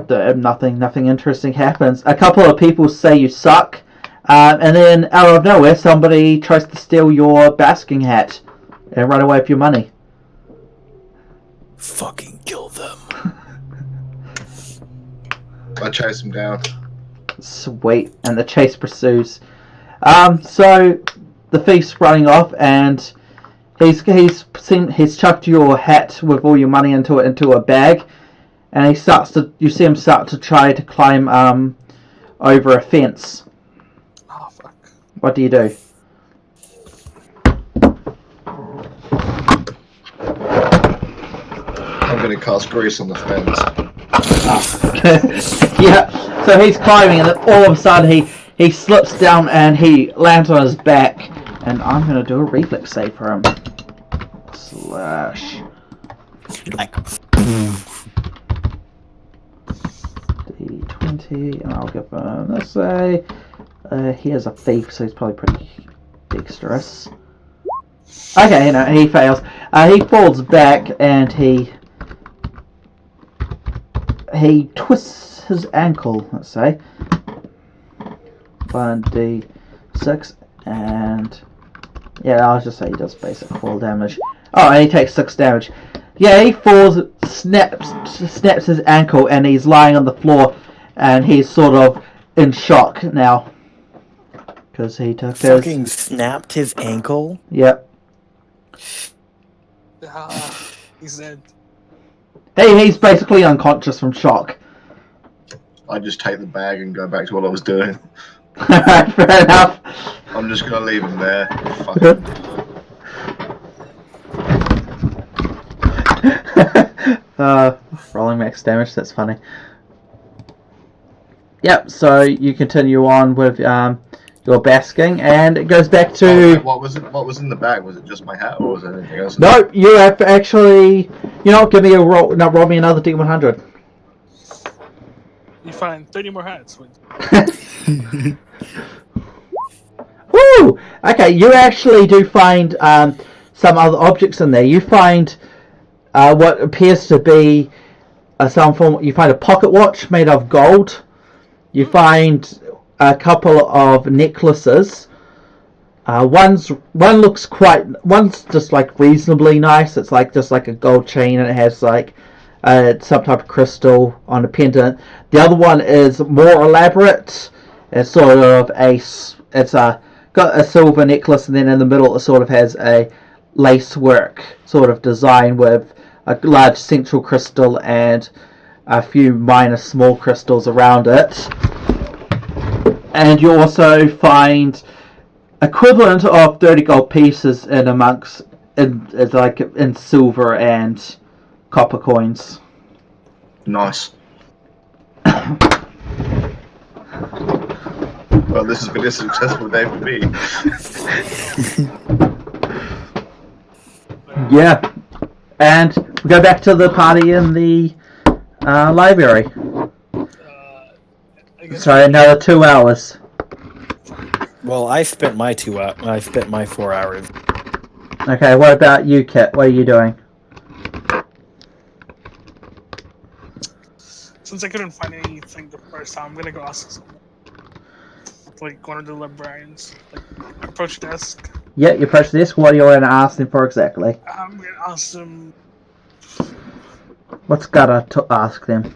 A: nothing interesting happens. A couple of people say you suck, and then out of nowhere, somebody tries to steal your basking hat and run away with your money.
C: Fucking kill them.
B: I chase him down.
A: Sweet, and the chase pursues. So the thief's running off, and he's chucked your hat with all your money into a bag, and you see him start to try to climb over a fence.
D: Oh fuck.
A: What do you do?
B: I'm going to cast Grease on the fence.
D: Yeah, so he's climbing, and then all of a sudden he slips down and he lands on his back. And I'm going to do a reflex save for him. Slash.
C: Like,
D: D20, and I'll give him, let's say, he is a thief, so he's probably pretty dexterous. Okay, no, he fails. He falls back and he twists his ankle, let's say. 1d6, and yeah, I'll just say he does basic fall damage. Oh, and he takes 6 damage. Yeah, he falls, snaps his ankle, and he's lying on the floor, and he's sort of in shock now. Because he took
C: fucking snapped his ankle?
D: Yep.
E: He's dead.
D: Hey, he's basically unconscious from shock.
B: I just take the bag and go back to what I was doing.
D: Alright, fair enough.
B: I'm just going to leave him there. Fuck it.
D: Rolling max damage, that's funny. Yep, so you continue on with your basking, and it goes back to...
B: What was in the bag? Was it just my hat, or was there anything else?
D: No, you have actually... You know, give me a roll... No, roll me another D100.
E: You find 30 more hats.
D: Woo! Okay, you actually do find some other objects in there. You find what appears to be some form. You find a pocket watch made of gold. You find a couple of necklaces. One's just like reasonably nice. It's like just like a gold chain, and it has like some type of crystal on a pendant. The other one is more elaborate. It's sort of got a silver necklace, and then in the middle it sort of has a lacework sort of design with a large central crystal and a few minor small crystals around it. And you also find equivalent of 30 gold pieces in silver and copper coins.
B: Nice. Well, this has been a successful day for me.
D: Yeah. And we go back to the party in the library. Sorry, another 2 hours.
C: well, I spent my 4 hours.
D: Okay, what about you, Kit? What are you doing?
E: Since I couldn't find anything the first time, I'm gonna go ask someone. Like one of the librarians. Like, approach the desk.
D: Yeah, you approach the desk. What are you going to ask them for exactly?
E: I'm gonna ask them.
D: What's gotta to ask them?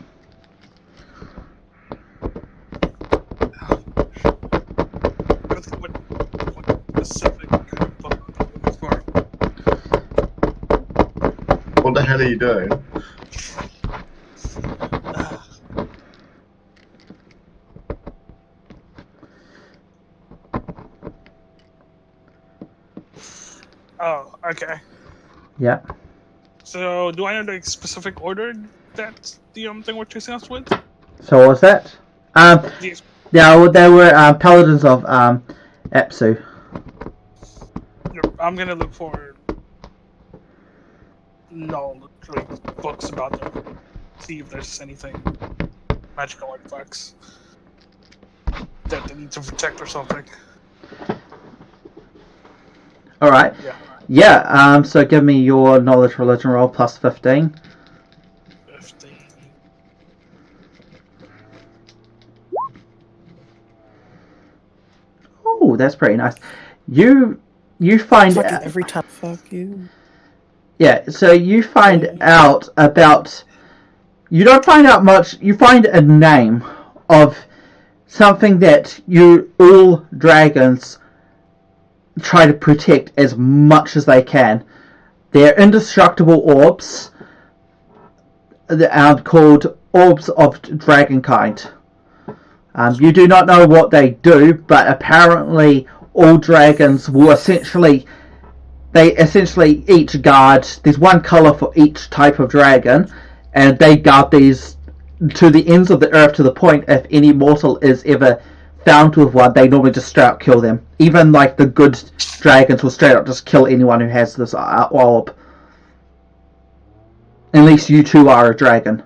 E: What specific book for?
B: What the hell are you doing?
E: Oh, okay.
D: Yeah.
E: So, do I know the specific order that the thing we're chasing us with?
D: So what was that?
E: Yes.
D: Yeah, they were paladins of Apsu.
E: I'm gonna look for knowledge, like books about them. See if there's anything magical artifacts that they need to protect or something.
D: All right.
E: Yeah.
D: Yeah. So give me your knowledge religion roll plus 15.
E: 15.
D: Oh, that's pretty nice. You find
C: Fucking every time. Fuck you.
D: Yeah, so you find out about... You don't find out much. You find a name of something that all dragons try to protect as much as they can. They're indestructible orbs. They are called Orbs of Dragonkind. You do not know what they do, but apparently all dragons will essentially they essentially each guard. There's one color for each type of dragon, and they guard these to the ends of the earth to the point if any mortal is ever found with one, they normally just straight up kill them. Even like the good dragons will straight up just kill anyone who has this orb. Unless you two are a dragon.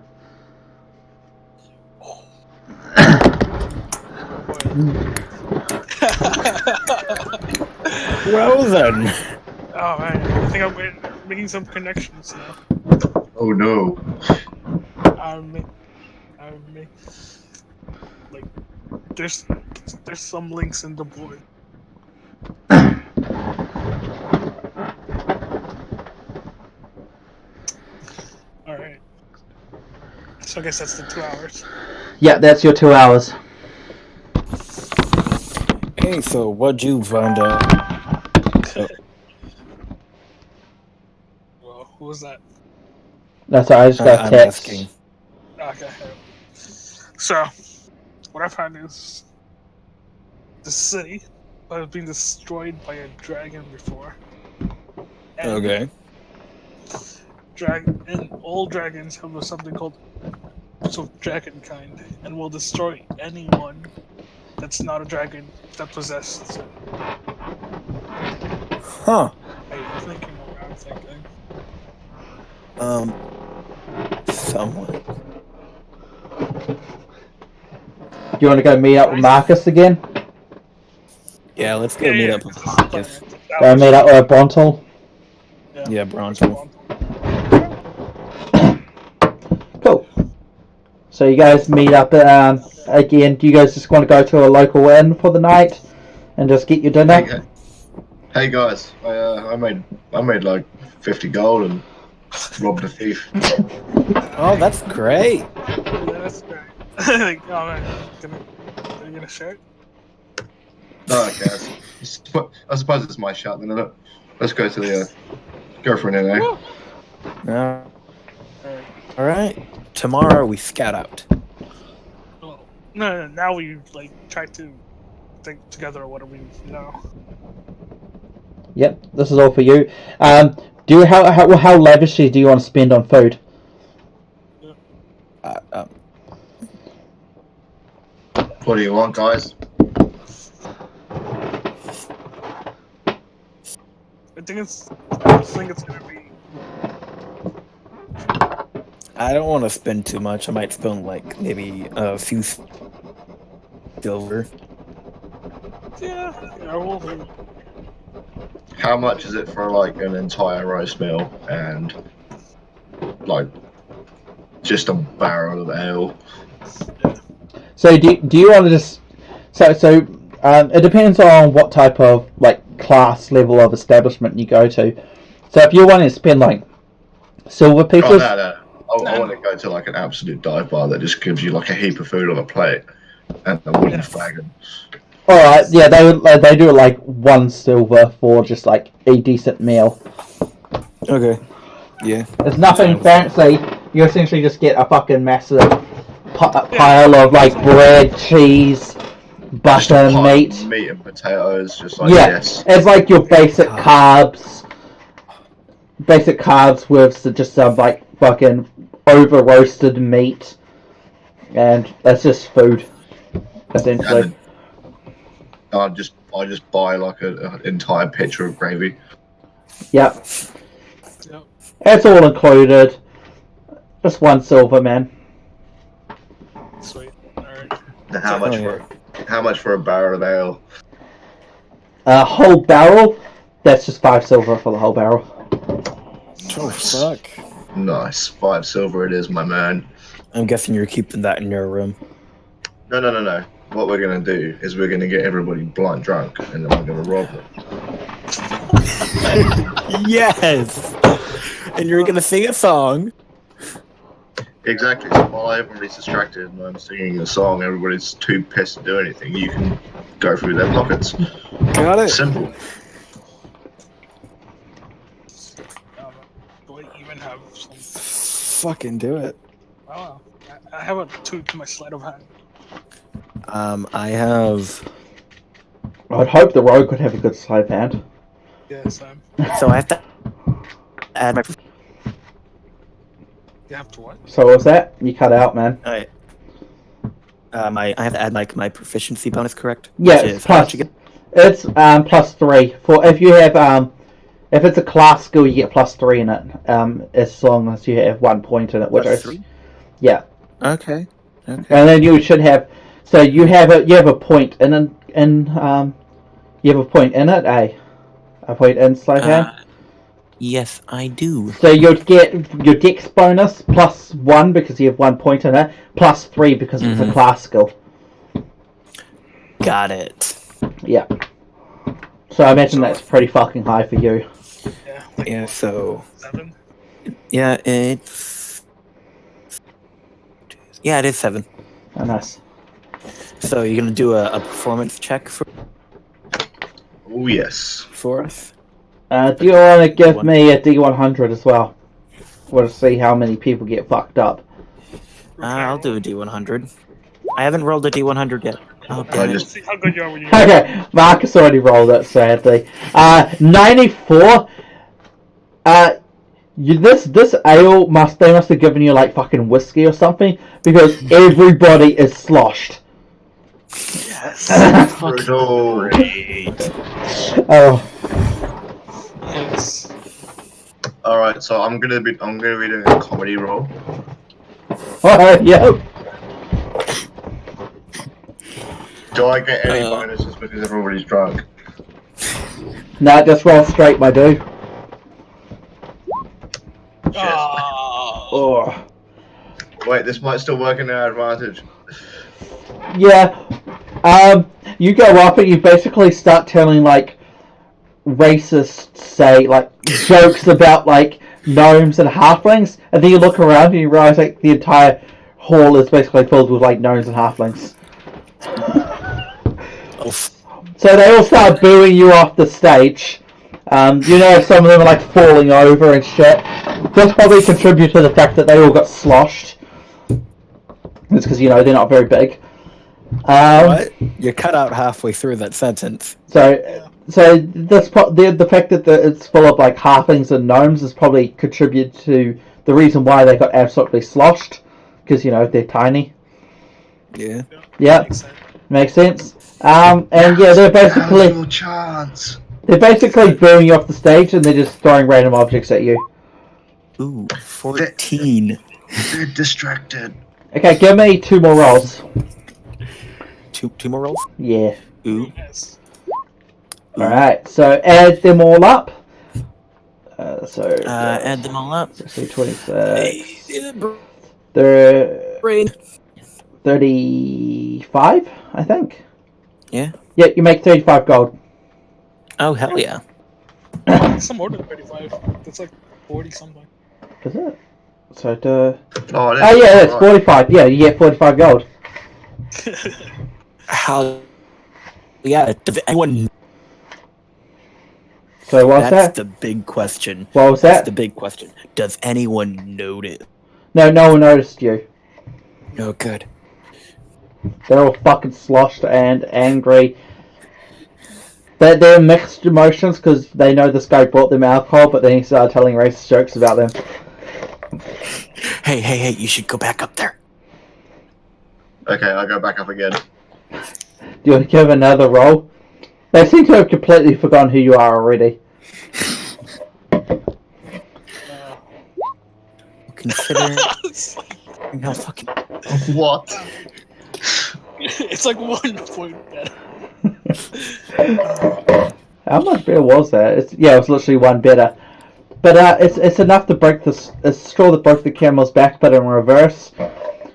C: Well then.
E: Oh man, I think I'm making some connections now.
B: Oh no.
E: Like, there's some links in the board. All right. So I guess that's the 2 hours.
D: Yeah, that's your 2 hours.
C: Hey, so what'd you find out?
E: Well, who was that?
D: That's all right, I just got a
C: I'm
D: text.
C: asking.
E: Okay. So, what I found is the city has been destroyed by a dragon before. And
C: Okay.
E: And all dragons have something called dragon kind, and will destroy anyone that's not a dragon that possessed it.
C: Huh.
E: I'm thinking what I'm thinking.
C: Somewhat.
D: Do you want to go meet up with Marcus again?
C: Yeah, let's go meet up with Marcus.
D: Go meet up with Brontel?
C: Yeah, Bronto.
D: Cool. So you guys meet up again. Do you guys just want to go to a local inn for the night and just get your dinner?
B: Hey guys, I made like 50 gold and robbed a thief.
C: Oh, that's great.
E: Yeah, that's great. Like, oh man, are you gonna share it?
B: No, okay. I suppose it's my shot then, isn't it? Let's go to the go for an NA.
C: Yeah.
E: Alright.
C: All right. Tomorrow we scout out.
E: Oh, no, now we like try to think together what do we know.
D: Yep, this is all for you. Do you how lavishly do you want to spend on food?
B: What do you want, guys?
E: I think it's gonna be.
C: I don't want to spend too much. I might spend like maybe a few silver.
E: Yeah, we'll do.
B: How much is it for like an entire roast meal and like just a barrel of ale?
D: So do you want to just it depends on what type of like class level of establishment you go to. So if you're wanting to spend like silver pieces,
B: No. I want to go to like an absolute dive bar that just gives you like a heap of food on a plate and a wooden flagon.
D: all right, yeah, they do like 1 silver for just like a decent meal.
C: Okay. Yeah.
D: It's nothing fancy. You essentially just get a fucking massive pile of like bread, cheese, butter, meat
B: and potatoes, just like
D: yes. It's like your basic carbs with just some like fucking over roasted meat, and that's just food essentially.
B: I just buy like an entire pitcher of gravy.
D: Yep. It's all included. Just 1 silver, man.
E: Sweet. Alright.
B: How much for a barrel of ale?
D: A whole barrel? That's just 5 silver for the whole barrel.
C: Oh fuck.
B: Nice. 5 silver it is, my man.
C: I'm guessing you're keeping that in your room.
B: No. What we're gonna do is we're gonna get everybody blind drunk and then we're gonna rob them.
C: Yes. And you're gonna sing a song.
B: Exactly. So while everybody's distracted and I'm singing a song, everybody's too pissed to do anything. You can go through their pockets.
C: Got it.
B: Simple.
E: Do I even have some?
C: Fucking do it.
E: Oh, I have a 2 to my sleight of hand.
C: I have.
D: I'd hope the rogue could have a good sleight of hand.
E: Yeah, Sam.
C: So I have to add my.
E: You have to what?
D: So what was that? You cut out, man.
C: I have to add my proficiency bonus, correct?
D: Yeah,
C: Which
D: it's
C: is how much
D: plus.
C: again?
D: It's +3 for if you have if it's a class skill, you get +3 in it. As long as you have 1 point in it, which
C: Plus
D: is
C: 3?
D: yeah.
C: Okay.
D: And then you should have. So you have a point you have a point in it, a point in Slowhand.
C: Yes, I do.
D: So you'd get your dex bonus +1 because you have 1 point in it, +3 because it's a class skill.
C: Got it.
D: Yeah. So I imagine that's pretty fucking high for you.
E: Yeah. Like
C: Yeah,
E: what,
C: so
E: 7?
C: yeah, it's it is 7.
D: Oh, nice.
C: So you're gonna do a performance check
B: Oh yes.
C: for us?
D: Do you want to give
C: One.
D: me a D100 as well? Want to see how many people get fucked up?
C: I'll do a D100. I haven't rolled a D100 yet. Oh damn it!
E: Let's see how good you are when you
D: Okay, Marcus already rolled it, sadly. 94. This ale must have given you like fucking whiskey or something because everybody is sloshed.
E: Yes.
B: Brutal.
C: Great.
D: Oh,
E: Yes.
B: All right, so I'm gonna be doing a comedy roll.
D: yeah.
B: Do I get any bonuses because everybody's drunk?
D: Nah, just roll straight, my dude.
B: Shit.
D: Oh.
B: Wait, this might still work in our advantage.
D: Yeah. You go up and you basically start telling like racist, say, like jokes about like gnomes and halflings, and then you look around and you realize like the entire hall is basically filled with like gnomes and halflings.
C: Oh,
D: So they all start booing you off the stage. You know, some of them are like falling over and shit. This probably contribute to the fact that they all got sloshed. It's because, you know, they're not very big.
C: what? You cut out halfway through that sentence.
D: So the fact that it's full of like halflings and gnomes has probably contributed to the reason why they got absolutely sloshed. Because, you know, they're tiny.
C: Yeah.
D: Yeah, makes sense. And yeah, they're basically
B: no chance.
D: booing you off the stage and they're just throwing random objects at you.
C: Ooh, 14.
B: They're distracted.
D: Okay, give me 2 more rolls.
C: Two more rolls?
D: Yeah.
C: Ooh.
E: Yes.
D: Alright, so add them all up.
C: Add them all up.
D: 16, 26.
C: Brain.
D: 35, I think.
C: Yeah.
D: Yeah, you make 35 gold.
C: Oh, hell yeah.
E: Some more than 35. That's like 40 something.
D: Is it? So,
B: Oh,
D: yeah, it's 45. Yeah, you get 45 gold.
C: How? Yeah, does anyone...
D: So, what's
C: That's
D: that?
C: the big question.
D: What was
C: That's
D: that?
C: the big question. Does anyone notice?
D: No one noticed you.
C: No, good.
D: They're all fucking sloshed and angry. They're mixed emotions because they know this guy brought them alcohol, but then he started telling racist jokes about them.
C: Hey, you should go back up there.
B: Okay, I'll go back up again.
D: Do you want to give another roll? They seem to have completely forgotten who you are already.
C: Considering
E: It's like,
C: how fucking...
B: What?
E: it's like 1 point better.
D: How much better was that? It was literally 1 better. But it's enough to break this. It's straw that broke the camel's back, but in reverse.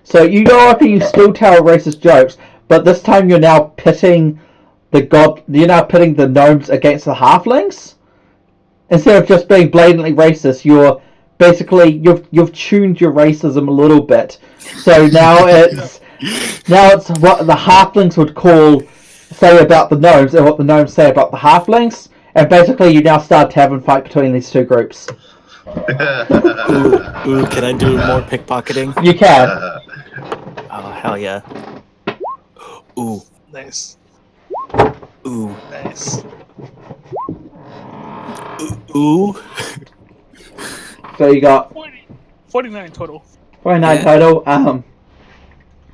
D: So you go up and you still tell racist jokes, but this time you're now pitting the gnomes against the halflings. Instead of just being blatantly racist, you're basically you've tuned your racism a little bit. So now it's what the halflings would say about the gnomes and what the gnomes say about the halflings, and basically you now start to have a fight between these two groups.
C: Ooh, can I do more pickpocketing?
D: You can.
C: Oh, hell yeah. Ooh,
E: Nice.
C: ooh.
E: Nice.
C: Ooh.
A: So you got
E: 49 total.
A: 29
C: Yeah.
A: total.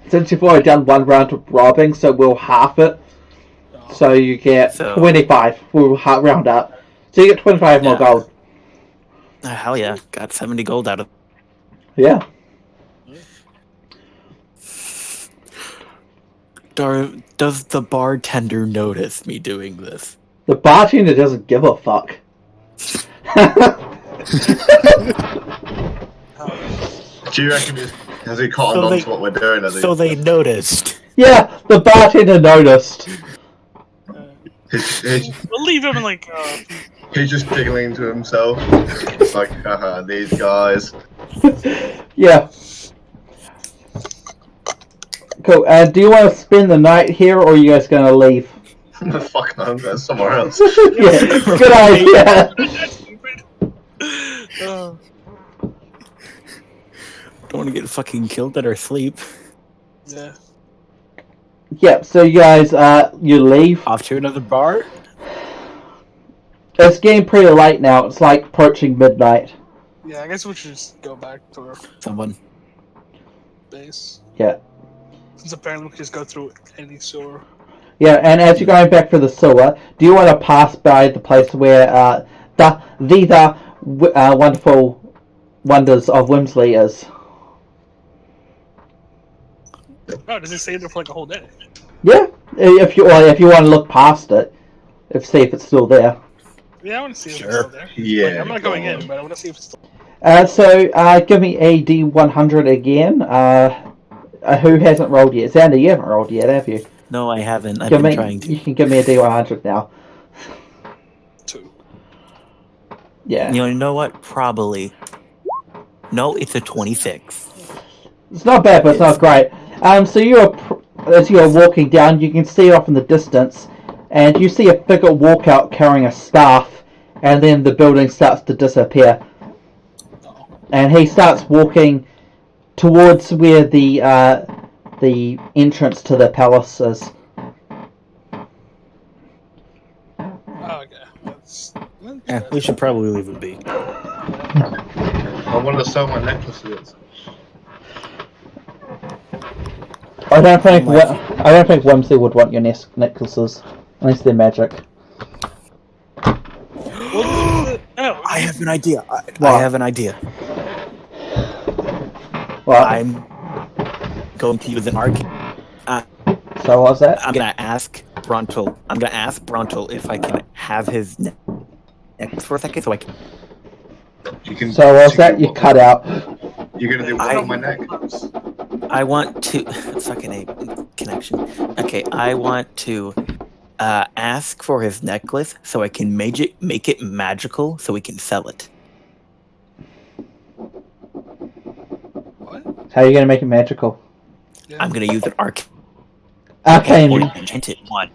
A: Since you've already done one round of robbing, so we'll half it. So you get
C: So-
A: 25. We'll round up. So you get 25 more
C: Yeah.
A: gold.
C: Hell yeah. Got 70 gold out of
A: Yeah.
C: Does the bartender notice me doing this?
A: The bartender doesn't give a fuck.
B: Do you reckon has he cottoned
C: So
B: on
C: they-
B: to what we're doing? Has
C: So they noticed.
A: Yeah, the bartender noticed.
E: We'll leave him in like.
B: He's just giggling to himself. It's like, haha, these guys.
A: Yeah. Cool. Do you want to spend the night here, or are you guys going to leave?
B: Fuck no, I'm going somewhere else.
A: Yeah, good idea.
E: That's stupid.
C: Don't want to get fucking killed at our sleep.
E: Yeah.
A: Yeah, so you guys, you leave.
C: Off to another bar?
A: It's getting pretty late now. It's like approaching midnight.
E: Yeah, I guess we should just go back to our
C: Someone.
E: base.
A: Yeah.
E: Since apparently we can just go through any sewer.
A: Yeah, and as you're going back for the sewer, do you want to pass by the place where the wonderful wonders of Wimsley is?
E: Oh, does it stay there for like a whole day?
A: Yeah, if you want to look past it, see if it's still there.
E: Yeah, I want to see if
C: Sure.
E: it's still there.
B: Yeah.
E: Like, I'm not going in, but I want to see if it's still.
A: So give me a D100 again. Who hasn't rolled yet? Xander, you haven't rolled yet, have you?
C: No, I haven't. I've been trying to.
A: You can give me a D100 now.
E: 2.
A: Yeah.
C: You know what? Probably. No, it's a 26.
A: It's not bad, but it's not great. So as you're walking down, you can see off in the distance, and you see a figure walk out carrying a staff, and then the building starts to disappear. And he starts walking towards where the entrance to the palace is.
E: Oh, okay. That's
C: Yeah, we should probably leave it be.
B: I wanted to sell my necklaces.
A: I don't think Wimsey would want your necklaces unless they're magic.
E: Oh,
C: I have an idea.
A: What?
C: I have an idea.
A: Well,
C: I'm going to use an arcane.
A: so what's that?
C: I'm gonna ask Brontel. If I can have his necklace for a second, so I can.
B: You can.
A: So what's that? You cut out.
B: You're gonna do what on my neck?
C: I want to. Fucking a connection. Okay, I want to ask for his necklace so I can make it magical, so we can sell it.
E: what?
A: How are you gonna make it magical?
E: Yeah.
C: I'm gonna use an arcane
A: Arcane.
C: enchanted one.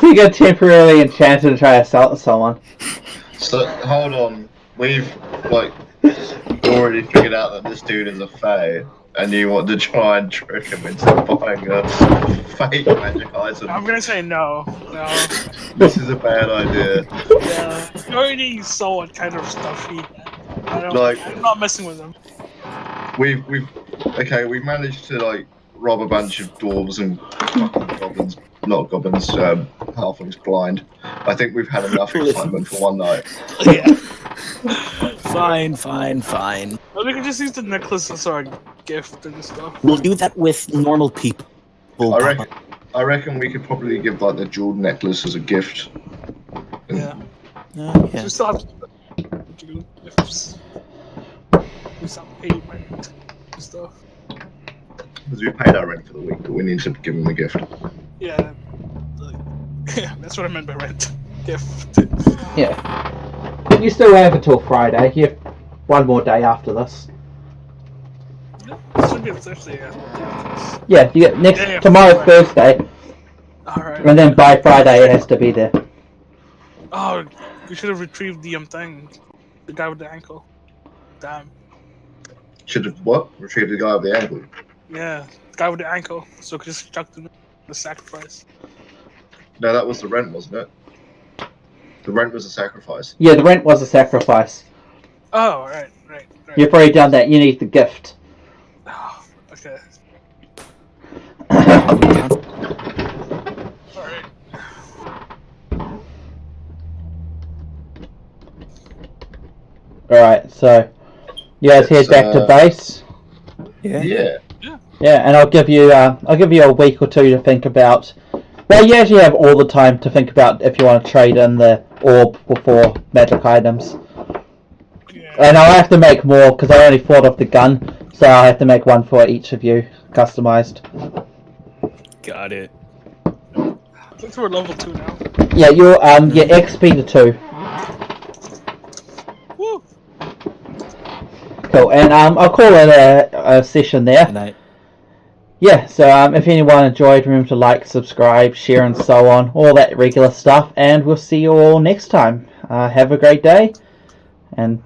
A: So you're gonna temporarily enchant it and try to sell it to someone.
B: So hold on, we've like already figured out that this dude is a fae, and you want to try and trick him into buying a fake magic item.
E: I'm gonna say no. No.
B: This is a bad idea.
E: Yeah. You already saw what kind of stuff he had. I'm not messing with him.
B: We've managed to like rob a bunch of dwarves and fucking goblins, not goblins, halflings blind. I think we've had enough excitement for one night.
E: Yeah.
C: Fine.
E: Well, we can just use the necklace as our gift and stuff.
C: We'll do that with normal people.
B: I reckon we could probably give like the jeweled necklace as a gift.
E: Yeah.
C: Yeah.
E: We still have to do gifts. We still paid rent and stuff.
B: Because we paid our rent for the week, but we need to give him a gift.
E: Yeah. Yeah, that's what I meant by rent. Gift.
A: Yeah. But you still have until Friday. You have one more day after this.
E: This should be Thursday, yeah.
A: Yeah, you get tomorrow's
E: Friday.
A: Thursday,
E: Alright.
A: and then by Friday it has to be there.
E: Oh, we should have retrieved the thing. The guy with the ankle. Damn.
B: Should have what? Retrieved the guy with the ankle.
E: Yeah, the guy with the ankle. So we could just chuck the sacrifice.
B: No, that was the rent, wasn't it? The rent was a sacrifice.
D: Yeah, the rent was a sacrifice.
E: Oh, right.
D: You've already done that. You need the gift.
E: Oh, okay. Alright.
D: Alright, so you guys head back to base.
B: Yeah.
D: Yeah, and I'll give you a week or two to think about. Well, you actually have all the time to think about if you want to trade in the orb for magic items.
E: Yeah.
D: And I'll have to make more because I only thought of the gun, so I'll have to make one for each of you, customized.
C: Got it.
E: Since we're level 2 now.
D: Yeah, your XP to 2.
E: Woo!
D: Cool, and I'll call it a session there.
C: Good night.
D: Yeah, so if anyone enjoyed, remember to like, subscribe, share, and so on, all that regular stuff, and we'll see you all next time. Have a great day, and